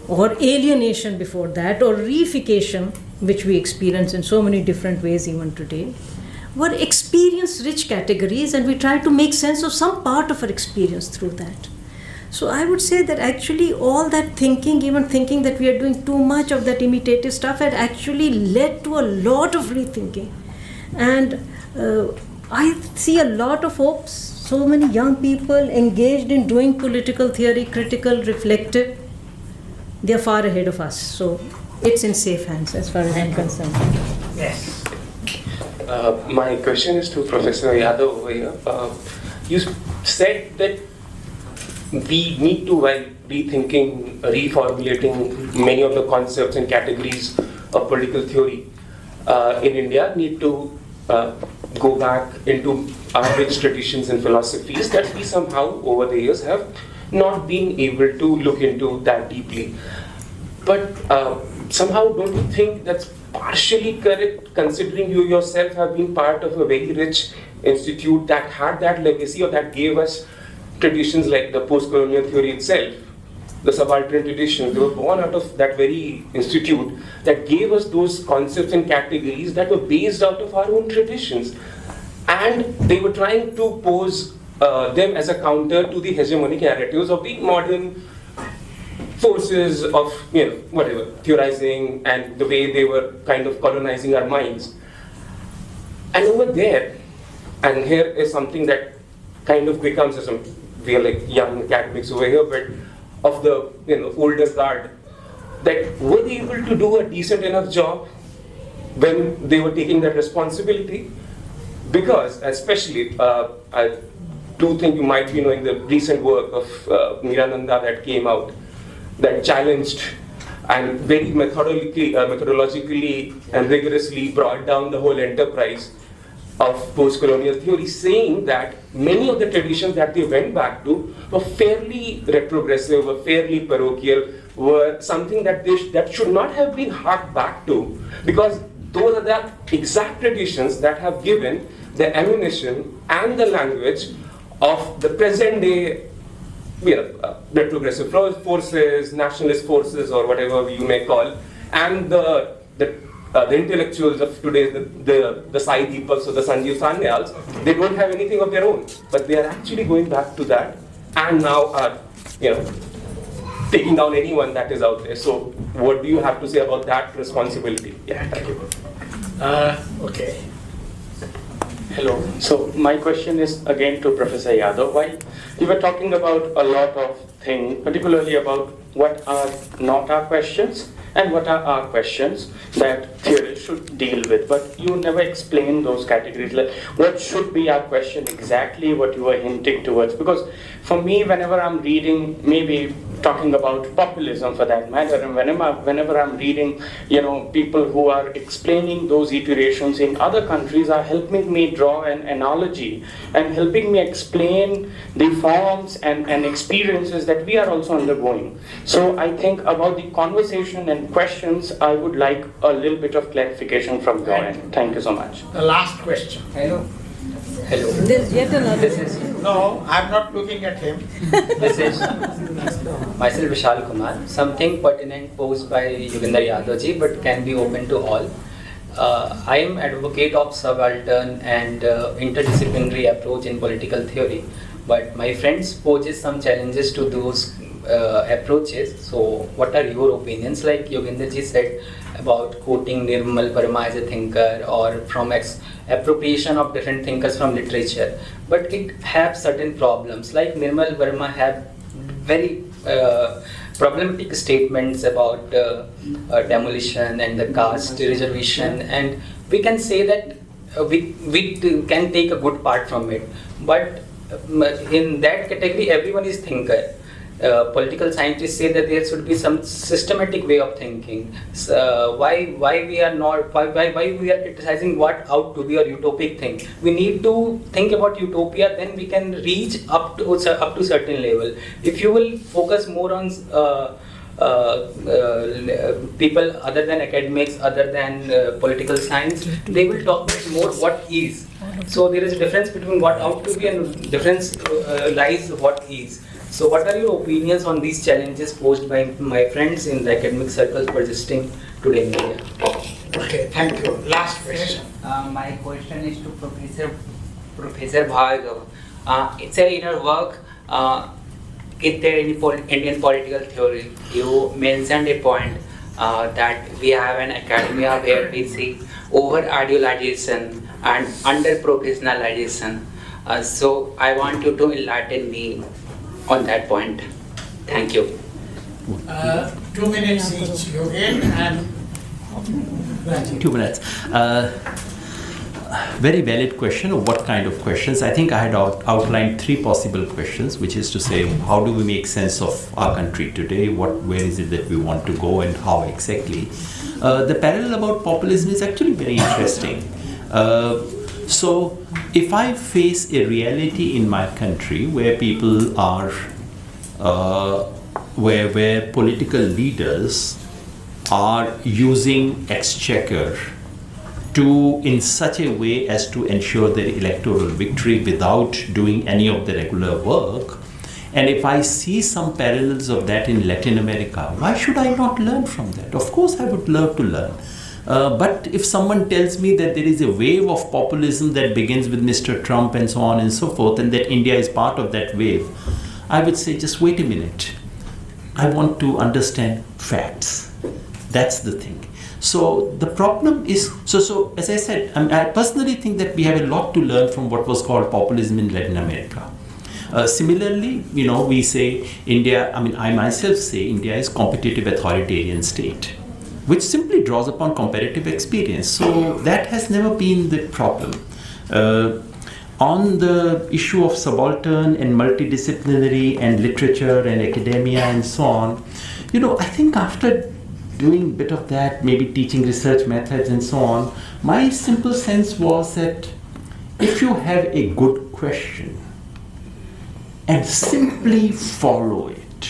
or alienation before that or reification, which we experience in so many different ways even today, were experience-rich categories, and we try to make sense of some part of our experience through that. So I would say that actually all that thinking, even thinking that we are doing too much of that imitative stuff, had actually led to a lot of rethinking. And I see a lot of hopes, so many young people engaged in doing political theory, critical, reflective. They are far ahead of us. So it's in safe hands as far as I'm concerned. Yes. My question is to Professor Yadav over here. You said that we need to, while rethinking, reformulating many of the concepts and categories of political theory in India, need to go back into our rich traditions and philosophies that we somehow over the years have not been able to look into that deeply. But somehow don't you think that's partially correct, considering you yourself have been part of a very rich institute that had that legacy or that gave us traditions like the post-colonial theory itself, the subaltern traditions, they were born out of that very institute that gave us those concepts and categories that were based out of our own traditions. And they were trying to pose them as a counter to the hegemonic narratives of the modern forces of, whatever, theorizing and the way they were kind of colonizing our minds. And over there, and here is something that kind of becomes, as we are like young academics over here, but of the older guard, that were they able to do a decent enough job when they were taking that responsibility? Because, especially, I do think you might be knowing the recent work of Nirananda that came out, that challenged and very methodologically and rigorously brought down the whole enterprise of post-colonial theory, saying that many of the traditions that they went back to were fairly retrogressive, were fairly parochial, were something that that should not have been harked back to, because those are the exact traditions that have given the ammunition and the language of the present day retrogressive forces, nationalist forces, or whatever you may call, and the intellectuals of today, the Sai Deepaks or the Sanjeev Sanyals, they don't have anything of their own, but they are actually going back to that, and now are, taking down anyone that is out there. So, what do you have to say about that responsibility? Yeah, thank you. Okay. Hello. So my question is again to Professor Yadav. While you were talking about a lot of things, particularly about what are not our questions and what are our questions that theory should deal with, but you never explained those categories. Like what should be our question exactly, what you were hinting towards? Because for me, whenever I'm reading, maybe talking about populism for that matter, and whenever I'm reading, people who are explaining those iterations in other countries are helping me draw an analogy and helping me explain the forms and experiences that we are also undergoing. So I think about the conversation and questions, I would like a little bit of clarification from your end. Thank you so much. The last question. Hello. Hello. There's yet another. No, I'm not looking at him. This is myself Vishal Kumar. Something pertinent posed by Yogendra Yadav ji, but can be open to all. I am advocate of subaltern and interdisciplinary approach in political theory, but my friends poses some challenges to those approaches. So what are your opinions? Like Yogendra ji said about quoting Nirmal Verma as a thinker, or from appropriation of different thinkers from literature, but it have certain problems. Like Nirmal Verma have very problematic statements about demolition and the caste reservation, and we can say that we can take a good part from it, but in that category everyone is thinker. Political scientists say that there should be some systematic way of thinking. Why we are not why we are criticizing what out to be a utopic thing? We need to think about utopia, then we can reach up to certain level. If you will focus more on people other than academics, other than political science, they will talk about more what is. So there is a difference between what out to be and difference lies what is. So what are your opinions on these challenges posed by my friends in the academic circles persisting today in India? Okay, thank you. Last question. My question is to Professor Bhargava. It's in your work, in the Indian political theory, you mentioned a point that we have an academia where we see over-idealization and under-professionalization. So I want you to enlighten me on that point. Thank you. 2 minutes each, Yogen and Rajeev. 2 minutes. Very valid question. Of what kind of questions? I think I had outlined 3 possible questions, which is to say, how do we make sense of our country today? Where is it that we want to go, and how exactly? The parallel about populism is actually very interesting. So, if I face a reality in my country where people are, where political leaders are using exchequer in such a way as to ensure their electoral victory without doing any of the regular work, and if I see some parallels of that in Latin America, why should I not learn from that? Of course I would love to learn. But if someone tells me that there is a wave of populism that begins with Mr. Trump and so on and so forth, and that India is part of that wave, I would say, just wait a minute. I want to understand facts. That's the thing. So the problem is, so as I said, I personally think that we have a lot to learn from what was called populism in Latin America. Similarly, we say India, I myself say India is competitive authoritarian state, which simply draws upon comparative experience. So that has never been the problem. On the issue of subaltern and multidisciplinary and literature and academia and so on, I think after doing a bit of that, maybe teaching research methods and so on, my simple sense was that if you have a good question and simply follow it,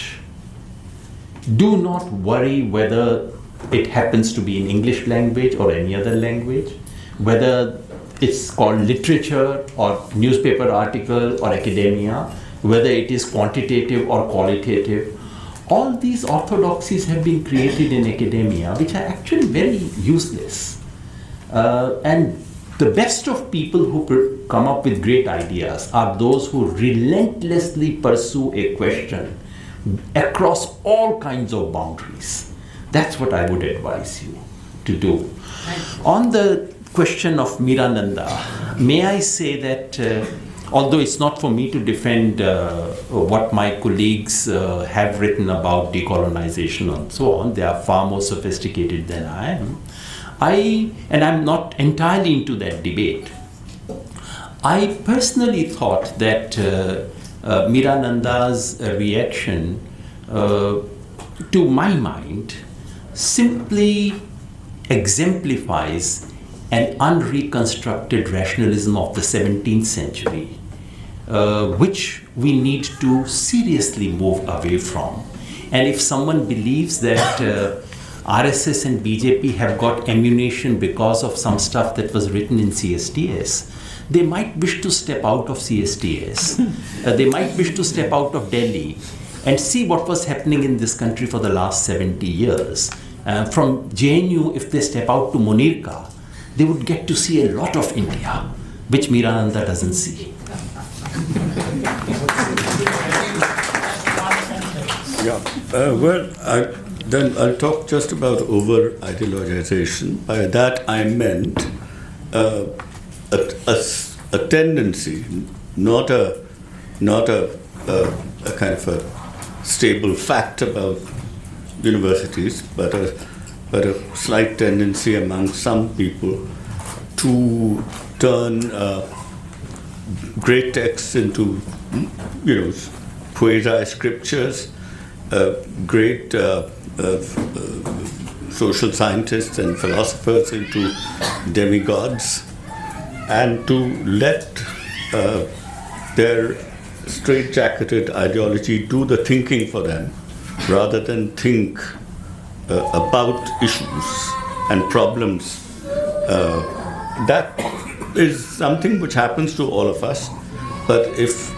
do not worry whether it happens to be in English language or any other language, whether it's called literature or newspaper article or academia, whether it is quantitative or qualitative. All these orthodoxies have been created in academia, which are actually very useless. And the best of people who come up with great ideas are those who relentlessly pursue a question across all kinds of boundaries. That's what I would advise you to do. On the question of Mirananda, may I say that although it's not for me to defend what my colleagues have written about decolonization and so on, they are far more sophisticated than I am. And I'm not entirely into that debate. I personally thought that Mirananda's reaction, to my mind, simply exemplifies an unreconstructed rationalism of the 17th century, which we need to seriously move away from. And if someone believes that RSS and BJP have got ammunition because of some stuff that was written in CSTS, they might wish to step out of CSTS. They might wish to step out of Delhi and see what was happening in this country for the last 70 years. From JNU, if they step out to Monirka, they would get to see a lot of India, which Mirananda doesn't see. Yeah, then I'll talk just about over-ideologization. By that I meant a tendency, not a kind of a stable fact about universities, but a slight tendency among some people to turn great texts into, quasi-scriptures, great social scientists and philosophers into demigods, and to let their straight-jacketed ideology do the thinking for them, rather than think about issues and problems. That is something which happens to all of us, but if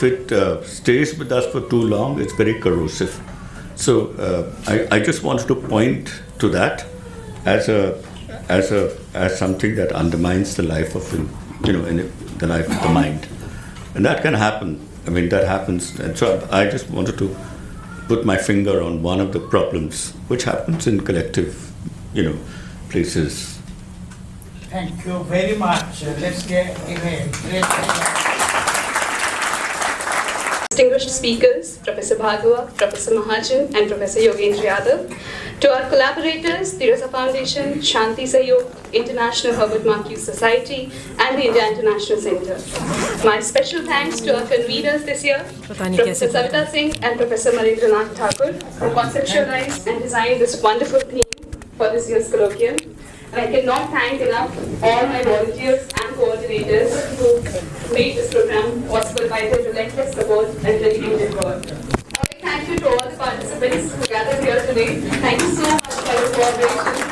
it stays with us for too long, it's very corrosive. So I just wanted to point to that as something that undermines the life of the life of the mind, and that can happen. I mean, that happens, and so I just wanted to put my finger on one of the problems which happens in collective, places. Thank you very much. Let's give a great Distinguished speakers, Professor Bhargava, Professor Mahajan, and Professor Yogendra Yadav. To our collaborators, the Rosa Foundation, Shanti Sahyog, International Herbert Marcuse Society, and the India International Center. My special thanks to our conveners this year, Professor Savita Singh and Professor Marendranath Thakur, who conceptualized and designed this wonderful theme for this year's colloquium. And I cannot thank enough all my volunteers and coordinators who made this program possible by their relentless support and dedicated work. Thank you to all the participants who gathered here today. Thank you so much for your cooperation.